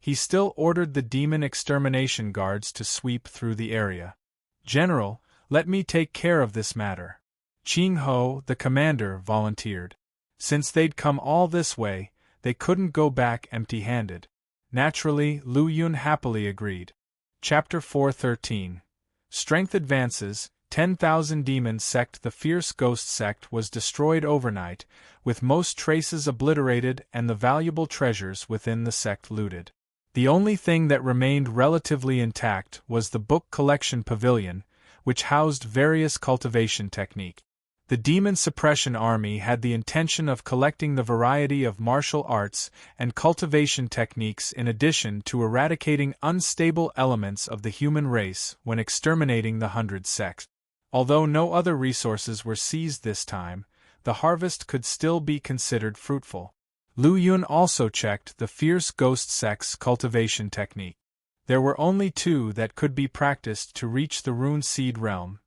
he still ordered the demon extermination guards to sweep through the area. "General, let me take care of this matter," Qing Ho, the commander, volunteered. Since they'd come all this way, they couldn't go back empty-handed. Naturally, Lu Yun happily agreed. Chapter 413. Strength advances. 10,000 demon sect. The fierce ghost sect was destroyed overnight, with most traces obliterated and the valuable treasures within the sect looted. The only thing that remained relatively intact was the book collection pavilion, which housed various cultivation techniques. The demon suppression army had the intention of collecting the variety of martial arts and cultivation techniques in addition to eradicating unstable elements of the human race when exterminating the 100 sects. Although no other resources were seized this time, the harvest could still be considered fruitful. Lu Yun also checked the fierce ghost sect's cultivation technique. There were only two that could be practiced to reach the rune seed realm: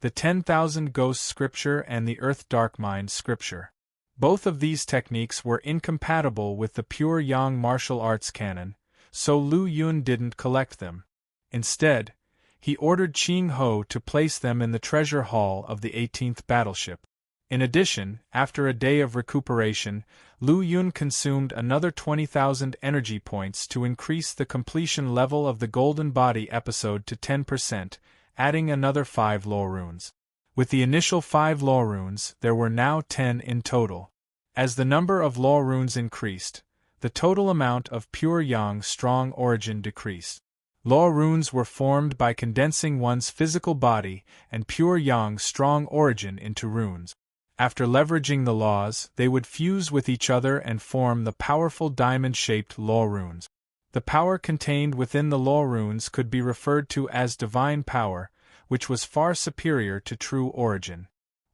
the 10,000 Ghost Scripture and the Earth Dark Mind Scripture. Both of these techniques were incompatible with the pure Yang martial arts canon, so Lu Yun didn't collect them. Instead, he ordered Qing Ho to place them in the treasure hall of the 18th battleship. In addition, after a day of recuperation, Lu Yun consumed another 20,000 energy points to increase the completion level of the Golden Body episode to 10%, adding another 5 law runes. With the initial 5 law runes, there were now 10 in total. As the number of law runes increased, the total amount of pure Yang strong origin decreased. Law runes were formed by condensing one's physical body and pure Yang strong origin into runes. After leveraging the laws, they would fuse with each other and form the powerful diamond-shaped law runes. The power contained within the law runes could be referred to as divine power, which was far superior to true origin.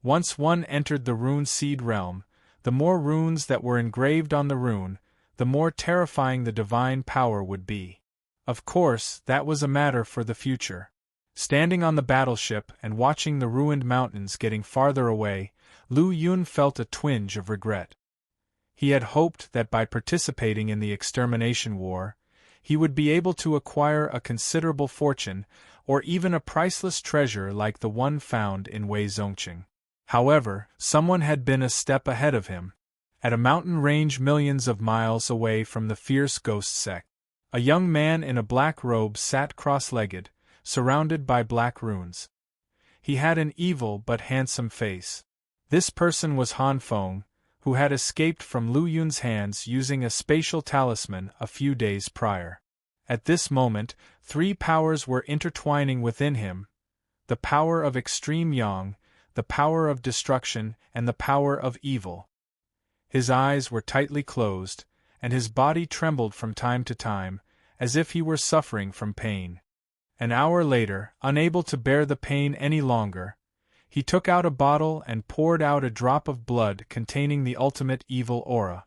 Once one entered the rune seed realm, the more runes that were engraved on the rune, the more terrifying the divine power would be. Of course, that was a matter for the future. Standing on the battleship and watching the ruined mountains getting farther away, Lu Yun felt a twinge of regret. He had hoped that by participating in the extermination war, he would be able to acquire a considerable fortune, or even a priceless treasure like the one found in Wei Zongqing. However, someone had been a step ahead of him. At a mountain range millions of miles away from the fierce ghost sect, a young man in a black robe sat cross-legged, surrounded by black runes. He had an evil but handsome face. This person was Han Feng, who had escaped from Lu Yun's hands using a spatial talisman a few days prior. At this moment, 3 powers were intertwining within him: the power of extreme Yang, the power of destruction, and the power of evil. His eyes were tightly closed, and his body trembled from time to time, as if he were suffering from pain. An hour later, unable to bear the pain any longer, he took out a bottle and poured out a drop of blood containing the ultimate evil aura.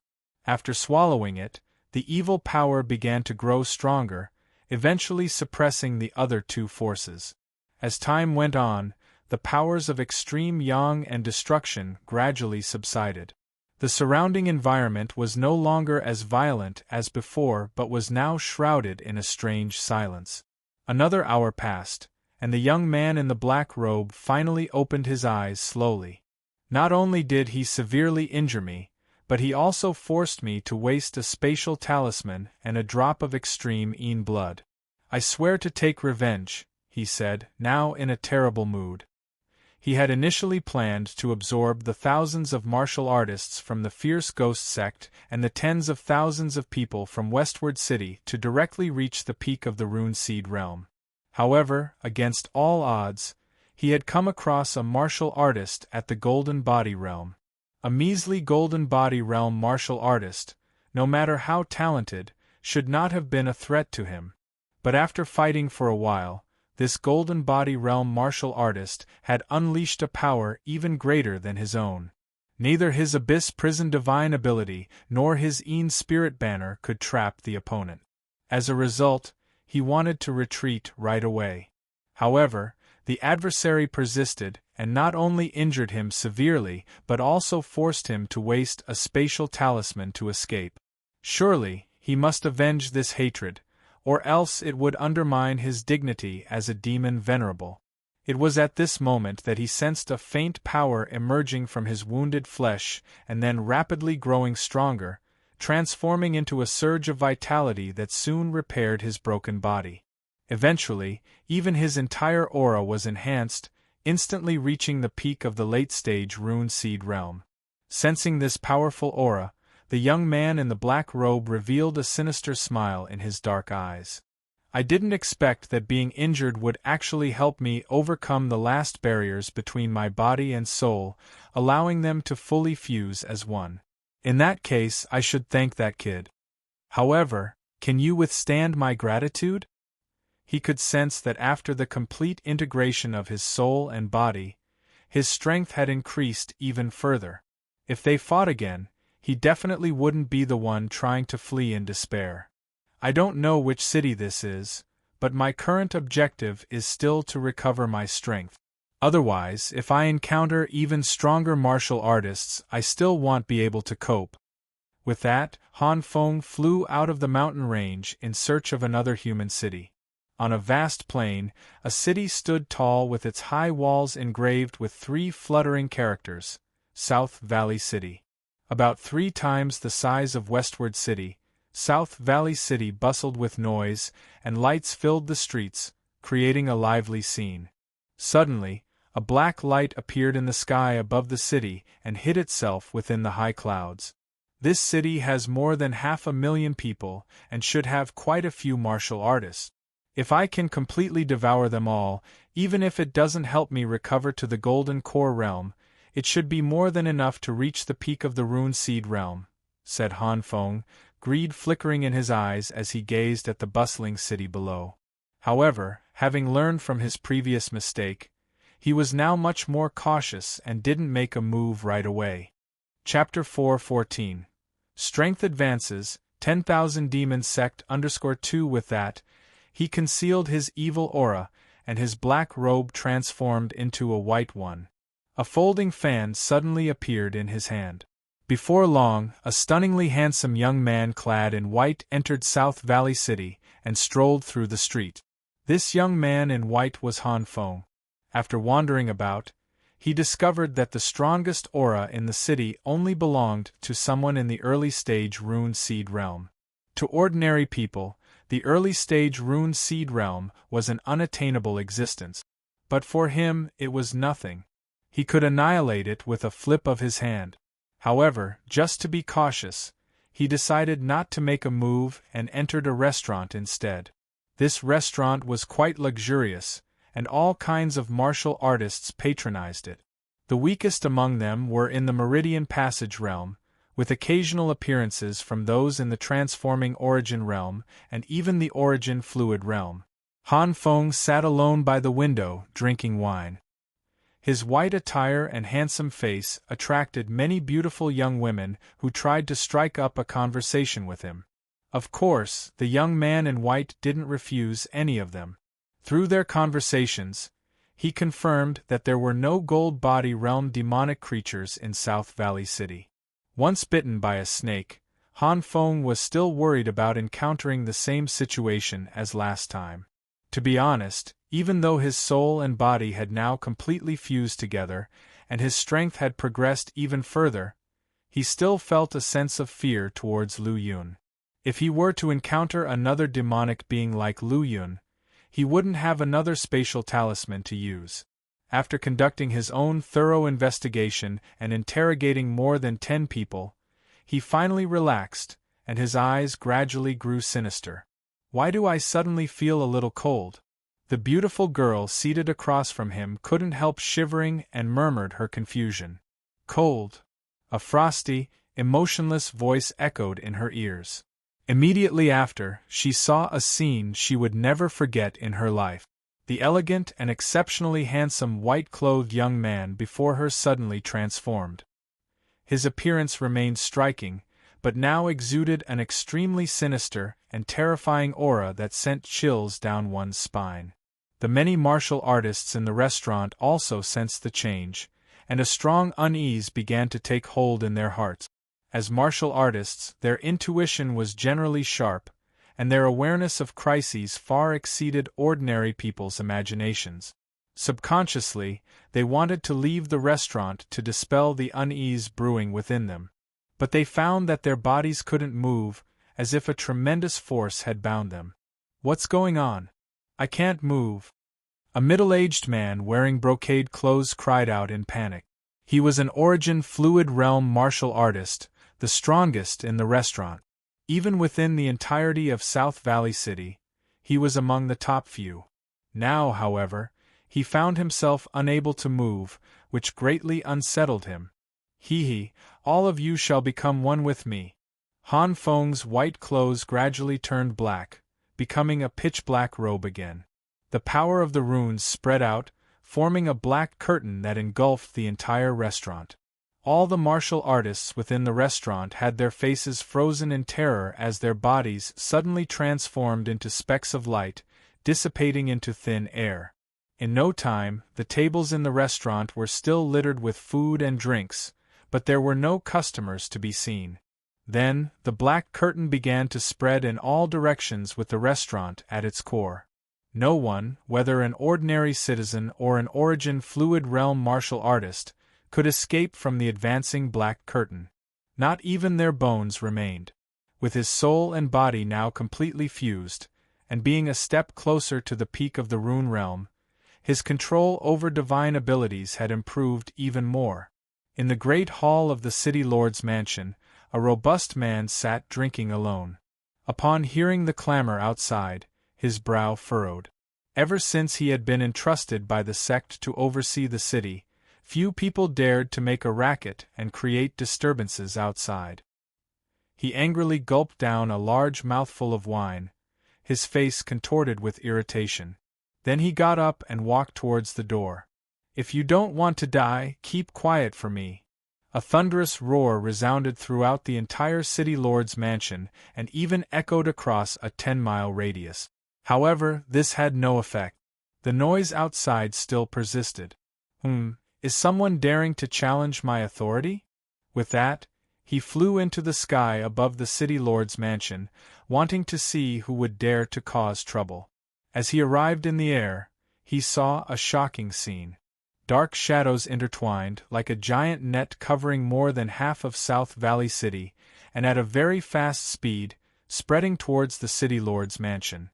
After swallowing it, the evil power began to grow stronger, eventually suppressing the other 2 forces. As time went on, the powers of extreme Yang and destruction gradually subsided. The surrounding environment was no longer as violent as before but was now shrouded in a strange silence. Another hour passed, and the young man in the black robe finally opened his eyes slowly. "Not only did he severely injure me, but he also forced me to waste a spatial talisman and a drop of extreme Yin blood. I swear to take revenge," he said, now in a terrible mood. He had initially planned to absorb the thousands of martial artists from the fierce ghost sect and the tens of thousands of people from Westward City to directly reach the peak of the rune seed realm. However, against all odds, he had come across a martial artist at the Golden Body realm. A measly Golden Body realm martial artist, no matter how talented, should not have been a threat to him. But after fighting for a while, this Golden Body realm martial artist had unleashed a power even greater than his own. Neither his abyss prison divine ability nor his e'en spirit banner could trap the opponent. As a result, he wanted to retreat right away. However, the adversary persisted, and not only injured him severely but also forced him to waste a spatial talisman to escape. Surely, he must avenge this hatred, or else it would undermine his dignity as a demon venerable. It was at this moment that he sensed a faint power emerging from his wounded flesh and then rapidly growing stronger, transforming into a surge of vitality that soon repaired his broken body. Eventually, even his entire aura was enhanced, instantly reaching the peak of the late-stage Rune Seed realm. Sensing this powerful aura, the young man in the black robe revealed a sinister smile in his dark eyes. I didn't expect that being injured would actually help me overcome the last barriers between my body and soul, allowing them to fully fuse as one. In that case, I should thank that kid. However, can you withstand my gratitude? He could sense that after the complete integration of his soul and body, his strength had increased even further. If they fought again, he definitely wouldn't be the one trying to flee in despair. I don't know which city this is, but my current objective is still to recover my strength. Otherwise, if I encounter even stronger martial artists, I still won't be able to cope. With that, Han Feng flew out of the mountain range in search of another human city. On a vast plain, a city stood tall with its high walls engraved with 3 fluttering characters: South Valley City. About 3 times the size of Westward City, South Valley City bustled with noise, and lights filled the streets, creating a lively scene. Suddenly, a black light appeared in the sky above the city and hid itself within the high clouds. This city has more than 500,000 people and should have quite a few martial artists. If I can completely devour them all, even if it doesn't help me recover to the Golden Core realm, it should be more than enough to reach the peak of the Rune Seed realm, said Han Feng, greed flickering in his eyes as he gazed at the bustling city below. However, having learned from his previous mistake, he was now much more cautious and didn't make a move right away. Chapter 4:14 Strength Advances, 10,000 Demon Sect _2 With that, he concealed his evil aura, and his black robe transformed into a white one. A folding fan suddenly appeared in his hand. Before long, a stunningly handsome young man clad in white entered South Valley City and strolled through the street. This young man in white was Han Feng. After wandering about, he discovered that the strongest aura in the city only belonged to someone in the early-stage Rune Seed realm. To ordinary people, the early-stage Rune Seed realm was an unattainable existence. But for him, it was nothing. He could annihilate it with a flip of his hand. However, just to be cautious, he decided not to make a move and entered a restaurant instead. This restaurant was quite luxurious, and all kinds of martial artists patronized it. The weakest among them were in the Meridian Passage realm, with occasional appearances from those in the Transforming Origin realm and even the Origin Fluid realm. Han Feng sat alone by the window, drinking wine. His white attire and handsome face attracted many beautiful young women who tried to strike up a conversation with him. Of course, the young man in white didn't refuse any of them. Through their conversations, he confirmed that there were no gold body realm demonic creatures in South Valley City. Once bitten by a snake, Han Feng was still worried about encountering the same situation as last time. To be honest, even though his soul and body had now completely fused together, and his strength had progressed even further, he still felt a sense of fear towards Lu Yun. If he were to encounter another demonic being like Lu Yun, he wouldn't have another spatial talisman to use. After conducting his own thorough investigation and interrogating more than 10 people, he finally relaxed, and his eyes gradually grew sinister. Why do I suddenly feel a little cold? The beautiful girl seated across from him couldn't help shivering and murmured her confusion. Cold. A frosty, emotionless voice echoed in her ears. Immediately after, she saw a scene she would never forget in her life. The elegant and exceptionally handsome white-clothed young man before her suddenly transformed. His appearance remained striking, but now exuded an extremely sinister and terrifying aura that sent chills down one's spine. The many martial artists in the restaurant also sensed the change, and a strong unease began to take hold in their hearts. As martial artists, their intuition was generally sharp, and their awareness of crises far exceeded ordinary people's imaginations. Subconsciously, they wanted to leave the restaurant to dispel the unease brewing within them. But they found that their bodies couldn't move, as if a tremendous force had bound them. "What's going on? I can't move." A middle-aged man wearing brocade clothes cried out in panic. He was an Origin Fluid Realm martial artist, the strongest in the restaurant. Even within the entirety of South Valley City, he was among the top few. Now, however, he found himself unable to move, which greatly unsettled him. All of you shall become one with me." Han Feng's white clothes gradually turned black, becoming a pitch-black robe again. The power of the runes spread out, forming a black curtain that engulfed the entire restaurant. All the martial artists within the restaurant had their faces frozen in terror as their bodies suddenly transformed into specks of light, dissipating into thin air. In no time, the tables in the restaurant were still littered with food and drinks, but there were no customers to be seen. Then, the black curtain began to spread in all directions with the restaurant at its core. No one, whether an ordinary citizen or an Origin Fluid Realm martial artist, could escape from the advancing black curtain. Not even their bones remained. With his soul and body now completely fused, and being a step closer to the peak of the Rune Realm, his control over divine abilities had improved even more. In the great hall of the City Lord's mansion, a robust man sat drinking alone. Upon hearing the clamor outside, his brow furrowed. Ever since he had been entrusted by the sect to oversee the city, few people dared to make a racket and create disturbances outside. He angrily gulped down a large mouthful of wine, his face contorted with irritation. Then he got up and walked towards the door. "If you don't want to die, keep quiet for me." A thunderous roar resounded throughout the entire City Lord's mansion and even echoed across a 10-mile radius. However, this had no effect. The noise outside still persisted. Is someone daring to challenge my authority? With that, he flew into the sky above the City Lord's mansion, wanting to see who would dare to cause trouble. As he arrived in the air, he saw a shocking scene. Dark shadows intertwined like a giant net covering more than half of South Valley City, and at a very fast speed, spreading towards the City Lord's mansion.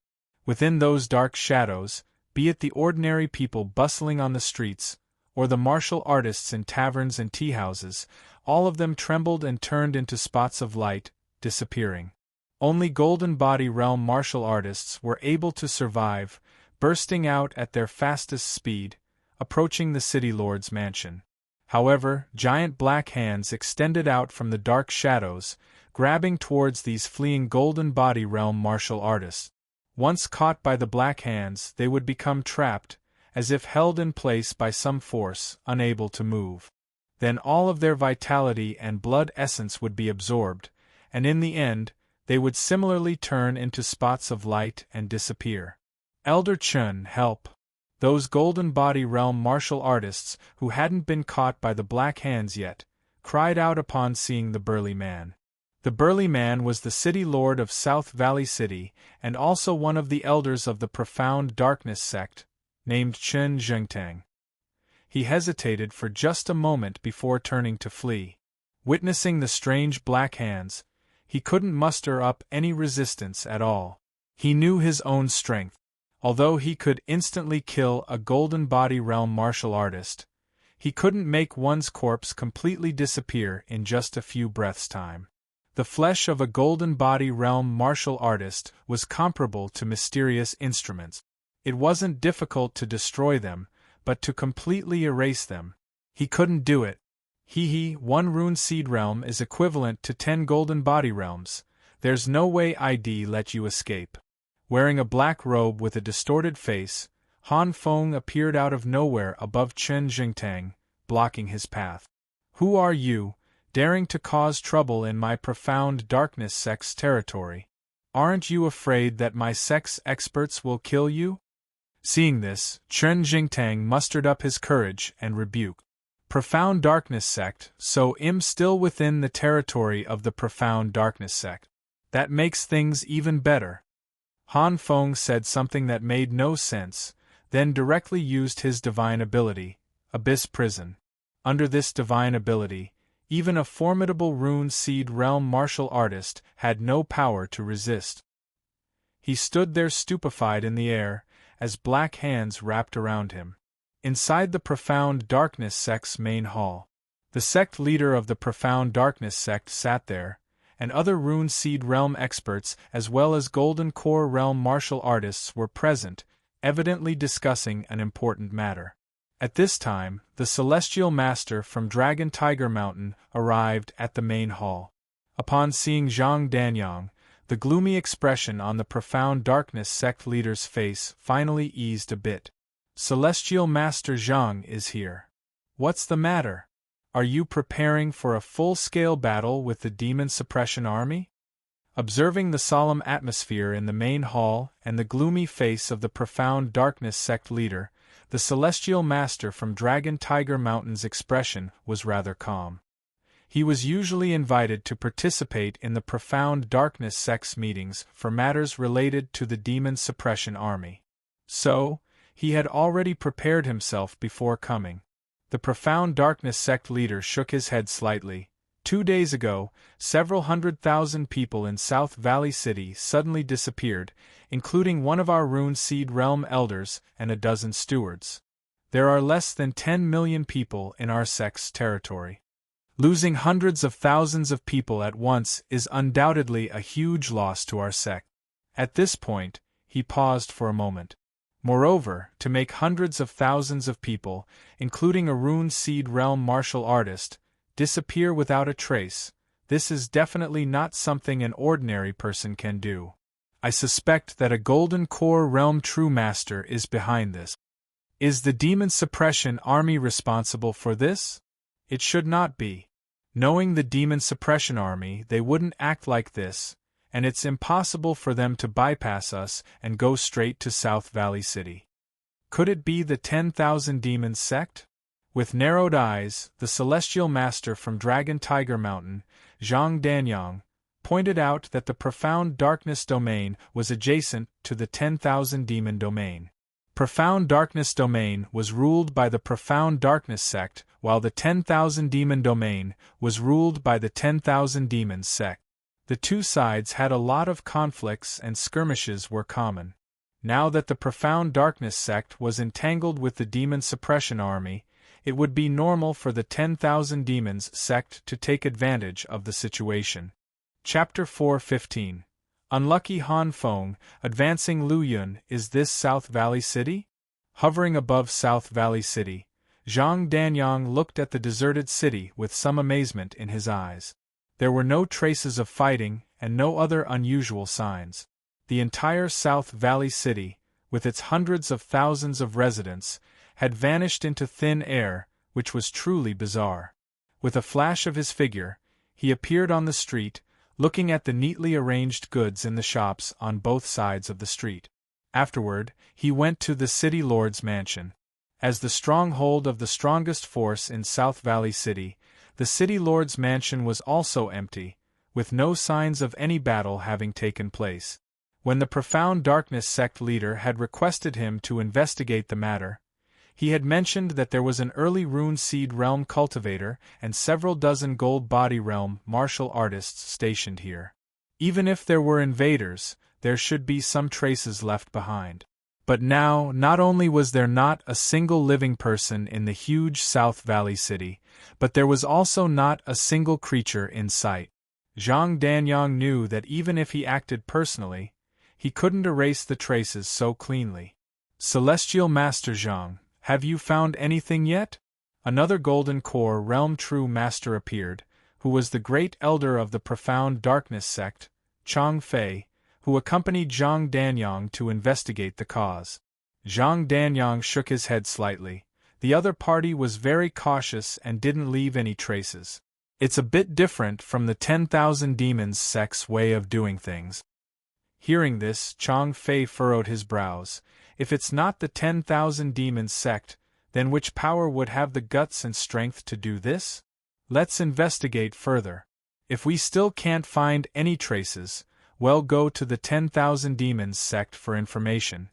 Within those dark shadows, be it the ordinary people bustling on the streets, or the martial artists in taverns and tea-houses, all of them trembled and turned into spots of light, disappearing. Only Golden Body Realm martial artists were able to survive, bursting out at their fastest speed, approaching the City Lord's mansion. However, giant black hands extended out from the dark shadows, grabbing towards these fleeing Golden Body Realm martial artists. Once caught by the black hands, they would become trapped, as if held in place by some force, unable to move. Then all of their vitality and blood essence would be absorbed, and in the end, they would similarly turn into spots of light and disappear. Elder Chun, help! Those Golden Body Realm martial artists who hadn't been caught by the black hands yet, cried out upon seeing the burly man. The burly man was the City Lord of South Valley City, and also one of the elders of the Profound Darkness sect, named Chen Zhengtang. He hesitated for just a moment before turning to flee. Witnessing the strange black hands, he couldn't muster up any resistance at all. He knew his own strength. Although he could instantly kill a Golden Body Realm martial artist, he couldn't make one's corpse completely disappear in just a few breaths' time. The flesh of a Golden Body Realm martial artist was comparable to mysterious instruments. It wasn't difficult to destroy them, but to completely erase them, he couldn't do it. One rune seed realm is equivalent to 10 Golden Body Realms. There's no way I'd let you escape. Wearing a black robe with a distorted face, Han Feng appeared out of nowhere above Chen Jingtang, blocking his path. "Who are you, daring to cause trouble in my profound darkness sect's territory. Aren't you afraid that my sect's experts will kill you? Seeing this, Chen Jingtang mustered up his courage and rebuked. Profound Darkness Sect, so I'm still within the territory of the Profound Darkness Sect. That makes things even better. Han Feng said something that made no sense, then directly used his divine ability, Abyss Prison. Under this divine ability, even a formidable Rune Seed Realm martial artist had no power to resist. He stood there stupefied in the air, as black hands wrapped around him. Inside the Profound Darkness Sect's main hall, the sect leader of the Profound Darkness Sect sat there, and other Rune Seed Realm experts as well as Golden Core Realm martial artists were present, evidently discussing an important matter. At this time, the Celestial Master from Dragon Tiger Mountain arrived at the main hall. Upon seeing Zhang Danyang, the gloomy expression on the Profound Darkness Sect leader's face finally eased a bit. Celestial Master Zhang is here. What's the matter? Are you preparing for a full-scale battle with the Demon Suppression Army? Observing the solemn atmosphere in the main hall and the gloomy face of the Profound Darkness Sect leader, the Celestial Master from Dragon Tiger Mountain's expression was rather calm. He was usually invited to participate in the Profound Darkness Sect's meetings for matters related to the Demon Suppression Army. So, he had already prepared himself before coming. The Profound Darkness Sect leader shook his head slightly. 2 days ago, several 100,000 people in South Valley City suddenly disappeared, including one of our Rune Seed Realm elders and a dozen stewards. There are less than 10 million people in our sect's territory. Losing hundreds of thousands of people at once is undoubtedly a huge loss to our sect. At this point, he paused for a moment. Moreover, to make hundreds of thousands of people, including a Rune Seed Realm martial artist, disappear without a trace, this is definitely not something an ordinary person can do. I suspect that a Golden Core Realm True Master is behind this. Is the Demon Suppression Army responsible for this? It should not be. Knowing the Demon Suppression Army, they wouldn't act like this, and it's impossible for them to bypass us and go straight to South Valley City. Could it be the 10,000 Demons sect? With narrowed eyes, the Celestial Master from Dragon Tiger Mountain, Zhang Danyang, pointed out that the Profound Darkness Domain was adjacent to the 10,000 Demon Domain. Profound Darkness Domain was ruled by the Profound Darkness sect, while the 10,000 Demon Domain was ruled by the 10,000 Demons sect. The two sides had a lot of conflicts and skirmishes were common. Now that the Profound Darkness sect was entangled with the Demon Suppression Army, it would be normal for the 10,000 Demons sect to take advantage of the situation. Chapter 4:15. Unlucky Han Feng, advancing Lu Yun. Is this South Valley City? Hovering above South Valley City, Zhang Danyang looked at the deserted city with some amazement in his eyes. There were no traces of fighting and no other unusual signs. The entire South Valley City, with its hundreds of thousands of residents, had vanished into thin air, which was truly bizarre. With a flash of his figure, he appeared on the street, looking at the neatly arranged goods in the shops on both sides of the street. Afterward, he went to the City Lord's mansion. As the stronghold of the strongest force in South Valley City, the City Lord's mansion was also empty, with no signs of any battle having taken place. When the Profound Darkness sect leader had requested him to investigate the matter, he had mentioned that there was an early Rune Seed Realm cultivator and several dozen Gold Body Realm martial artists stationed here. Even if there were invaders, there should be some traces left behind. But now, not only was there not a single living person in the huge South Valley City, but there was also not a single creature in sight. Zhang Danyang knew that even if he acted personally, he couldn't erase the traces so cleanly. Celestial Master Zhang, have you found anything yet? Another Golden Core Realm True Master appeared, who was the great elder of the Profound Darkness sect, Chang Fei, who accompanied Zhang Danyang to investigate the cause. Zhang Danyang shook his head slightly. The other party was very cautious and didn't leave any traces. It's a bit different from the 10,000 Demons sect's way of doing things. Hearing this, Chang Fei furrowed his brows. If it's not the 10,000 Demons sect, then which power would have the guts and strength to do this? Let's investigate further. If we still can't find any traces, well, go to the 10,000 Demons sect for information.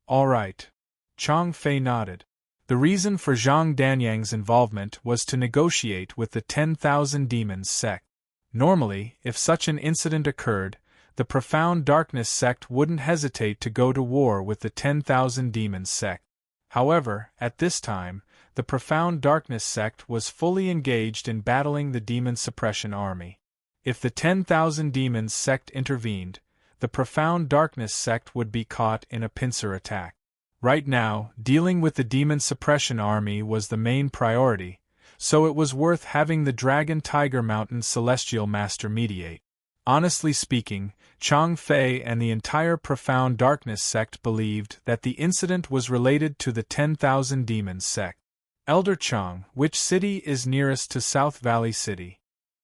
All right. Chang Fei nodded. The reason for Zhang Danyang's involvement was to negotiate with the 10,000 Demons sect. Normally, if such an incident occurred, the Profound Darkness sect wouldn't hesitate to go to war with the 10,000 Demons sect. However, at this time, the Profound Darkness sect was fully engaged in battling the Demon Suppression Army. If the 10,000 Demons sect intervened, the Profound Darkness sect would be caught in a pincer attack. Right now, dealing with the Demon Suppression Army was the main priority, so it was worth having the Dragon Tiger Mountain Celestial Master mediate. Honestly speaking, Chang Fei and the entire Profound Darkness sect believed that the incident was related to the 10,000 Demons sect. Elder Chang, which city is nearest to South Valley City?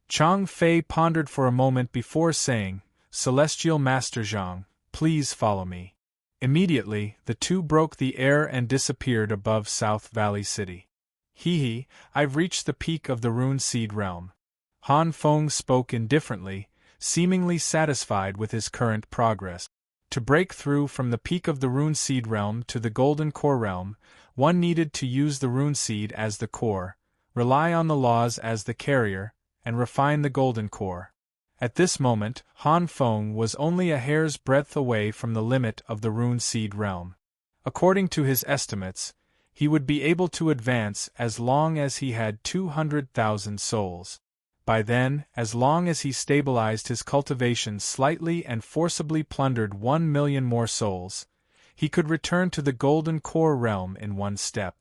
Chang Fei pondered for a moment before saying, Celestial Master Zhang, please follow me. Immediately, the two broke the air and disappeared above South Valley City. Hee, I've reached the peak of the Rune Seed Realm. Han Feng spoke indifferently, seemingly satisfied with his current progress. To break through from the peak of the Rune Seed Realm to the Golden Core Realm, one needed to use the Rune Seed as the core, rely on the laws as the carrier, and refine the Golden Core. At this moment, Han Feng was only a hair's breadth away from the limit of the Rune Seed Realm. According to his estimates, he would be able to advance as long as he had 200,000 souls. By then, as long as he stabilized his cultivation slightly and forcibly plundered 1 million more souls, he could return to the Golden Core Realm in one step.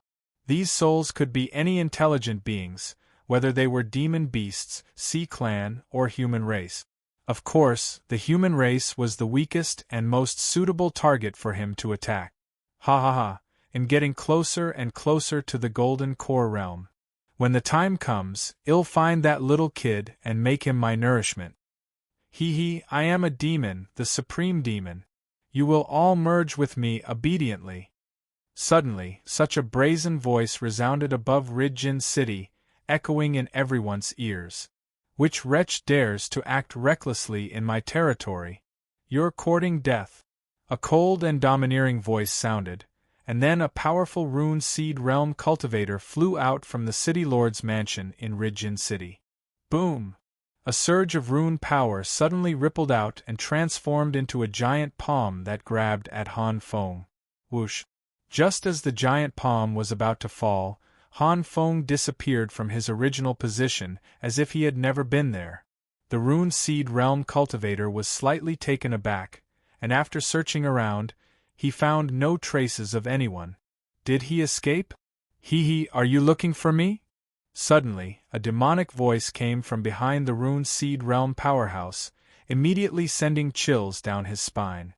These souls could be any intelligent beings, whether they were demon beasts, sea clan, or human race. Of course, the human race was the weakest and most suitable target for him to attack. Ha ha ha, in getting closer and closer to the Golden Core Realm. When the time comes, I'll find that little kid and make him my nourishment. Hee, I am a demon, the supreme demon. You will all merge with me obediently. Suddenly, such a brazen voice resounded above Ridjin City, echoing in everyone's ears. Which wretch dares to act recklessly in my territory? You're courting death. A cold and domineering voice sounded, and then a powerful Rune Seed Realm cultivator flew out from the City Lord's mansion in Ridjin City. Boom! A surge of rune power suddenly rippled out and transformed into a giant palm that grabbed at Han Feng. Whoosh! Just as the giant palm was about to fall, Han Feng disappeared from his original position as if he had never been there. The Rune Seed Realm cultivator was slightly taken aback, and after searching around, he found no traces of anyone. Did he escape? Hee, are you looking for me? Suddenly, a demonic voice came from behind the Rune Seed Realm powerhouse, immediately sending chills down his spine.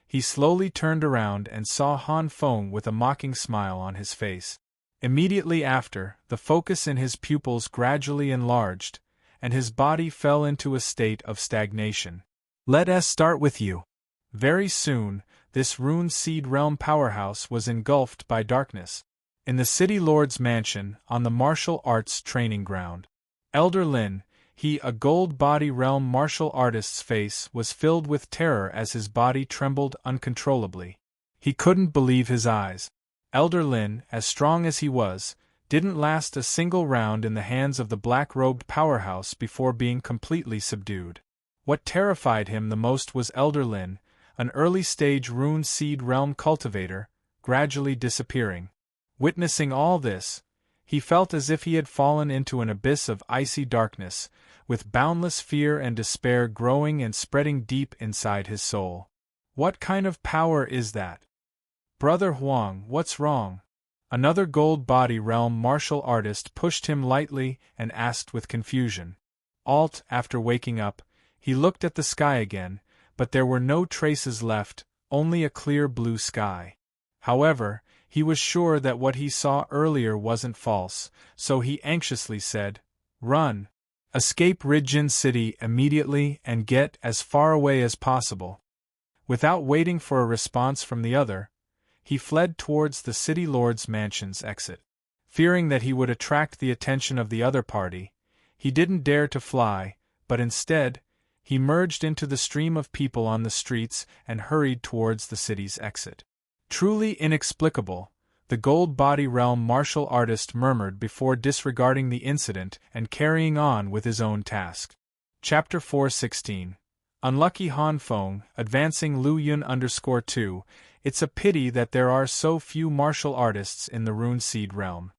He slowly turned around and saw Han Feng with a mocking smile on his face. Immediately after, the focus in his pupils gradually enlarged, and his body fell into a state of stagnation. Let us start with you. Very soon, this Rune Seed Realm powerhouse was engulfed by darkness. In the City Lord's mansion, on the martial arts training ground, Elder Lin, a gold body realm martial artist's face was filled with terror as his body trembled uncontrollably. He couldn't believe his eyes. Elder Lin, as strong as he was, didn't last a single round in the hands of the black-robed powerhouse before being completely subdued. What terrified him the most was Elder Lin, an early-stage Rune Seed Realm cultivator, gradually disappearing. Witnessing all this, he felt as if he had fallen into an abyss of icy darkness, with boundless fear and despair growing and spreading deep inside his soul. What kind of power is that? Brother Huang, what's wrong? Another gold body realm martial artist pushed him lightly and asked with confusion. After waking up, he looked at the sky again, but there were no traces left, only a clear blue sky. However, he was sure that what he saw earlier wasn't false, so he anxiously said, Run! Escape Ridgeon City immediately and get as far away as possible. Without waiting for a response from the other, he fled towards the city lord's mansion's exit. Fearing that he would attract the attention of the other party, he didn't dare to fly, but instead, he merged into the stream of people on the streets and hurried towards the city's exit. Truly inexplicable, the Gold Body Realm martial artist murmured before disregarding the incident and carrying on with his own task. Chapter 416. Unlucky Han Feng, advancing Lu Yun _2, it's a pity that there are so few martial artists in the Rune Seed realm.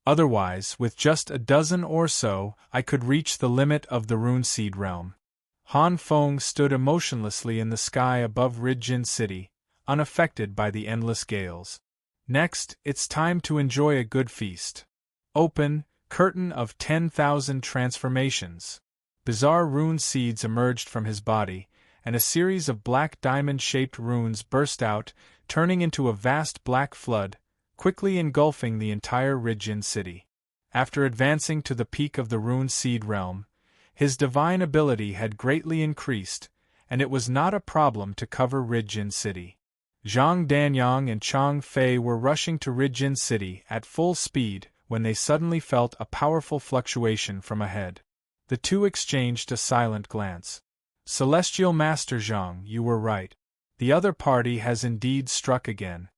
Otherwise, with just a dozen or so, I could reach the limit of the Rune Seed realm. Han Feng stood emotionlessly in the sky above Ridgeon City, unaffected by the endless gales. Next, it's time to enjoy a good feast. Open, curtain of 10,000 transformations. Bizarre rune seeds emerged from his body, and a series of black diamond-shaped runes burst out, turning into a vast black flood, quickly engulfing the entire Ridgeon City. After advancing to the peak of the Rune Seed realm, his divine ability had greatly increased, and it was not a problem to cover Ridgeon City. Zhang Danyang and Chang Fei were rushing to Ridgeon City at full speed when they suddenly felt a powerful fluctuation from ahead. The two exchanged a silent glance. Celestial Master Zhang, you were right. The other party has indeed struck again.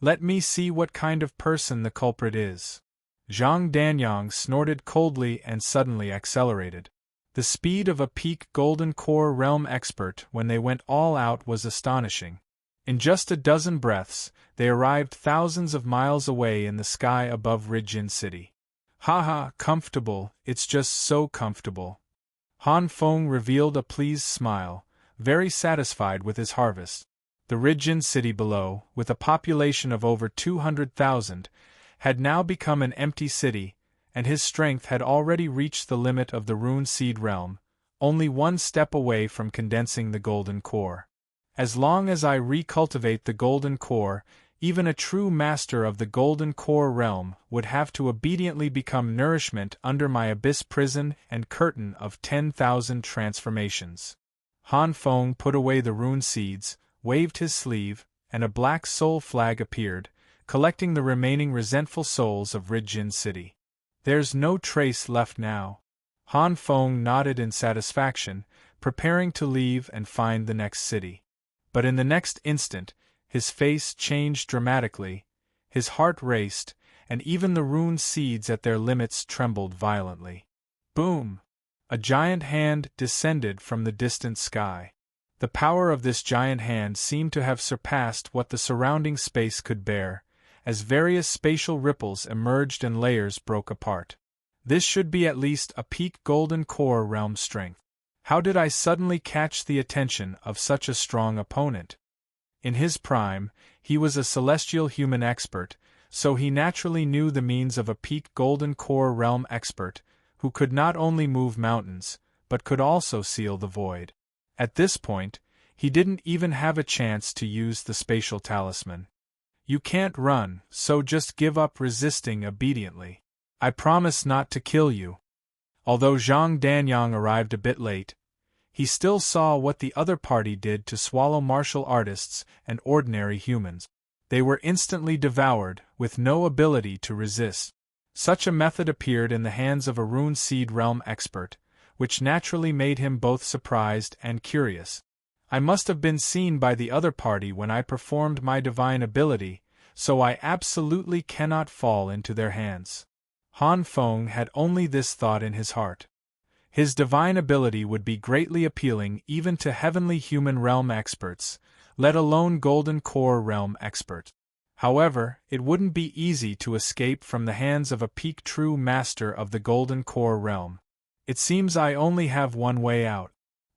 Let me see what kind of person the culprit is. Zhang Danyang snorted coldly and suddenly accelerated. The speed of a peak Golden Core realm expert when they went all out was astonishing. In just a dozen breaths, they arrived thousands of miles away in the sky above Ridgeon City. Haha, comfortable, it's just so comfortable. Han Feng revealed a pleased smile, very satisfied with his harvest. The Ridgeon City below, with a population of over 200,000, had now become an empty city, and his strength had already reached the limit of the Rune Seed realm, only one step away from condensing the Golden Core. As long as I recultivate the Golden Core, even a true master of the Golden Core realm would have to obediently become nourishment under my abyss prison and curtain of 10,000 transformations. Han Feng put away the rune seeds, waved his sleeve, and a black soul flag appeared, collecting the remaining resentful souls of Ridgeon City. There's no trace left now. Han Feng nodded in satisfaction, preparing to leave and find the next city. But in the next instant, his face changed dramatically, his heart raced, and even the rune seeds at their limits trembled violently. Boom! A giant hand descended from the distant sky. The power of this giant hand seemed to have surpassed what the surrounding space could bear, as various spatial ripples emerged and layers broke apart. This should be at least a peak Golden Core realm strength. How did I suddenly catch the attention of such a strong opponent? In his prime, he was a celestial human expert, so he naturally knew the means of a peak Golden Core realm expert, who could not only move mountains, but could also seal the void. At this point, he didn't even have a chance to use the spatial talisman. You can't run, so just give up resisting obediently. I promise not to kill you. Although Zhang Danyang arrived a bit late, he still saw what the other party did to swallow martial artists and ordinary humans. They were instantly devoured, with no ability to resist. Such a method appeared in the hands of a Rune Seed realm expert, which naturally made him both surprised and curious. I must have been seen by the other party when I performed my divine ability, so I absolutely cannot fall into their hands. Han Feng had only this thought in his heart. His divine ability would be greatly appealing even to heavenly human realm experts, let alone Golden Core realm expert. However, it wouldn't be easy to escape from the hands of a peak true master of the Golden Core realm. It seems I only have one way out.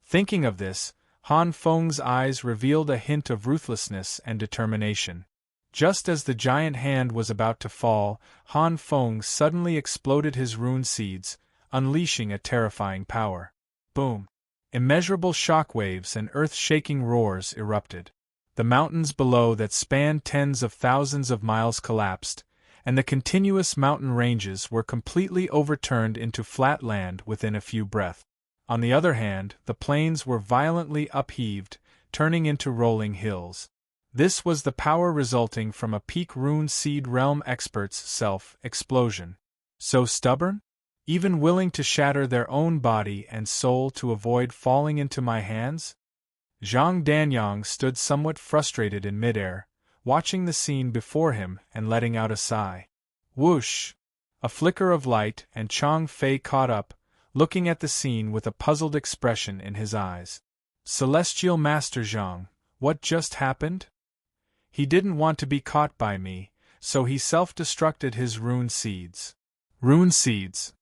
Thinking of this, Han Feng's eyes revealed a hint of ruthlessness and determination. Just as the giant hand was about to fall, Han Feng suddenly exploded his rune seeds, unleashing a terrifying power. Boom! Immeasurable shockwaves and earth-shaking roars erupted. The mountains below that spanned tens of thousands of miles collapsed, and the continuous mountain ranges were completely overturned into flat land within a few breaths. On the other hand, the plains were violently upheaved, turning into rolling hills. This was the power resulting from a peak rune seed realm expert's self-explosion. So stubborn? Even willing to shatter their own body and soul to avoid falling into my hands? Zhang Danyang stood somewhat frustrated in midair, watching the scene before him and letting out a sigh. Whoosh! A flicker of light, and Chang Fei caught up, looking at the scene with a puzzled expression in his eyes. Celestial Master Zhang, what just happened? He didn't want to be caught by me, so he self-destructed his rune seeds. Rune seeds?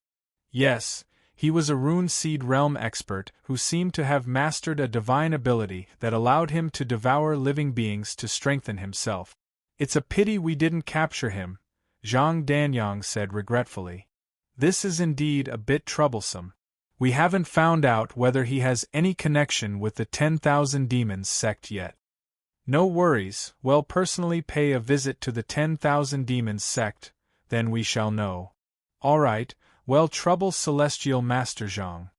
Yes, he was a rune seed realm expert who seemed to have mastered a divine ability that allowed him to devour living beings to strengthen himself. It's a pity we didn't capture him, Zhang Danyang said regretfully. This is indeed a bit troublesome. We haven't found out whether he has any connection with the 10,000 Demons sect yet. No worries, we'll personally pay a visit to the 10,000 Demons sect, then we shall know. Alright, well, trouble Celestial Master Zhang.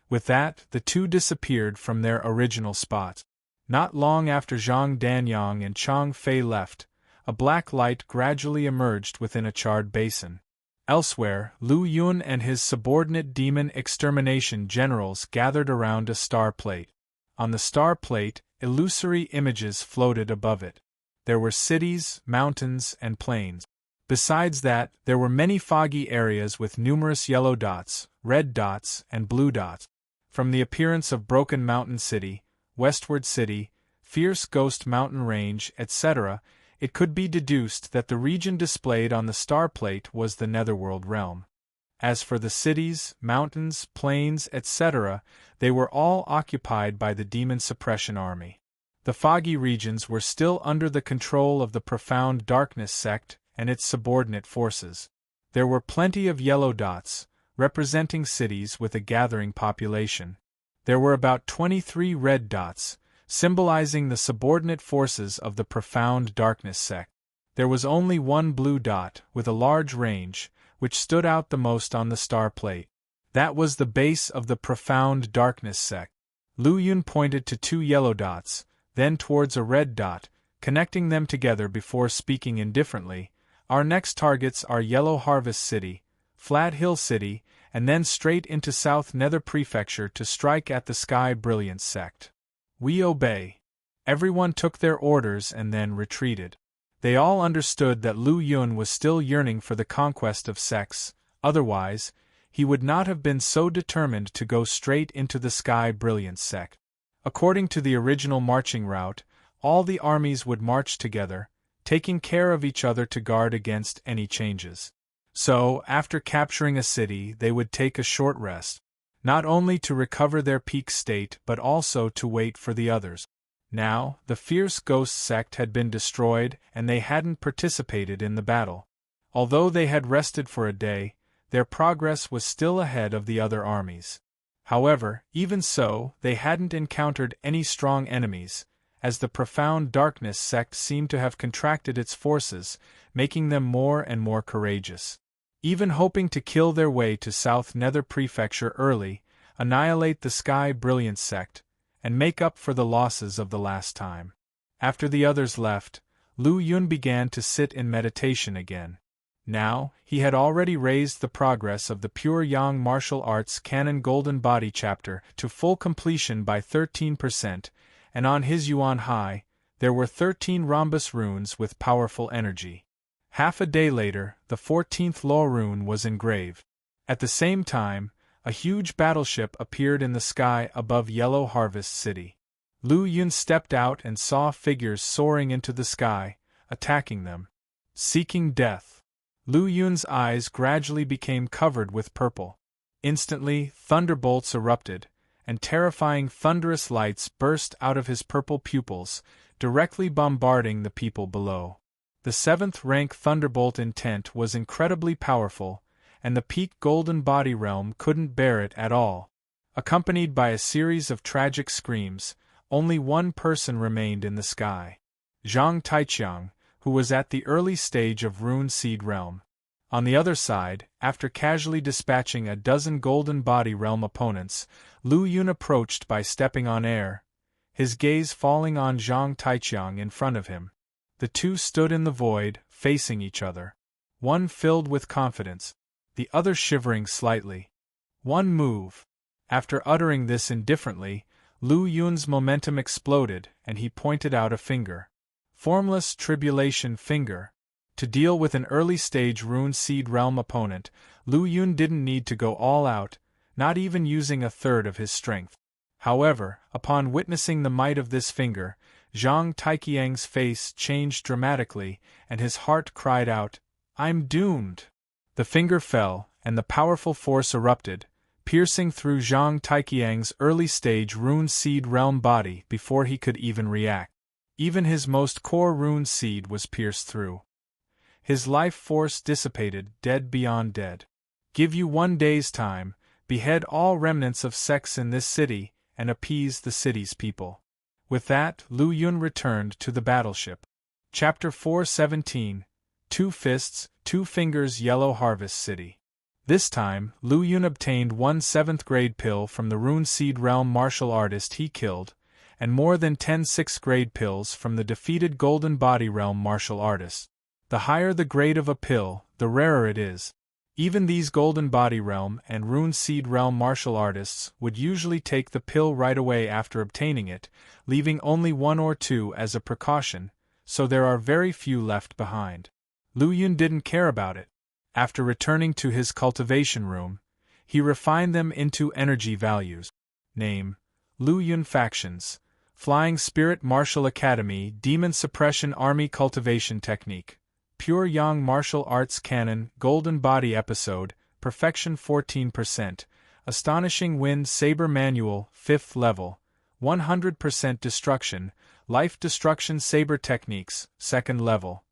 With that, the two disappeared from their original spot. Not long after Zhang Danyang and Chang Fei left, a black light gradually emerged within a charred basin. Elsewhere, Lu Yun and his subordinate demon extermination generals gathered around a star plate. On the star plate, illusory images floated above it. There were cities, mountains, and plains. Besides that, there were many foggy areas with numerous yellow dots, red dots, and blue dots. From the appearance of Broken Mountain City, Westward City, Fierce Ghost Mountain Range, etc., it could be deduced that the region displayed on the star plate was the Netherworld realm. As for the cities, mountains, plains, etc., they were all occupied by the Demon Suppression Army. The foggy regions were still under the control of the Profound Darkness sect and its subordinate forces. There were plenty of yellow dots, representing cities with a gathering population. There were about 23 red dots, symbolizing the subordinate forces of the Profound Darkness sect. There was only one blue dot, with a large range, which stood out the most on the star plate. That was the base of the Profound Darkness sect. Lu Yun pointed to two yellow dots, then towards a red dot, connecting them together before speaking indifferently. Our next targets are Yellow Harvest City, Flat Hill City, and then straight into South Nether Prefecture to strike at the Sky Brilliance sect. We obey. Everyone took their orders and then retreated. They all understood that Lu Yun was still yearning for the conquest of sects, otherwise, he would not have been so determined to go straight into the Sky Brilliance sect. According to the original marching route, all the armies would march together, taking care of each other to guard against any changes. So, after capturing a city, they would take a short rest, not only to recover their peak state but also to wait for the others. Now, the Fierce Ghost sect had been destroyed and they hadn't participated in the battle. Although they had rested for a day, their progress was still ahead of the other armies. However, even so, they hadn't encountered any strong enemies, as the Profound Darkness sect seemed to have contracted its forces, making them more and more courageous. Even hoping to kill their way to South Nether Prefecture early, annihilate the Sky Brilliance sect, and make up for the losses of the last time. After the others left, Lu Yun began to sit in meditation again. Now, he had already raised the progress of the Pure Yang Martial Arts Canon Golden Body chapter to full completion by 13%, and on his Yuan High, there were 13 rhombus runes with powerful energy. Half a day later, the 14th law rune was engraved. At the same time, a huge battleship appeared in the sky above Yellow Harvest City. Lu Yun stepped out and saw figures soaring into the sky, attacking them. Seeking death. Lu Yun's eyes gradually became covered with purple. Instantly, thunderbolts erupted, and terrifying thunderous lights burst out of his purple pupils, directly bombarding the people below. The 7th rank Thunderbolt intent was incredibly powerful, and the peak Golden Body realm couldn't bear it at all. Accompanied by a series of tragic screams, only one person remained in the sky. Zhang Taiqiang, who was at the early stage of Rune Seed realm. On the other side, after casually dispatching a dozen Golden Body Realm opponents, Lu Yun approached by stepping on air, his gaze falling on Zhang Taiqiang in front of him. The two stood in the void, facing each other. One filled with confidence, the other shivering slightly. One move. After uttering this indifferently, Lu Yun's momentum exploded and he pointed out a finger. Formless Tribulation Finger. To deal with an early-stage Rune Seed Realm opponent, Lu Yun didn't need to go all out, not even using a third of his strength. However, upon witnessing the might of this finger, Zhang Taiqiang's face changed dramatically, and his heart cried out, "I'm doomed!" The finger fell, and the powerful force erupted, piercing through Zhang Taiqiang's early-stage Rune Seed Realm body before he could even react. Even his most core Rune Seed was pierced through. His life force dissipated, dead beyond dead. Give you 1 day's time, behead all remnants of sects in this city, and appease the city's people. With that, Lu Yun returned to the battleship. Chapter 417, 2 Fists, 2 Fingers Yellow Harvest City. This time, Lu Yun obtained 1 7th grade pill from the Rune Seed Realm martial artist he killed, and more than 10 6th grade pills from the defeated Golden Body Realm martial artist. The higher the grade of a pill, the rarer it is. Even these Golden Body Realm and Rune Seed Realm martial artists would usually take the pill right away after obtaining it, leaving only 1 or 2 as a precaution, so there are very few left behind. Lu Yun didn't care about it. After returning to his cultivation room, he refined them into energy values. Name: Lu Yun Factions, Flying Spirit Martial Academy Demon Suppression Army Cultivation Technique, Pure Yang Martial Arts Canon Golden Body Episode, Perfection 14%, Astonishing Wind Saber Manual 5th Level, 100% Destruction, Life Destruction Saber Techniques 2nd Level,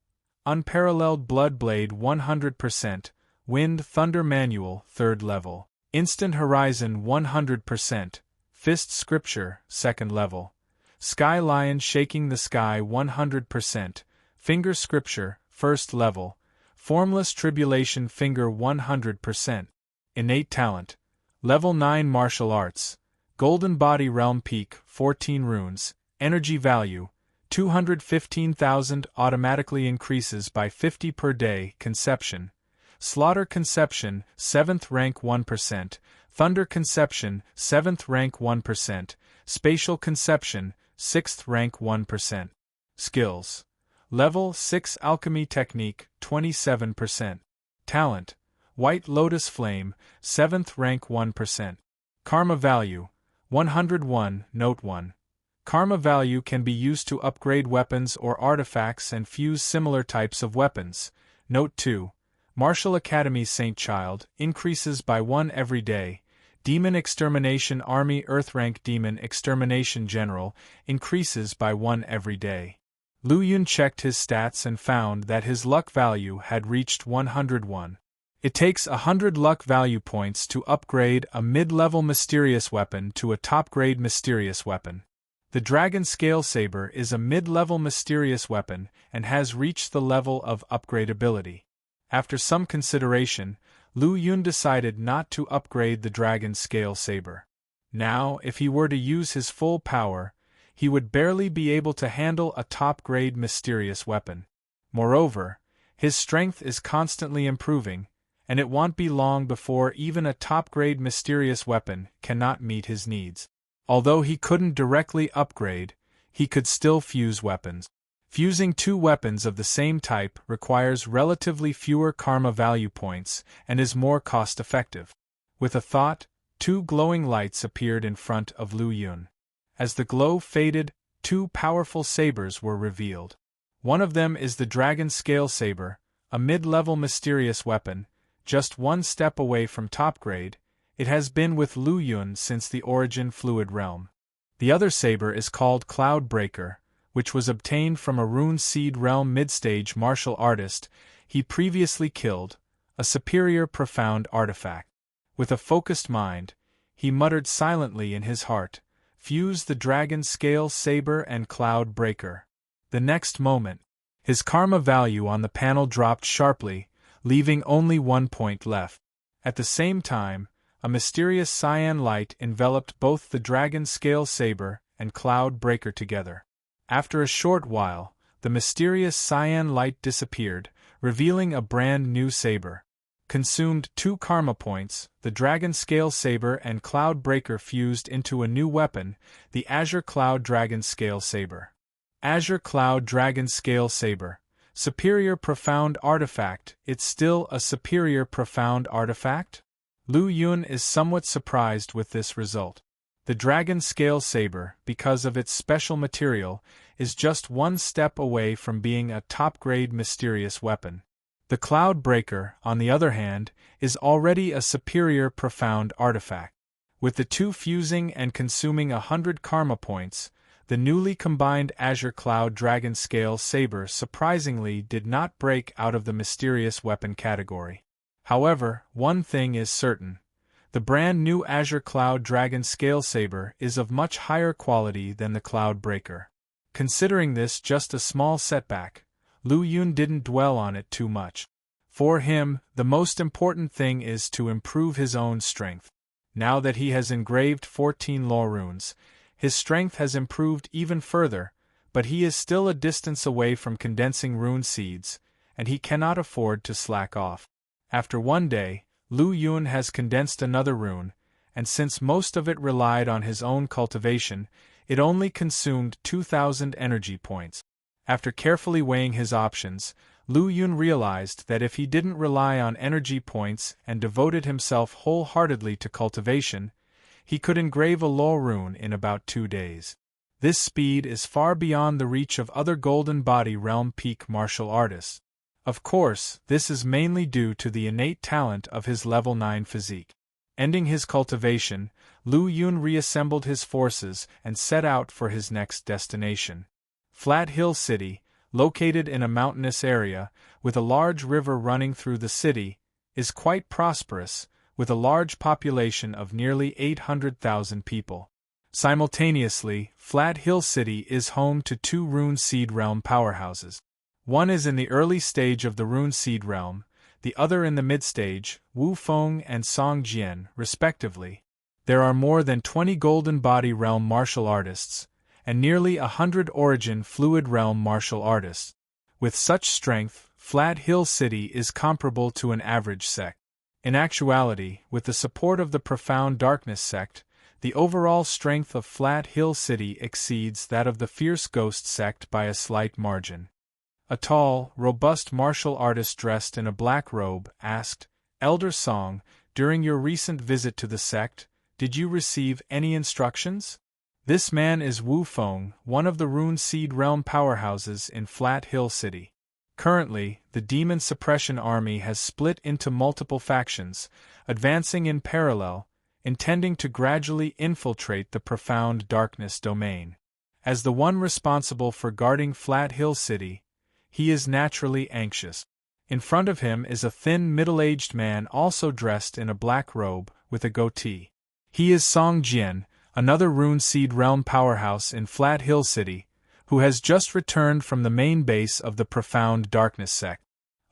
Unparalleled Blood Blade 100%, Wind Thunder Manual 3rd Level, Instant Horizon 100%, Fist Scripture 2nd Level, Sky Lion Shaking the Sky 100%, Finger Scripture 1st Level, Formless Tribulation Finger 100%, Innate Talent, Level 9 Martial Arts, Golden Body Realm Peak 14 Runes, Energy Value 215,000 automatically increases by 50 per day. Conception, Slaughter Conception 7th rank 1%, Thunder Conception 7th rank 1%, Spatial Conception 6th rank 1%. Skills: Level 6 Alchemy Technique 27%. Talent: White Lotus Flame 7th rank 1%. Karma Value 101. Note 1. Karma value can be used to upgrade weapons or artifacts and fuse similar types of weapons. Note 2. Martial Academy Saint Child increases by 1 every day. Demon Extermination Army Earthrank Demon Extermination General increases by 1 every day. Lu Yun checked his stats and found that his luck value had reached 101. It takes 100 luck value points to upgrade a mid-level mysterious weapon to a top-grade mysterious weapon. The Dragon Scale Saber is a mid-level mysterious weapon and has reached the level of upgradability. After some consideration, Lu Yun decided not to upgrade the Dragon Scale Saber. Now, if he were to use his full power, he would barely be able to handle a top-grade mysterious weapon. Moreover, his strength is constantly improving, and it won't be long before even a top-grade mysterious weapon cannot meet his needs. Although he couldn't directly upgrade, he could still fuse weapons. Fusing 2 weapons of the same type requires relatively fewer karma value points and is more cost-effective. With a thought, 2 glowing lights appeared in front of Lu Yun. As the glow faded, 2 powerful sabers were revealed. One of them is the Dragon Scale Saber, a mid-level mysterious weapon, just 1 step away from top grade. It has been with Lu Yun since the Origin Fluid Realm. The other saber is called Cloud Breaker, which was obtained from a Rune Seed Realm mid-stage martial artist he previously killed, a superior profound artifact. With a focused mind, he muttered silently in his heart, "Fuse the Dragon Scale Saber and Cloud Breaker." The next moment, his karma value on the panel dropped sharply, leaving only 1 point left. At the same time, a mysterious cyan light enveloped both the dragon scale saber and cloud breaker together. After a short while, the mysterious cyan light disappeared, revealing a brand new saber. Consumed 2 karma points, the dragon scale saber and cloud breaker fused into a new weapon, the Azure Cloud Dragon Scale Saber. Azure Cloud Dragon Scale Saber. Superior Profound Artifact. It's still a superior profound artifact? Lu Yun is somewhat surprised with this result. The Dragon Scale Saber, because of its special material, is just one step away from being a top-grade mysterious weapon. The Cloud Breaker, on the other hand, is already a superior profound artifact. With the two fusing and consuming 100 karma points, the newly combined Azure Cloud Dragon Scale Saber surprisingly did not break out of the mysterious weapon category. However, one thing is certain. The brand new Azure Cloud Dragon Scale Saber is of much higher quality than the Cloud Breaker. Considering this just a small setback, Lu Yun didn't dwell on it too much. For him, the most important thing is to improve his own strength. Now that he has engraved 14 law runes, his strength has improved even further, but he is still a distance away from condensing rune seeds, and he cannot afford to slack off. After one day, Lu Yun has condensed another rune, and since most of it relied on his own cultivation, it only consumed 2,000 energy points. After carefully weighing his options, Lu Yun realized that if he didn't rely on energy points and devoted himself wholeheartedly to cultivation, he could engrave a law rune in about 2 days. This speed is far beyond the reach of other Golden Body Realm peak martial artists. Of course, this is mainly due to the innate talent of his level 9 physique. Ending his cultivation, Lu Yun reassembled his forces and set out for his next destination. Flat Hill City, located in a mountainous area, with a large river running through the city, is quite prosperous, with a large population of nearly 800,000 people. Simultaneously, Flat Hill City is home to 2 Rune Seed Realm powerhouses. One is in the early stage of the Rune Seed Realm, the other in the mid-stage, Wu Feng and Song Jian, respectively. There are more than 20 Golden Body Realm martial artists, and nearly 100 Origin Fluid Realm martial artists. With such strength, Flat Hill City is comparable to an average sect. In actuality, with the support of the Profound Darkness sect, the overall strength of Flat Hill City exceeds that of the Fierce Ghost sect by a slight margin. A tall, robust martial artist dressed in a black robe asked, "Elder Song, during your recent visit to the sect, did you receive any instructions?" This man is Wu Feng, one of the Rune Seed Realm powerhouses in Flat Hill City. Currently, the Demon Suppression Army has split into multiple factions, advancing in parallel, intending to gradually infiltrate the Profound Darkness domain. As the one responsible for guarding Flat Hill City, he is naturally anxious. In front of him is a thin middle-aged man also dressed in a black robe, with a goatee. He is Song Jian, another Rune Seed Realm powerhouse in Flat Hill City, who has just returned from the main base of the Profound Darkness sect.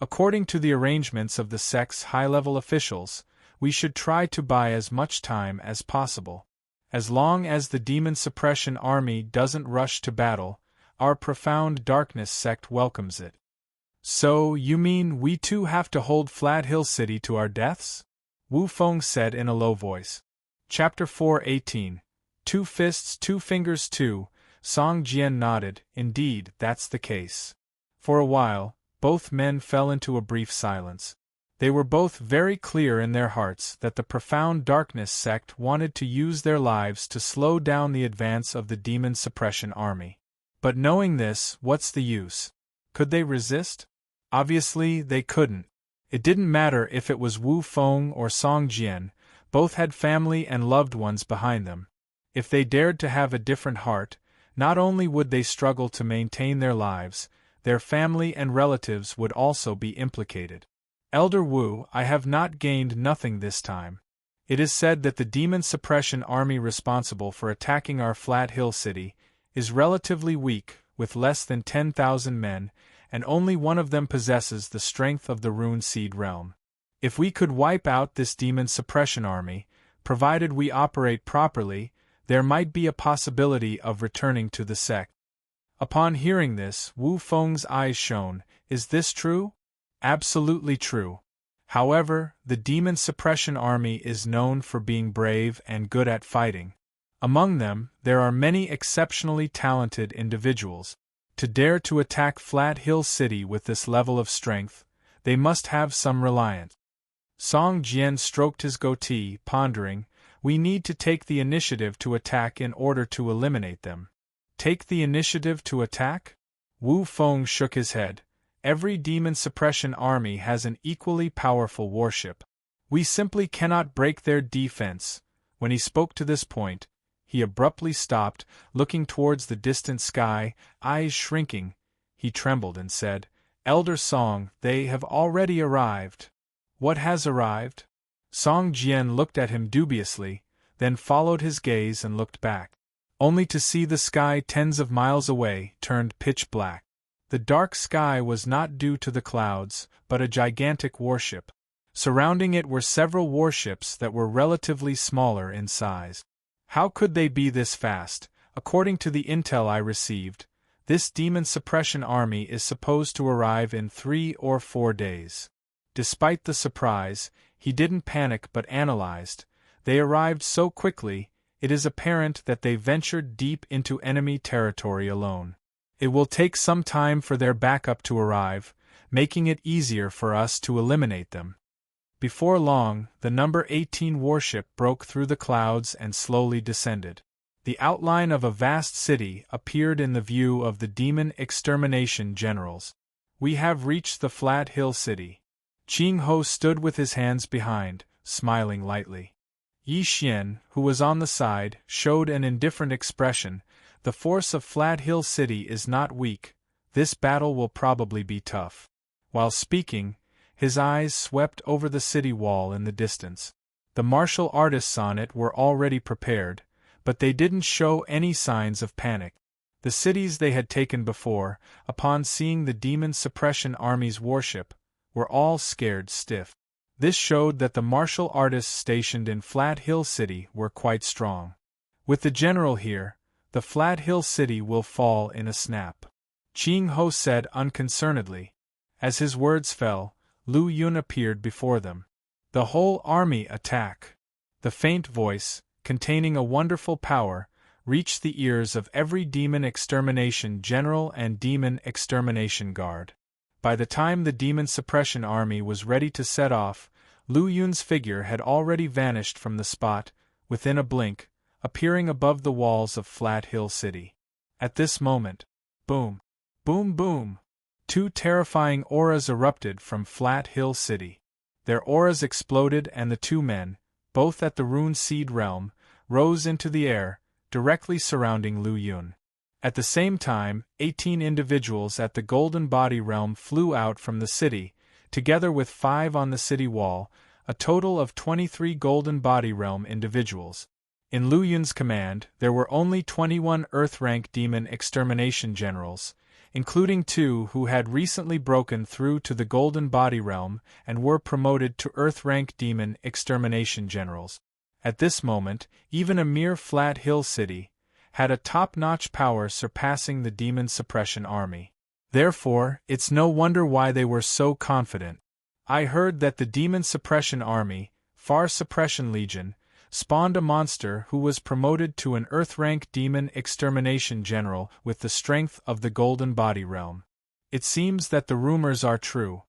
According to the arrangements of the sect's high-level officials, we should try to buy as much time as possible. As long as the Demon Suppression Army doesn't rush to battle, our Profound Darkness sect welcomes it. So, you mean we too have to hold Flat Hill City to our deaths? Wu Feng said in a low voice. Chapter 4:18. 2 Fists 2 Fingers 2. Song Jian nodded. Indeed, that's the case. For a while, both men fell into a brief silence. They were both very clear in their hearts that the Profound Darkness sect wanted to use their lives to slow down the advance of the Demon Suppression Army. But knowing this, what's the use? Could they resist? Obviously, they couldn't. It didn't matter if it was Wu Feng or Song Jian, both had family and loved ones behind them. If they dared to have a different heart, not only would they struggle to maintain their lives, their family and relatives would also be implicated. Elder Wu, I have not gained nothing this time. It is said that the Demon Suppression Army responsible for attacking our Flat Hill City is relatively weak, with less than 10,000 men, and only one of them possesses the strength of the Rune Seed realm. If we could wipe out this demon suppression army, provided we operate properly, there might be a possibility of returning to the sect. Upon hearing this, Wu Feng's eyes shone. Is this true? Absolutely true. However, the demon suppression army is known for being brave and good at fighting. Among them, there are many exceptionally talented individuals. To dare to attack Flat Hill City with this level of strength, they must have some reliance. Song Jian stroked his goatee, pondering, we need to take the initiative to attack in order to eliminate them. Take the initiative to attack? Wu Feng shook his head. Every demon suppression army has an equally powerful warship. We simply cannot break their defense. When he spoke to this point, he abruptly stopped, looking towards the distant sky, eyes shrinking. He trembled and said, Elder Song, they have already arrived. What has arrived? Song Jian looked at him dubiously, then followed his gaze and looked back, only to see the sky tens of miles away turned pitch black. The dark sky was not due to the clouds, but a gigantic warship. Surrounding it were several warships that were relatively smaller in size. How could they be this fast? According to the intel I received, this demon suppression army is supposed to arrive in 3 or 4 days. Despite the surprise, he didn't panic but analyzed. They arrived so quickly, it is apparent that they ventured deep into enemy territory alone. It will take some time for their backup to arrive, making it easier for us to eliminate them. Before long, the number 18 warship broke through the clouds and slowly descended. The outline of a vast city appeared in the view of the demon extermination generals. We have reached the Flat Hill City. Qing Ho stood with his hands behind, smiling lightly. Yi Xian, who was on the side, showed an indifferent expression. The force of Flat Hill City is not weak. This battle will probably be tough. While speaking, his eyes swept over the city wall in the distance. The martial artists on it were already prepared, but they didn't show any signs of panic. The cities they had taken before, upon seeing the demon suppression army's warship, were all scared stiff. This showed that the martial artists stationed in Flat Hill City were quite strong. With the general here, the Flat Hill City will fall in a snap. Qing Ho said unconcernedly. As his words fell, Lu Yun appeared before them. The whole army attack! The faint voice, containing a wonderful power, reached the ears of every demon extermination general and demon extermination guard. By the time the demon suppression army was ready to set off, Lu Yun's figure had already vanished from the spot, within a blink, appearing above the walls of Flat Hill City. At this moment, boom, boom, boom, 2 terrifying auras erupted from Flat Hill City. Their auras exploded and the 2 men, both at the Rune Seed realm, rose into the air, directly surrounding Lu Yun. At the same time, 18 individuals at the Golden Body realm flew out from the city, together with 5 on the city wall, a total of 23 Golden Body realm individuals. In Lu Yun's command, there were only 21 Earth-rank demon extermination generals, including 2 who had recently broken through to the Golden Body realm and were promoted to Earth-rank demon extermination generals. At this moment, even a mere Flat Hill City had a top-notch power surpassing the demon suppression army. Therefore, it's no wonder why they were so confident. I heard that the demon suppression army, Far Suppression Legion, spawned a monster who was promoted to an Earth-rank demon extermination general with the strength of the Golden Body realm. It seems that the rumors are true.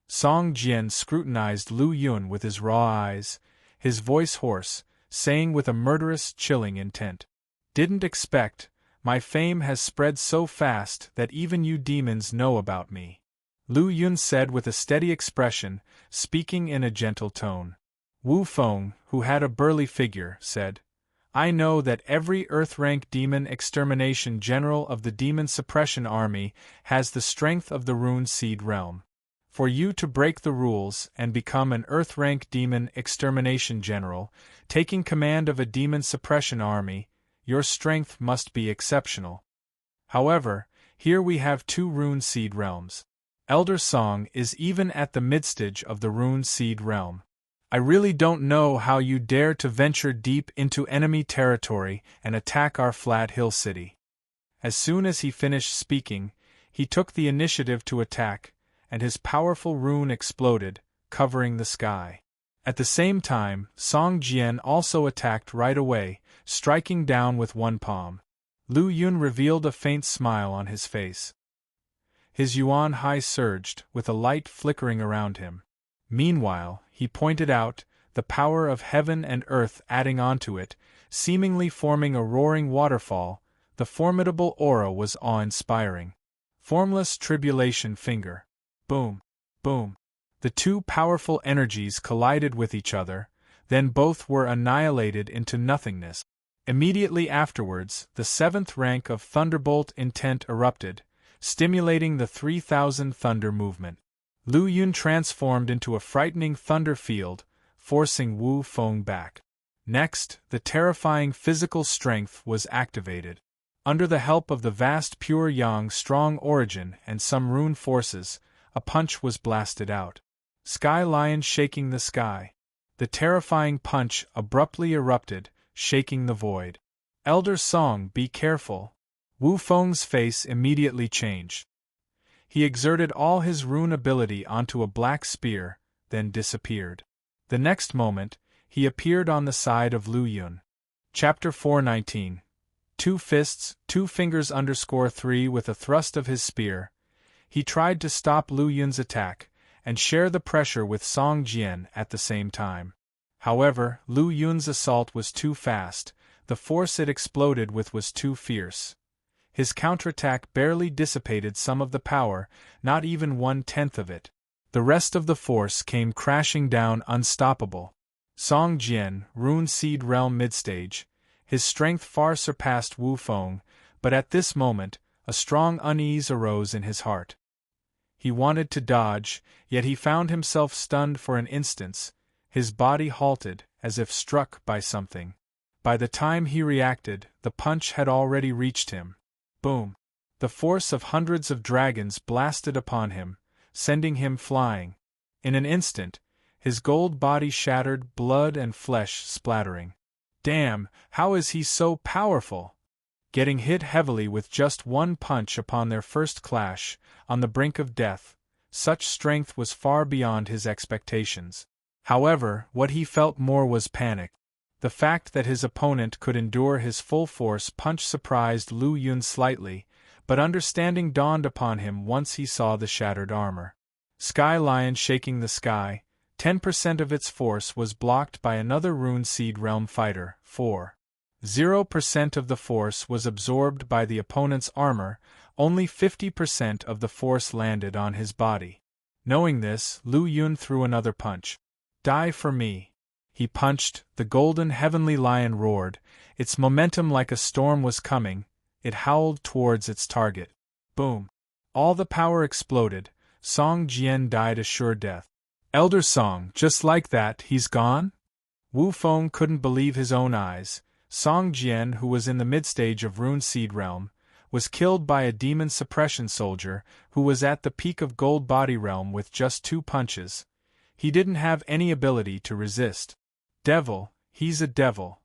Song Jian scrutinized Lu Yun with his raw eyes, his voice hoarse, saying with a murderous, chilling intent, "Didn't expect. My fame has spread so fast that even you demons know about me." Lu Yun said with a steady expression, speaking in a gentle tone. Wu Feng, who had a burly figure, said, "I know that every Earth-rank demon extermination general of the demon suppression army has the strength of the Rune Seed realm. For you to break the rules and become an Earth-rank demon extermination general, taking command of a demon suppression army, your strength must be exceptional. However, Here we have two rune seed realms. Elder Song is even at the midstage of the rune seed realm. I really don't know how you dare to venture deep into enemy territory and attack our flat hill city. As soon as he finished speaking, he took the initiative to attack, and his powerful rune exploded, covering the sky. At the same time, Song Jian also attacked right away, striking down with one palm. Lu Yun revealed a faint smile on his face. His yuan high surged, with a light flickering around him. Meanwhile, he pointed out, the power of heaven and earth adding onto it, seemingly forming a roaring waterfall. The formidable aura was awe-inspiring. Formless tribulation finger. Boom. Boom. The two powerful energies collided with each other, then both were annihilated into nothingness. Immediately afterwards, the seventh rank of Thunderbolt Intent erupted, stimulating the 3000 Thunder movement. Lu Yun transformed into a frightening thunder field, forcing Wu Feng back. Next, the terrifying physical strength was activated. Under the help of the vast pure yang strong origin and some rune forces, a punch was blasted out. Sky Lion shaking the sky. The terrifying punch abruptly erupted, shaking the void. Elder Song, be careful. Wu Feng's face immediately changed. He exerted all his rune ability onto a black spear, then disappeared. The next moment, he appeared on the side of Lu Yun. Chapter 419. Two fists, 2 fingers _3 with a thrust of his spear. He tried to stop Lu Yun's attack, and share the pressure with Song Jian at the same time. However, Lu Yun's assault was too fast, the force it exploded with was too fierce. His counterattack barely dissipated some of the power, not even 1/10 of it. The rest of the force came crashing down unstoppable. Song Jian, Rune Seed Realm midstage. His strength far surpassed Wu Feng, but at this moment, a strong unease arose in his heart. He wanted to dodge, yet he found himself stunned for an instant. His body halted, as if struck by something. By the time he reacted, the punch had already reached him. Boom! The force of hundreds of dragons blasted upon him, sending him flying. In an instant, his gold body shattered, blood and flesh splattering. Damn, how is he so powerful? Getting hit heavily with just one punch upon their first clash, on the brink of death, such strength was far beyond his expectations. However, what he felt more was panic. The fact that his opponent could endure his full force punch surprised Lu Yun slightly, but understanding dawned upon him once he saw the shattered armor. Sky Lion shaking the sky, 10% of its force was blocked by another Rune Seed Realm fighter, 0% of the force was absorbed by the opponent's armor, only 50% of the force landed on his body. Knowing this, Lu Yun threw another punch. Die for me. He punched, the golden heavenly lion roared, its momentum like a storm was coming, it howled towards its target. Boom! All the power exploded, Song Jian died a sure death. Elder Song, just like that, he's gone? Wu Feng couldn't believe his own eyes. Song Jian, who was in the midstage of Rune Seed Realm, was killed by a demon suppression soldier who was at the peak of Gold Body Realm with just 2 punches. He didn't have any ability to resist. Devil, he's a devil.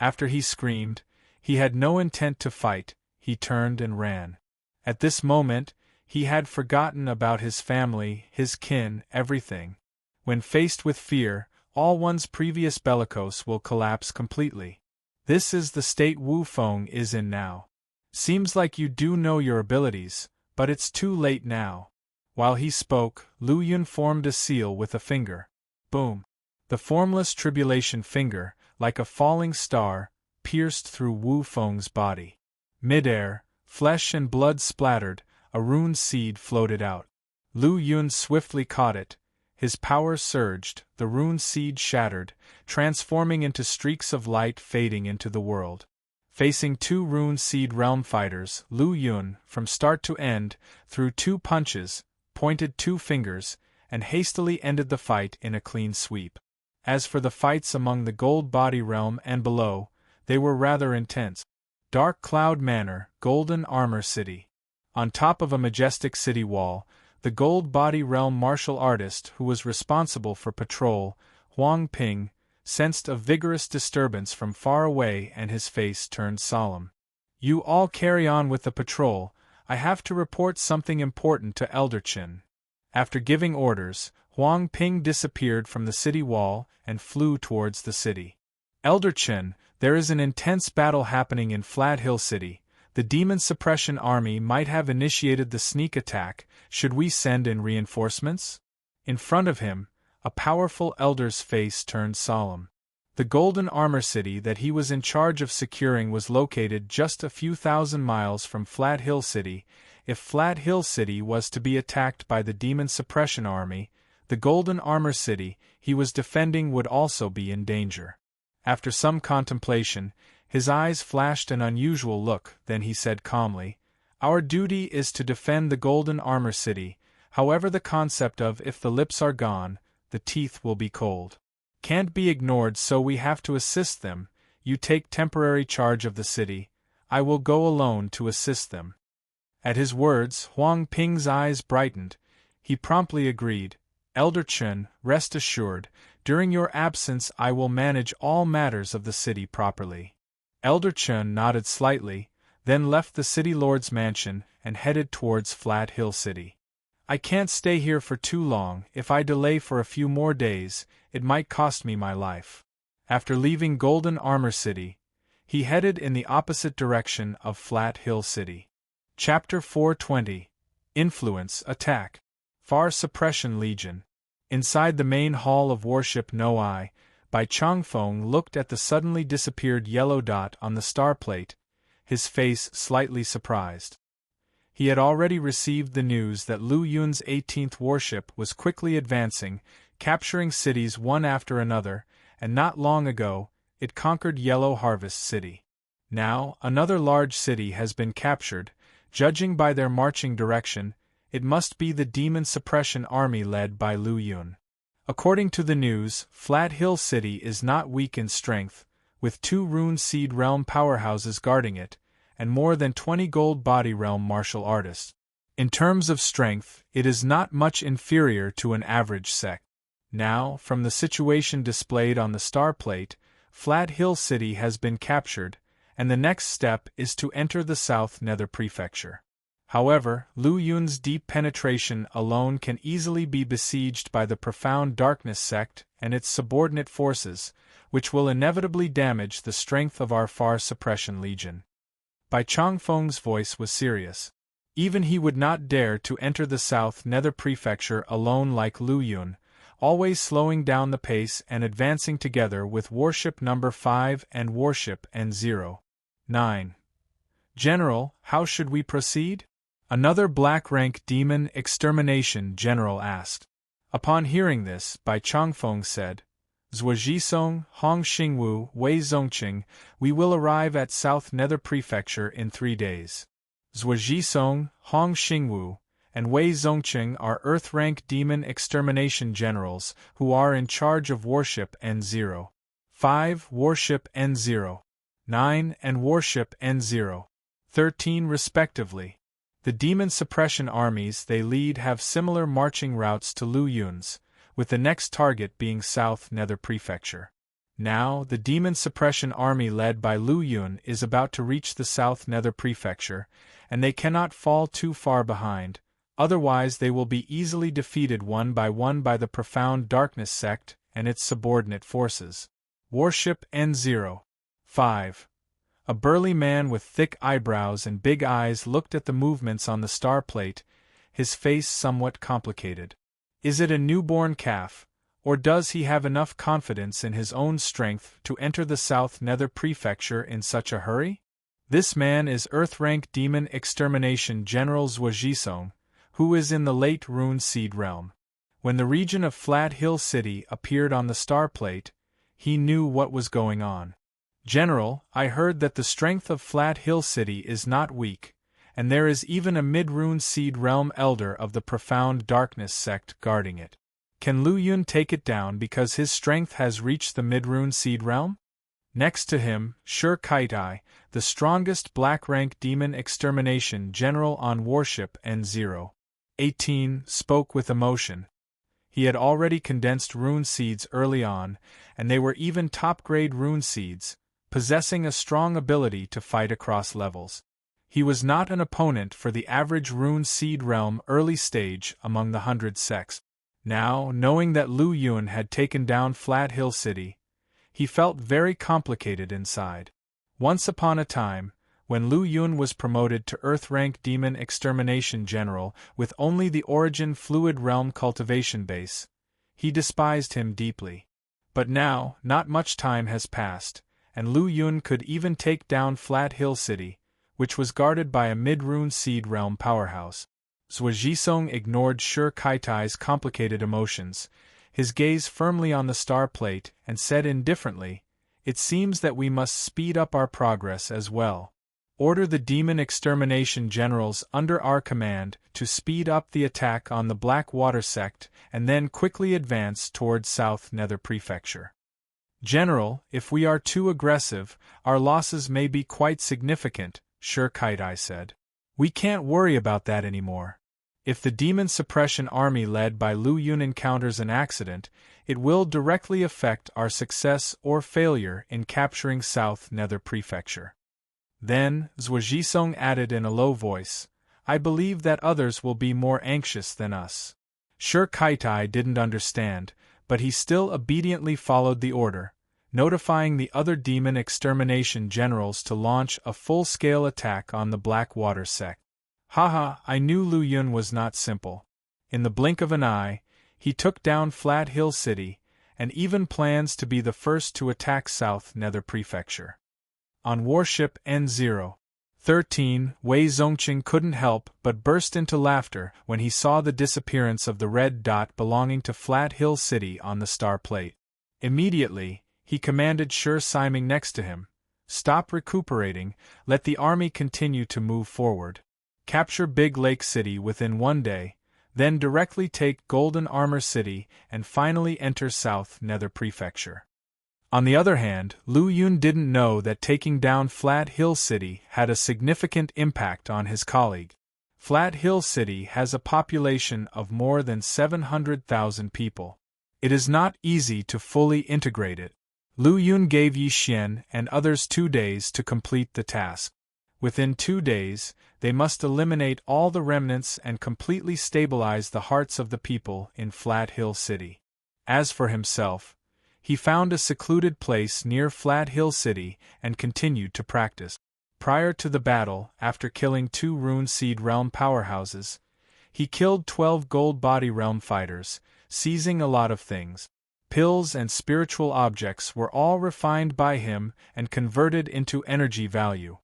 After he screamed, he had no intent to fight, he turned and ran. At this moment, he had forgotten about his family, his kin, everything. When faced with fear, all one's previous bellicose will collapse completely. This is the state Wu Feng is in now. Seems like you do know your abilities, but it's too late now. While he spoke, Lu Yun formed a seal with a finger. Boom! The formless tribulation finger, like a falling star, pierced through Wu Feng's body. Mid-air, flesh and blood splattered, a rune seed floated out. Lu Yun swiftly caught it. His power surged, the rune seed shattered, transforming into streaks of light fading into the world. Facing 2 Rune Seed Realm fighters, Lu Yun, from start to end, threw 2 punches, pointed 2 fingers, and hastily ended the fight in a clean sweep. As for the fights among the Gold Body Realm and below, they were rather intense. Dark Cloud Manor, Golden Armor City. On top of a majestic city wall, the Gold Body Realm martial artist who was responsible for patrol, Huang Ping, sensed a vigorous disturbance from far away and his face turned solemn. "You all carry on with the patrol, I have to report something important to Elder Qin." After giving orders, Huang Ping disappeared from the city wall and flew towards the city. "Elder Qin, there is an intense battle happening in Flat Hill City. The Demon Suppression Army might have initiated the sneak attack. Should we send in reinforcements?" In front of him, a powerful elder's face turned solemn. The Golden Armor City that he was in charge of securing was located just a few thousand miles from Flat Hill City. If Flat Hill City was to be attacked by the Demon Suppression Army, the Golden Armor City he was defending would also be in danger. After some contemplation, his eyes flashed an unusual look, then he said calmly, "Our duty is to defend the Golden Armor City, however the concept of if the lips are gone, the teeth will be cold can't be ignored, so we have to assist them. You take temporary charge of the city, I will go alone to assist them." At his words, Huang Ping's eyes brightened. He promptly agreed, "Elder Qin, rest assured, during your absence I will manage all matters of the city properly." Elder Qin nodded slightly, then left the city lord's mansion and headed towards Flat Hill City. "I can't stay here for too long. If I delay for a few more days, it might cost me my life." After leaving Golden Armor City, he headed in the opposite direction of Flat Hill City. Chapter 420. Influence Attack. Far Suppression Legion. Inside the main hall of worship Noi, Bai Changfeng looked at the suddenly disappeared yellow dot on the star plate, his face slightly surprised. He had already received the news that Lu Yun's 18th warship was quickly advancing, capturing cities one after another, and not long ago, it conquered Yellow Harvest City. Now, another large city has been captured. Judging by their marching direction, it must be the Demon Suppression Army led by Lu Yun. According to the news, Flat Hill City is not weak in strength, with 2 Rune Seed Realm powerhouses guarding it, and more than 20 Gold Body Realm martial artists. In terms of strength, it is not much inferior to an average sect. Now, from the situation displayed on the star plate, Flat Hill City has been captured, and the next step is to enter the South Nether Prefecture. However, Lu Yun's deep penetration alone can easily be besieged by the Profound Darkness sect and its subordinate forces, which will inevitably damage the strength of our Far Suppression Legion. Bai Changfeng's voice was serious. Even he would not dare to enter the South Nether Prefecture alone like Lu Yun, always slowing down the pace and advancing together with Warship Number 5 and Warship N09. "General, how should we proceed?" another black-rank demon extermination general asked. Upon hearing this, Bai Changfeng said, "Zhuajisong, Hong Xingwu, Wei Zongqing, we will arrive at South Nether Prefecture in 3 days. Zhuajisong, Hong Xingwu, and Wei Zongqing are Earth-rank demon extermination generals who are in charge of Warship N05, Warship N09, and Warship N013 respectively. The demon suppression armies they lead have similar marching routes to Lu Yun's, with the next target being South Nether Prefecture. Now, the demon suppression army led by Lu Yun is about to reach the South Nether Prefecture, and they cannot fall too far behind, otherwise they will be easily defeated one by the Profound Darkness sect and its subordinate forces. Warship N05. A burly man with thick eyebrows and big eyes looked at the movements on the star plate, his face somewhat complicated. Is it a newborn calf, or does he have enough confidence in his own strength to enter the South Nether Prefecture in such a hurry? This man is Earth-rank Demon Extermination General Zhuajisong, who is in the late Rune Seed Realm. When the region of Flat Hill City appeared on the star plate, he knew what was going on. "General, I heard that the strength of Flat Hill City is not weak, and there is even a mid-Rune Seed Realm elder of the Profound Darkness sect guarding it. Can Lu Yun take it down because his strength has reached the mid-Rune Seed Realm?" Next to him, Shur Kaitai, the strongest black-rank demon extermination general on warship N018, spoke with emotion. He had already condensed rune seeds early on, and they were even top-grade rune seeds, possessing a strong ability to fight across levels. He was not an opponent for the average rune seed realm early stage among the 100 sects. Now, knowing that Lu Yun had taken down Flat Hill City, he felt very complicated inside. Once upon a time, when Lu Yun was promoted to Earth-rank Demon Extermination General with only the Origin Fluid Realm cultivation base, he despised him deeply. But now, not much time has passed, and Lu Yun could even take down Flat Hill City, which was guarded by a mid-rune seed realm powerhouse. Zhuo Jisong ignored Shur Kaitai's complicated emotions, his gaze firmly on the star plate, and said indifferently, "It seems that we must speed up our progress as well. Order the demon extermination generals under our command to speed up the attack on the Black Water sect and then quickly advance towards South Nether Prefecture. General, if we are too aggressive, our losses may be quite significant," Shur Kaitai said. "We can't worry about that anymore. If the demon suppression army led by Lu Yun encounters an accident, it will directly affect our success or failure in capturing South Nether Prefecture." Then, Zhuo Jisong added in a low voice, "I believe that others will be more anxious than us." Shur Kaitai didn't understand, but he still obediently followed the order, notifying the other demon extermination generals to launch a full-scale attack on the Black Water sect. Haha, I knew Lu Yun was not simple. In the blink of an eye, he took down Flat Hill City, and even plans to be the first to attack South Nether Prefecture. On warship N013, Wei Zongqing couldn't help but burst into laughter when he saw the disappearance of the red dot belonging to Flat Hill City on the star plate. Immediately, he commanded Shur Siming next to him, "Stop recuperating, let the army continue to move forward. Capture Big Lake City within 1 day, then directly take Golden Armor City and finally enter South Nether Prefecture." On the other hand, Lu Yun didn't know that taking down Flat Hill City had a significant impact on his colleague. Flat Hill City has a population of more than 700,000 people. It is not easy to fully integrate it. Lu Yun gave Yi Xian and others 2 days to complete the task. Within 2 days, they must eliminate all the remnants and completely stabilize the hearts of the people in Flat Hill City. As for himself, he found a secluded place near Flat Hill City and continued to practice. Prior to the battle, after killing 2 Rune Seed Realm powerhouses, he killed 12 Gold Body Realm fighters, seizing a lot of things. Pills and spiritual objects were all refined by him and converted into energy value.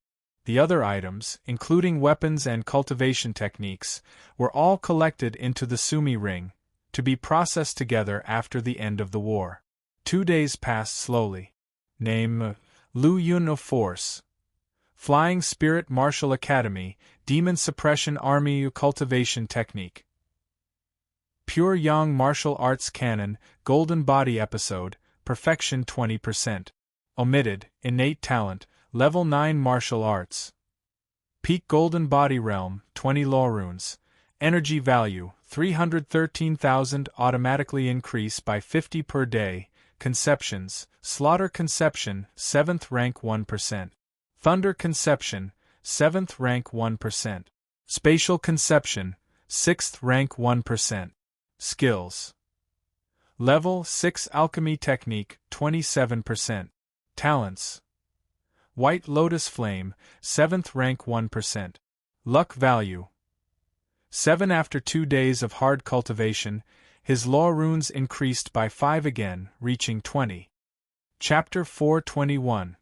The other items, including weapons and cultivation techniques, were all collected into the Sumi Ring, to be processed together after the end of the war. 2 days passed slowly. Name: Lu Yun of Force. Flying Spirit Martial Academy, Demon Suppression Army Cultivation Technique. Pure Yang Martial Arts Canon, Golden Body Episode, Perfection 20%. Omitted, Innate Talent, Level 9 Martial Arts. Peak Golden Body Realm, 20 Law Runes. Energy Value, 313,000 automatically increase by 50 per day. Conceptions, Slaughter Conception, 7th rank 1%. Thunder Conception, 7th rank 1%. Spatial Conception, 6th rank 1%. Skills. Level 6 Alchemy Technique, 27%. Talents. White Lotus Flame, 7th rank 1%. Luck Value. 7 After 2 days of hard cultivation, his law runes increased by 5 again, reaching 20. Chapter 421.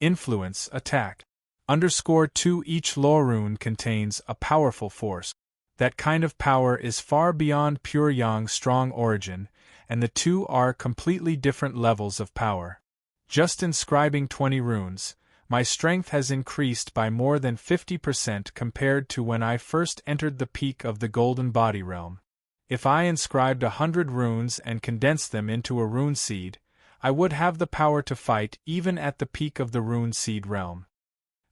Influence Attack. _2 Each law rune contains a powerful force. That kind of power is far beyond pure Yang strong origin, and the two are completely different levels of power. Just inscribing 20 runes, my strength has increased by more than 50% compared to when I first entered the peak of the Golden Body Realm. If I inscribed 100 runes and condensed them into a rune seed, I would have the power to fight even at the peak of the Rune Seed realm.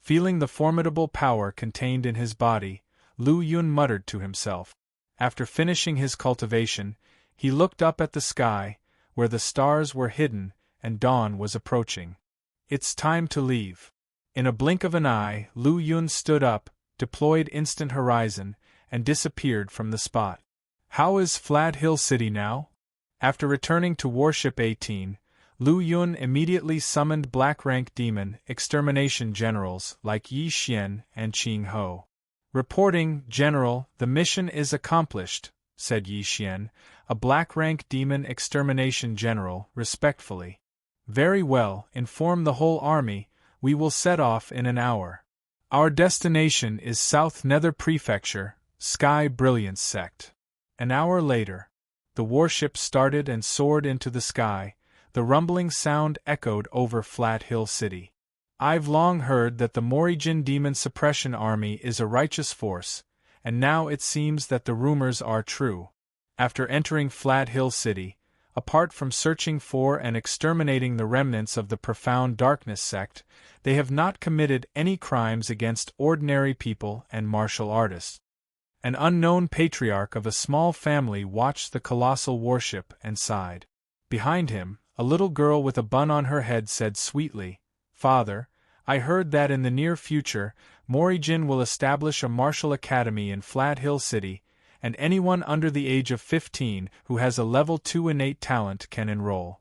Feeling the formidable power contained in his body, Lu Yun muttered to himself. After finishing his cultivation, he looked up at the sky, where the stars were hidden and dawn was approaching. It's time to leave. In a blink of an eye, Lu Yun stood up, deployed Instant Horizon, and disappeared from the spot. How is Flat Hill City now? After returning to Warship 18, Lu Yun immediately summoned Black-rank demon extermination generals like Yi Xian and Qing Ho. Reporting, General, the mission is accomplished, said Yi Xian, a Black-rank demon extermination general, respectfully. Very well, inform the whole army, we will set off in an hour. Our destination is South Nether Prefecture, Sky Brilliance Sect. An hour later, the warship started and soared into the sky. The rumbling sound echoed over Flat Hill City. I've long heard that the Morijin Demon Suppression Army is a righteous force, and now it seems that the rumors are true. After entering Flat Hill City, apart from searching for and exterminating the remnants of the Profound Darkness sect, they have not committed any crimes against ordinary people and martial artists. An unknown patriarch of a small family watched the colossal warship and sighed. Behind him, a little girl with a bun on her head said sweetly, Father, I heard that in the near future, Morijin will establish a martial academy in Flat Hill City, and anyone under the age of 15 who has a level 2 innate talent can enroll.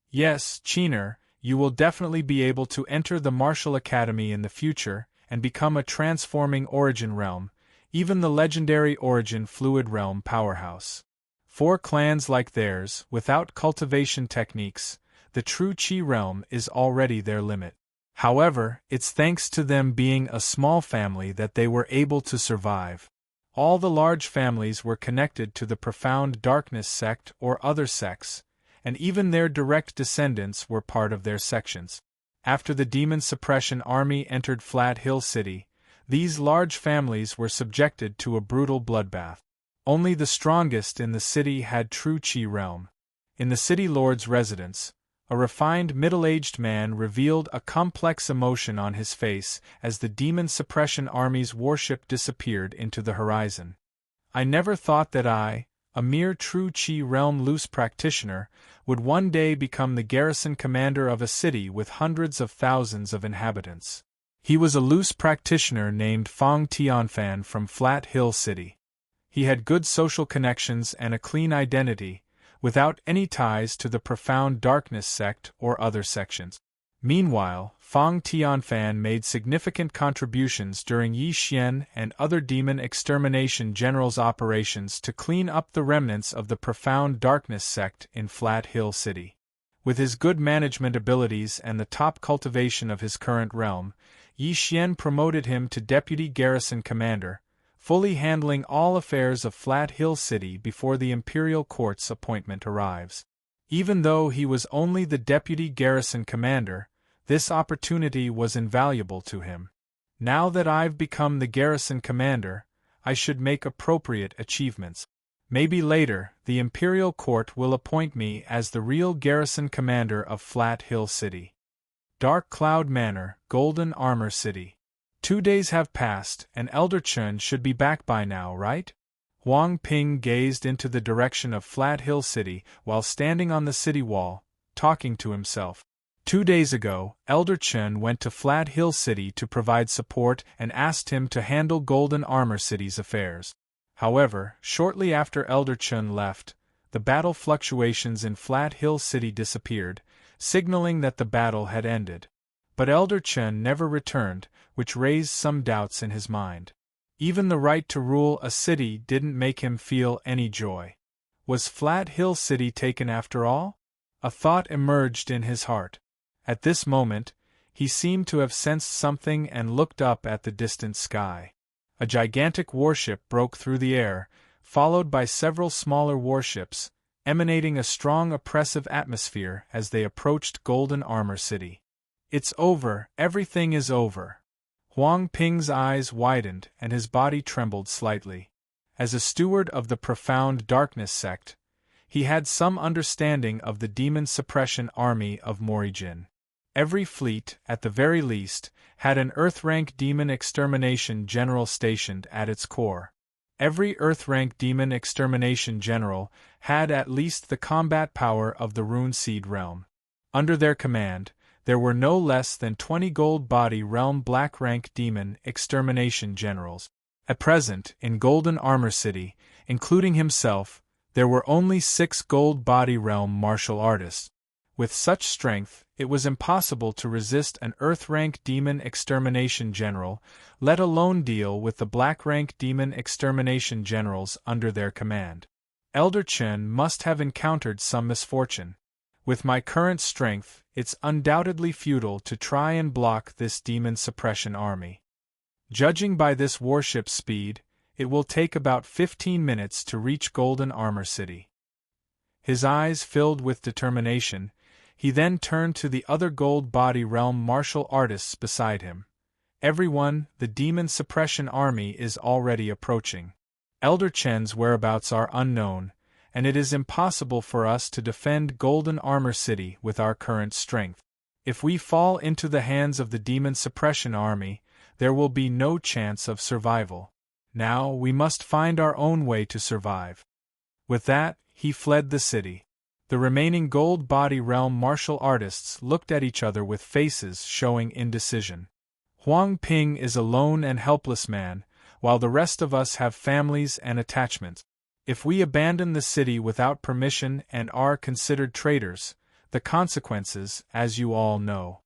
Yes, Cheener, you will definitely be able to enter the martial academy in the future and become a transforming Origin realm, even the legendary Origin Fluid realm powerhouse. For clans like theirs, without cultivation techniques, the true Qi realm is already their limit. However, it's thanks to them being a small family that they were able to survive. All the large families were connected to the Profound Darkness sect or other sects, and even their direct descendants were part of their sections. After the Demon Suppression Army entered Flat Hill City, these large families were subjected to a brutal bloodbath. Only the strongest in the city had true Qi realm. In the city lord's residence, a refined middle-aged man revealed a complex emotion on his face as the Demon Suppression Army's warship disappeared into the horizon. I never thought that I, a mere true Qi realm loose practitioner, would one day become the garrison commander of a city with hundreds of thousands of inhabitants. He was a loose practitioner named Fang Tianfan from Flat Hill City. He had good social connections and a clean identity, without any ties to the Profound Darkness sect or other sections. Meanwhile, Fang Tianfan made significant contributions during Yi Xian and other demon extermination generals' operations to clean up the remnants of the Profound Darkness sect in Flat Hill City. With his good management abilities and the top cultivation of his current realm, Yi Xian promoted him to deputy garrison commander, fully handling all affairs of Flat Hill City before the Imperial Court's appointment arrives. Even though he was only the deputy garrison commander, this opportunity was invaluable to him. Now that I've become the garrison commander, I should make appropriate achievements. Maybe later, the Imperial Court will appoint me as the real garrison commander of Flat Hill City. Dark Cloud Manor, Golden Armor City. 2 days have passed, and Elder Chen should be back by now, right? Huang Ping gazed into the direction of Flat Hill City while standing on the city wall, talking to himself. 2 days ago, Elder Chen went to Flat Hill City to provide support and asked him to handle Golden Armor City's affairs. However, shortly after Elder Chen left, the battle fluctuations in Flat Hill City disappeared, signaling that the battle had ended. But Elder Chen never returned, which raised some doubts in his mind. Even the right to rule a city didn't make him feel any joy. Was Flat Hill City taken after all? A thought emerged in his heart. At this moment, he seemed to have sensed something and looked up at the distant sky. A gigantic warship broke through the air, followed by several smaller warships, emanating a strong oppressive atmosphere as they approached Golden Armor City. It's over, everything is over. Huang Ping's eyes widened and his body trembled slightly. As a steward of the Profound Darkness sect, He had some understanding of the demon suppression army of Morijin. Every fleet, at the very least, had an Earth-rank demon extermination general stationed at its core. Every Earth-rank demon extermination general had at least the combat power of the Rune Seed realm. Under their command, there were no less than 20 Gold Body Realm Black-rank demon extermination generals. At present, in Golden Armor City, including himself, there were only 6 Gold Body Realm martial artists. With such strength, it was impossible to resist an Earth-rank demon extermination general, let alone deal with the Black-rank demon extermination generals under their command. Elder Chen must have encountered some misfortune. With my current strength, it's undoubtedly futile to try and block this demon suppression army. Judging by this warship's speed, it will take about 15 minutes to reach Golden Armor City. His eyes filled with determination, he then turned to the other Gold Body Realm martial artists beside him. Everyone, the demon suppression army is already approaching. Elder Chen's whereabouts are unknown, and it is impossible for us to defend Golden Armor City with our current strength. If we fall into the hands of the demon suppression army, there will be no chance of survival. Now we must find our own way to survive. With that, he fled the city. The remaining Gold Body Realm martial artists looked at each other with faces showing indecision. Huang Ping is a lone and helpless man, while the rest of us have families and attachments. If we abandon the city without permission and are considered traitors, the consequences, as you all know.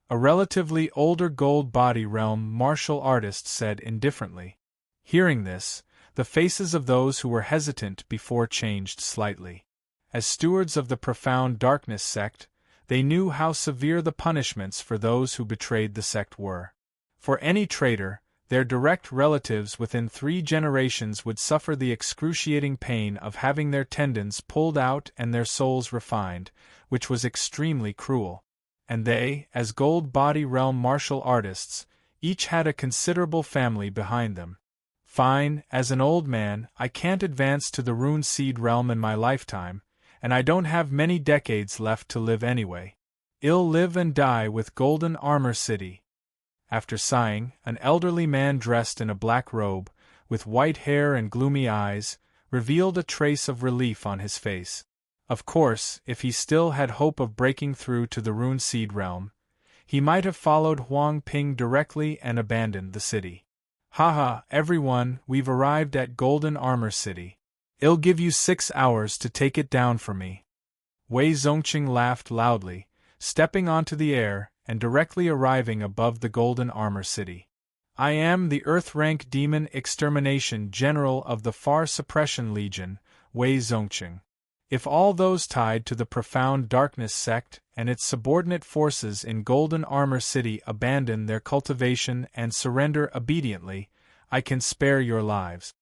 A relatively older Gold Body Realm martial artist said indifferently. Hearing this, the faces of those who were hesitant before changed slightly. As stewards of the Profound Darkness sect, they knew how severe the punishments for those who betrayed the sect were. For any traitor, their direct relatives within 3 generations would suffer the excruciating pain of having their tendons pulled out and their souls refined, which was extremely cruel. And they, as Gold Body Realm martial artists, each had a considerable family behind them. Fine, as an old man, I can't advance to the Rune Seed realm in my lifetime, and I don't have many decades left to live anyway. I'll live and die with Golden Armor City. After sighing, an elderly man dressed in a black robe, with white hair and gloomy eyes, revealed a trace of relief on his face. Of course, if he still had hope of breaking through to the Rune Seed realm, he might have followed Huang Ping directly and abandoned the city. Haha, everyone, we've arrived at Golden Armor City. I'll give you 6 hours to take it down for me. Wei Zongqing laughed loudly, stepping onto the air and directly arriving above the Golden Armor City. I am the Earth-rank Demon Extermination General of the Far Suppression Legion, Wei Zongqing. If all those tied to the Profound Darkness sect and its subordinate forces in Golden Armor City abandon their cultivation and surrender obediently, I can spare your lives.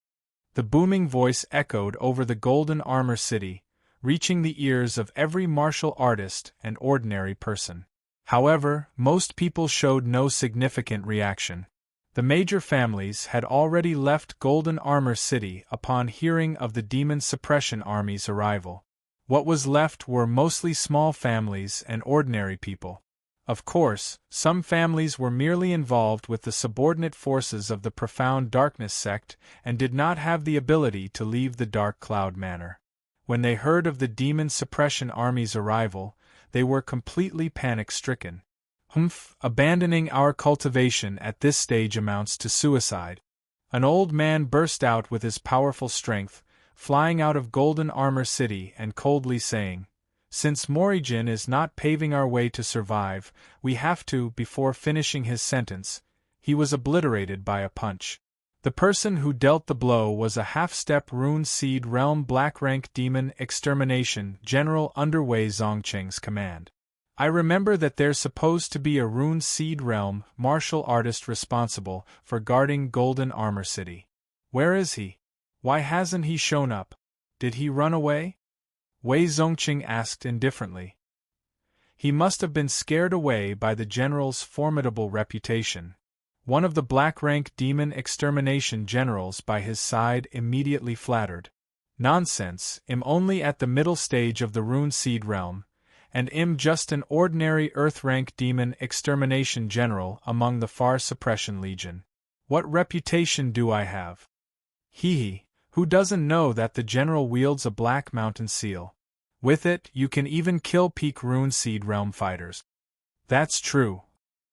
The booming voice echoed over the Golden Armor City, reaching the ears of every martial artist and ordinary person. However, most people showed no significant reaction. The major families had already left Golden Armor City upon hearing of the Demon Suppression Army's arrival. What was left were mostly small families and ordinary people. Of course, some families were merely involved with the subordinate forces of the Profound Darkness sect and did not have the ability to leave the Dark Cloud Manor. When they heard of the Demon Suppression Army's arrival, they were completely panic-stricken. Abandoning our cultivation at this stage amounts to suicide. An old man burst out with his powerful strength, flying out of Golden Armor City and coldly saying, "Since Morijin is not paving our way to survive, we have to." Before finishing his sentence, he was obliterated by a punch. The person who dealt the blow was a half-step Rune Seed Realm Black-rank Demon Extermination General under Wei Zongqing's command. I remember that there's supposed to be a Rune Seed Realm martial artist responsible for guarding Golden Armor City. Where is he? Why hasn't he shown up? Did he run away? Wei Zongqing asked indifferently. He must have been scared away by the general's formidable reputation. One of the black-rank demon extermination generals by his side immediately flattered. Nonsense, I'm only at the middle stage of the rune seed realm, and I'm just an ordinary Earth-rank demon extermination general among the Far Suppression Legion. What reputation do I have? Hee, who doesn't know that the general wields a black mountain seal? With it, you can even kill peak rune seed realm fighters. That's true.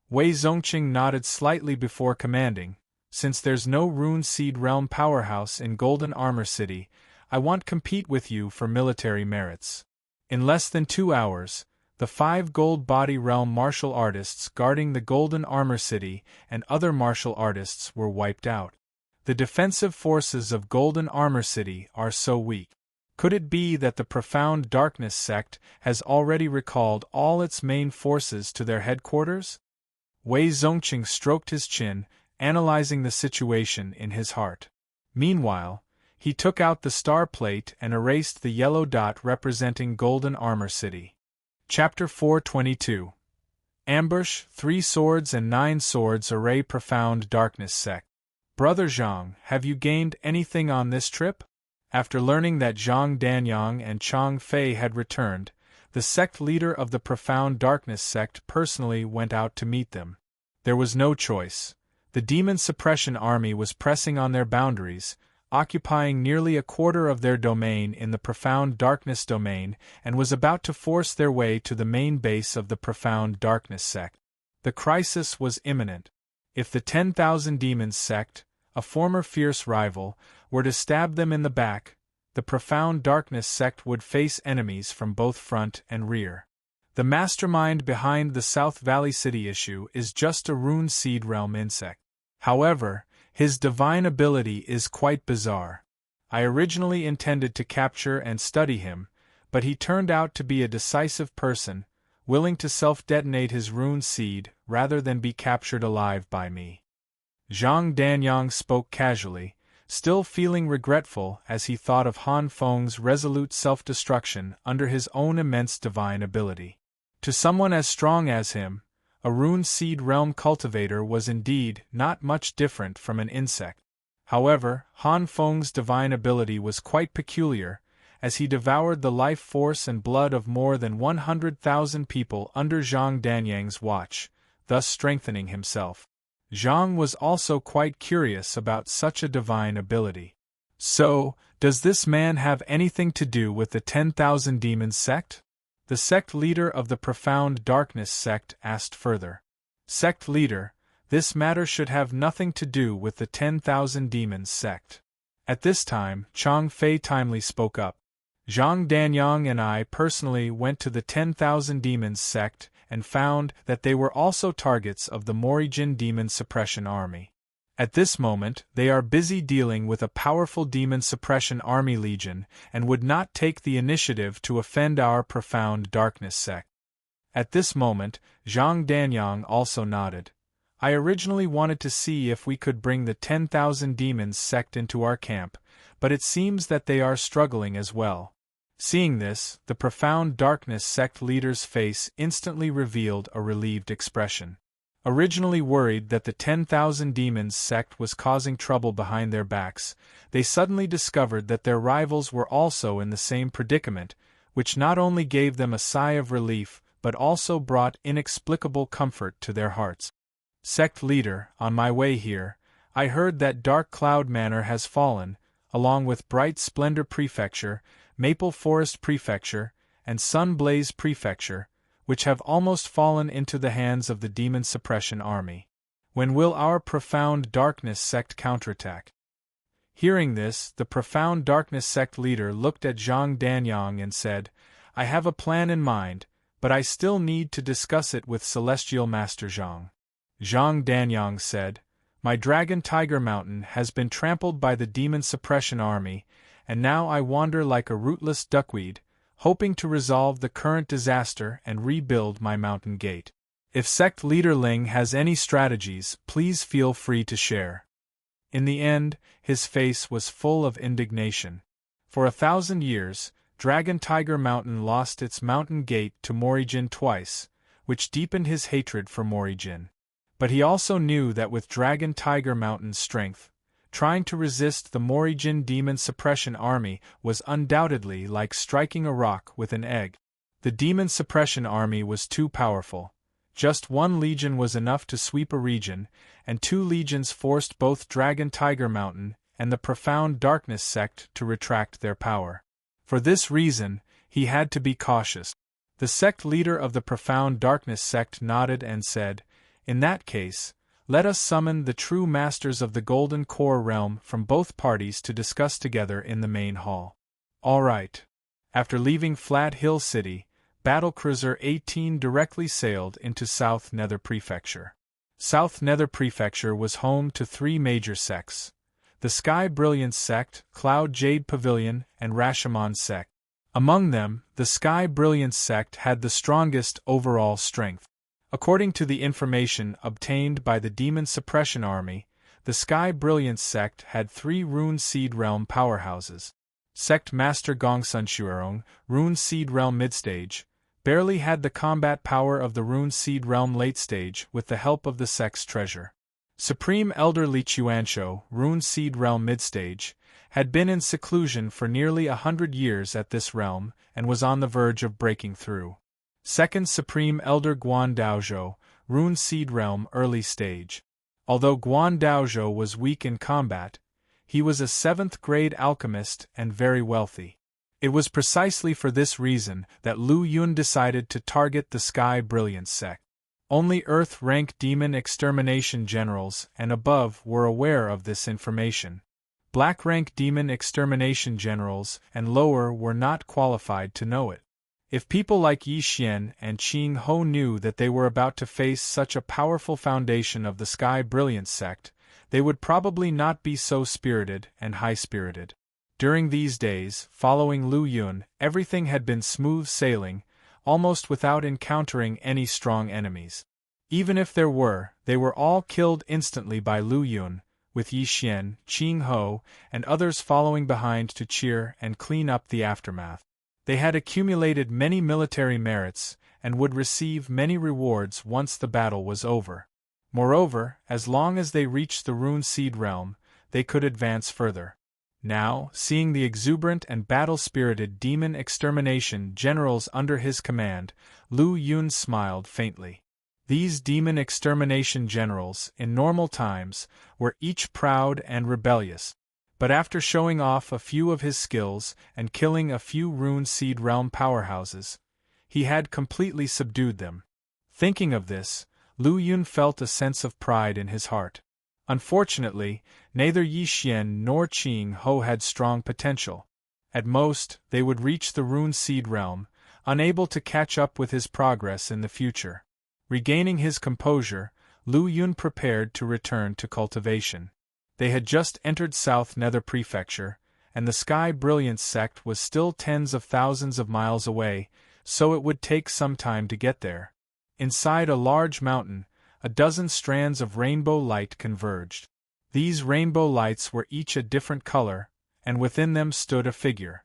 Wei Zongqing nodded slightly before commanding, since there's no rune seed realm powerhouse in Golden Armor City, I want compete with you for military merits. In less than 2 hours, the 5 gold body realm martial artists guarding the Golden Armor City and other martial artists were wiped out. The defensive forces of Golden Armor City are so weak. Could it be that the Profound Darkness sect has already recalled all its main forces to their headquarters? Wei Zongqing stroked his chin, analyzing the situation in his heart. Meanwhile, he took out the star plate and erased the yellow dot representing Golden Armor City. Chapter 422. Ambush, 3 swords and 9 swords array Profound Darkness sect. Brother Zhang, have you gained anything on this trip? After learning that Zhang Danyang and Chang Fei had returned, the sect leader of the Profound Darkness sect personally went out to meet them. There was no choice. The Demon Suppression Army was pressing on their boundaries, occupying nearly a quarter of their domain in the Profound Darkness domain, and was about to force their way to the main base of the Profound Darkness sect. The crisis was imminent. If the 10,000 Demons sect, a former fierce rival, were to stab them in the back, the Profound Darkness sect would face enemies from both front and rear. The mastermind behind the South Valley City issue is just a rune seed realm insect. However, his divine ability is quite bizarre. I originally intended to capture and study him, but he turned out to be a decisive person, willing to self-detonate his rune seed rather than be captured alive by me. Zhang Danyang spoke casually, still feeling regretful as he thought of Han Feng's resolute self-destruction under his own immense divine ability. To someone as strong as him, a rune seed realm cultivator was indeed not much different from an insect. However, Han Feng's divine ability was quite peculiar, as he devoured the life force and blood of more than 100,000 people under Zhang Danyang's watch, thus strengthening himself. Zhang was also quite curious about such a divine ability. So, does this man have anything to do with the 10,000 Demons sect? The sect leader of the Profound Darkness sect asked further. Sect leader, this matter should have nothing to do with the 10,000 Demons sect. At this time, Chang Fei timely spoke up. Zhang Danyang and I personally went to the 10,000 Demons sect and found that they were also targets of the Morijin Demon Suppression Army. At this moment, they are busy dealing with a powerful Demon Suppression Army legion and would not take the initiative to offend our Profound Darkness sect. At this moment, Zhang Danyang also nodded. I originally wanted to see if we could bring the 10,000 Demons sect into our camp, but it seems that they are struggling as well. Seeing this, the Profound Darkness sect leader's face instantly revealed a relieved expression. Originally worried that the 10,000 Demons sect was causing trouble behind their backs, they suddenly discovered that their rivals were also in the same predicament, which not only gave them a sigh of relief but also brought inexplicable comfort to their hearts. Sect leader, on my way here, I heard that Dark Cloud Manor has fallen, along with Bright Splendor Prefecture, Maple Forest Prefecture, and Sun Blaze Prefecture, which have almost fallen into the hands of the Demon Suppression Army. When will our Profound Darkness sect counterattack? Hearing this, the Profound Darkness sect leader looked at Zhang Danyang and said, I have a plan in mind, but I still need to discuss it with Celestial Master Zhang. Zhang Danyang said, My Dragon Tiger Mountain has been trampled by the Demon Suppression Army, and now I wander like a rootless duckweed, hoping to resolve the current disaster and rebuild my mountain gate. If Sect Leader Ling has any strategies, please feel free to share. In the end, his face was full of indignation. For 1,000 years, Dragon Tiger Mountain lost its mountain gate to Morijin twice, which deepened his hatred for Morijin. But he also knew that with Dragon Tiger Mountain's strength, trying to resist the Morrigan demon suppression army was undoubtedly like striking a rock with an egg. The demon suppression army was too powerful. Just one legion was enough to sweep a region, and 2 legions forced both Dragon Tiger Mountain and the Profound Darkness sect to retract their power. For this reason, he had to be cautious. The sect leader of the Profound Darkness sect nodded and said, "In that case, let us summon the true masters of the Golden Core realm from both parties to discuss together in the main hall." All right. After leaving Flat Hill City, Battlecruiser 18 directly sailed into South Nether Prefecture. South Nether Prefecture was home to 3 major sects: the Sky Brilliance sect, Cloud Jade Pavilion, and Rashomon sect. Among them, the Sky Brilliance sect had the strongest overall strength. According to the information obtained by the Demon Suppression Army, the Sky Brilliance sect had 3 Rune Seed Realm powerhouses. Sect Master Gongsun Rune Seed Realm Midstage, barely had the combat power of the Rune Seed Realm Late Stage with the help of the sect's treasure. Supreme Elder Li Chuansho, Rune Seed Realm Midstage, had been in seclusion for nearly 100 years at this realm and was on the verge of breaking through. Second Supreme Elder Guan Daozhou, Rune Seed Realm Early Stage. Although Guan Daozhou was weak in combat, he was a 7th-grade alchemist and very wealthy. It was precisely for this reason that Lu Yun decided to target the Sky Brilliance sect. Only Earth-rank demon extermination generals and above were aware of this information. Black-rank demon extermination generals and lower were not qualified to know it. If people like Yi Xian and Qing Ho knew that they were about to face such a powerful foundation of the Sky Brilliance sect, they would probably not be so spirited and high-spirited. During these days, following Lu Yun, everything had been smooth sailing, almost without encountering any strong enemies. Even if there were, they were all killed instantly by Lu Yun, with Yi Xian, Qing Ho, and others following behind to cheer and clean up the aftermath. They had accumulated many military merits, and would receive many rewards once the battle was over. Moreover, as long as they reached the Rune Seed Realm, they could advance further. Now, seeing the exuberant and battle-spirited demon extermination generals under his command, Lu Yun smiled faintly. These demon extermination generals, in normal times, were each proud and rebellious. But after showing off a few of his skills and killing a few Rune Seed Realm powerhouses, he had completely subdued them. Thinking of this, Lu Yun felt a sense of pride in his heart. Unfortunately, neither Yi Xian nor Qing Ho had strong potential. At most, they would reach the Rune Seed Realm, unable to catch up with his progress in the future. Regaining his composure, Lu Yun prepared to return to cultivation. They had just entered South Nether Prefecture, and the Sky Brilliance sect was still tens of thousands of miles away, so it would take some time to get there. Inside a large mountain, a dozen strands of rainbow light converged. These rainbow lights were each a different color, and within them stood a figure.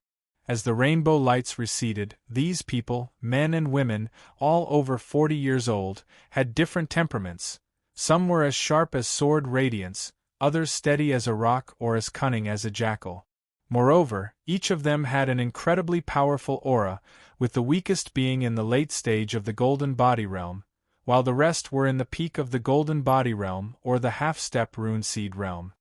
As the rainbow lights receded, these people, men and women, all over 40 years old, had different temperaments. Some were as sharp as sword radiance, others steady as a rock or as cunning as a jackal. Moreover, each of them had an incredibly powerful aura, with the weakest being in the late stage of the Golden Body Realm, while the rest were in the peak of the Golden Body Realm or the half-step Rune Seed Realm.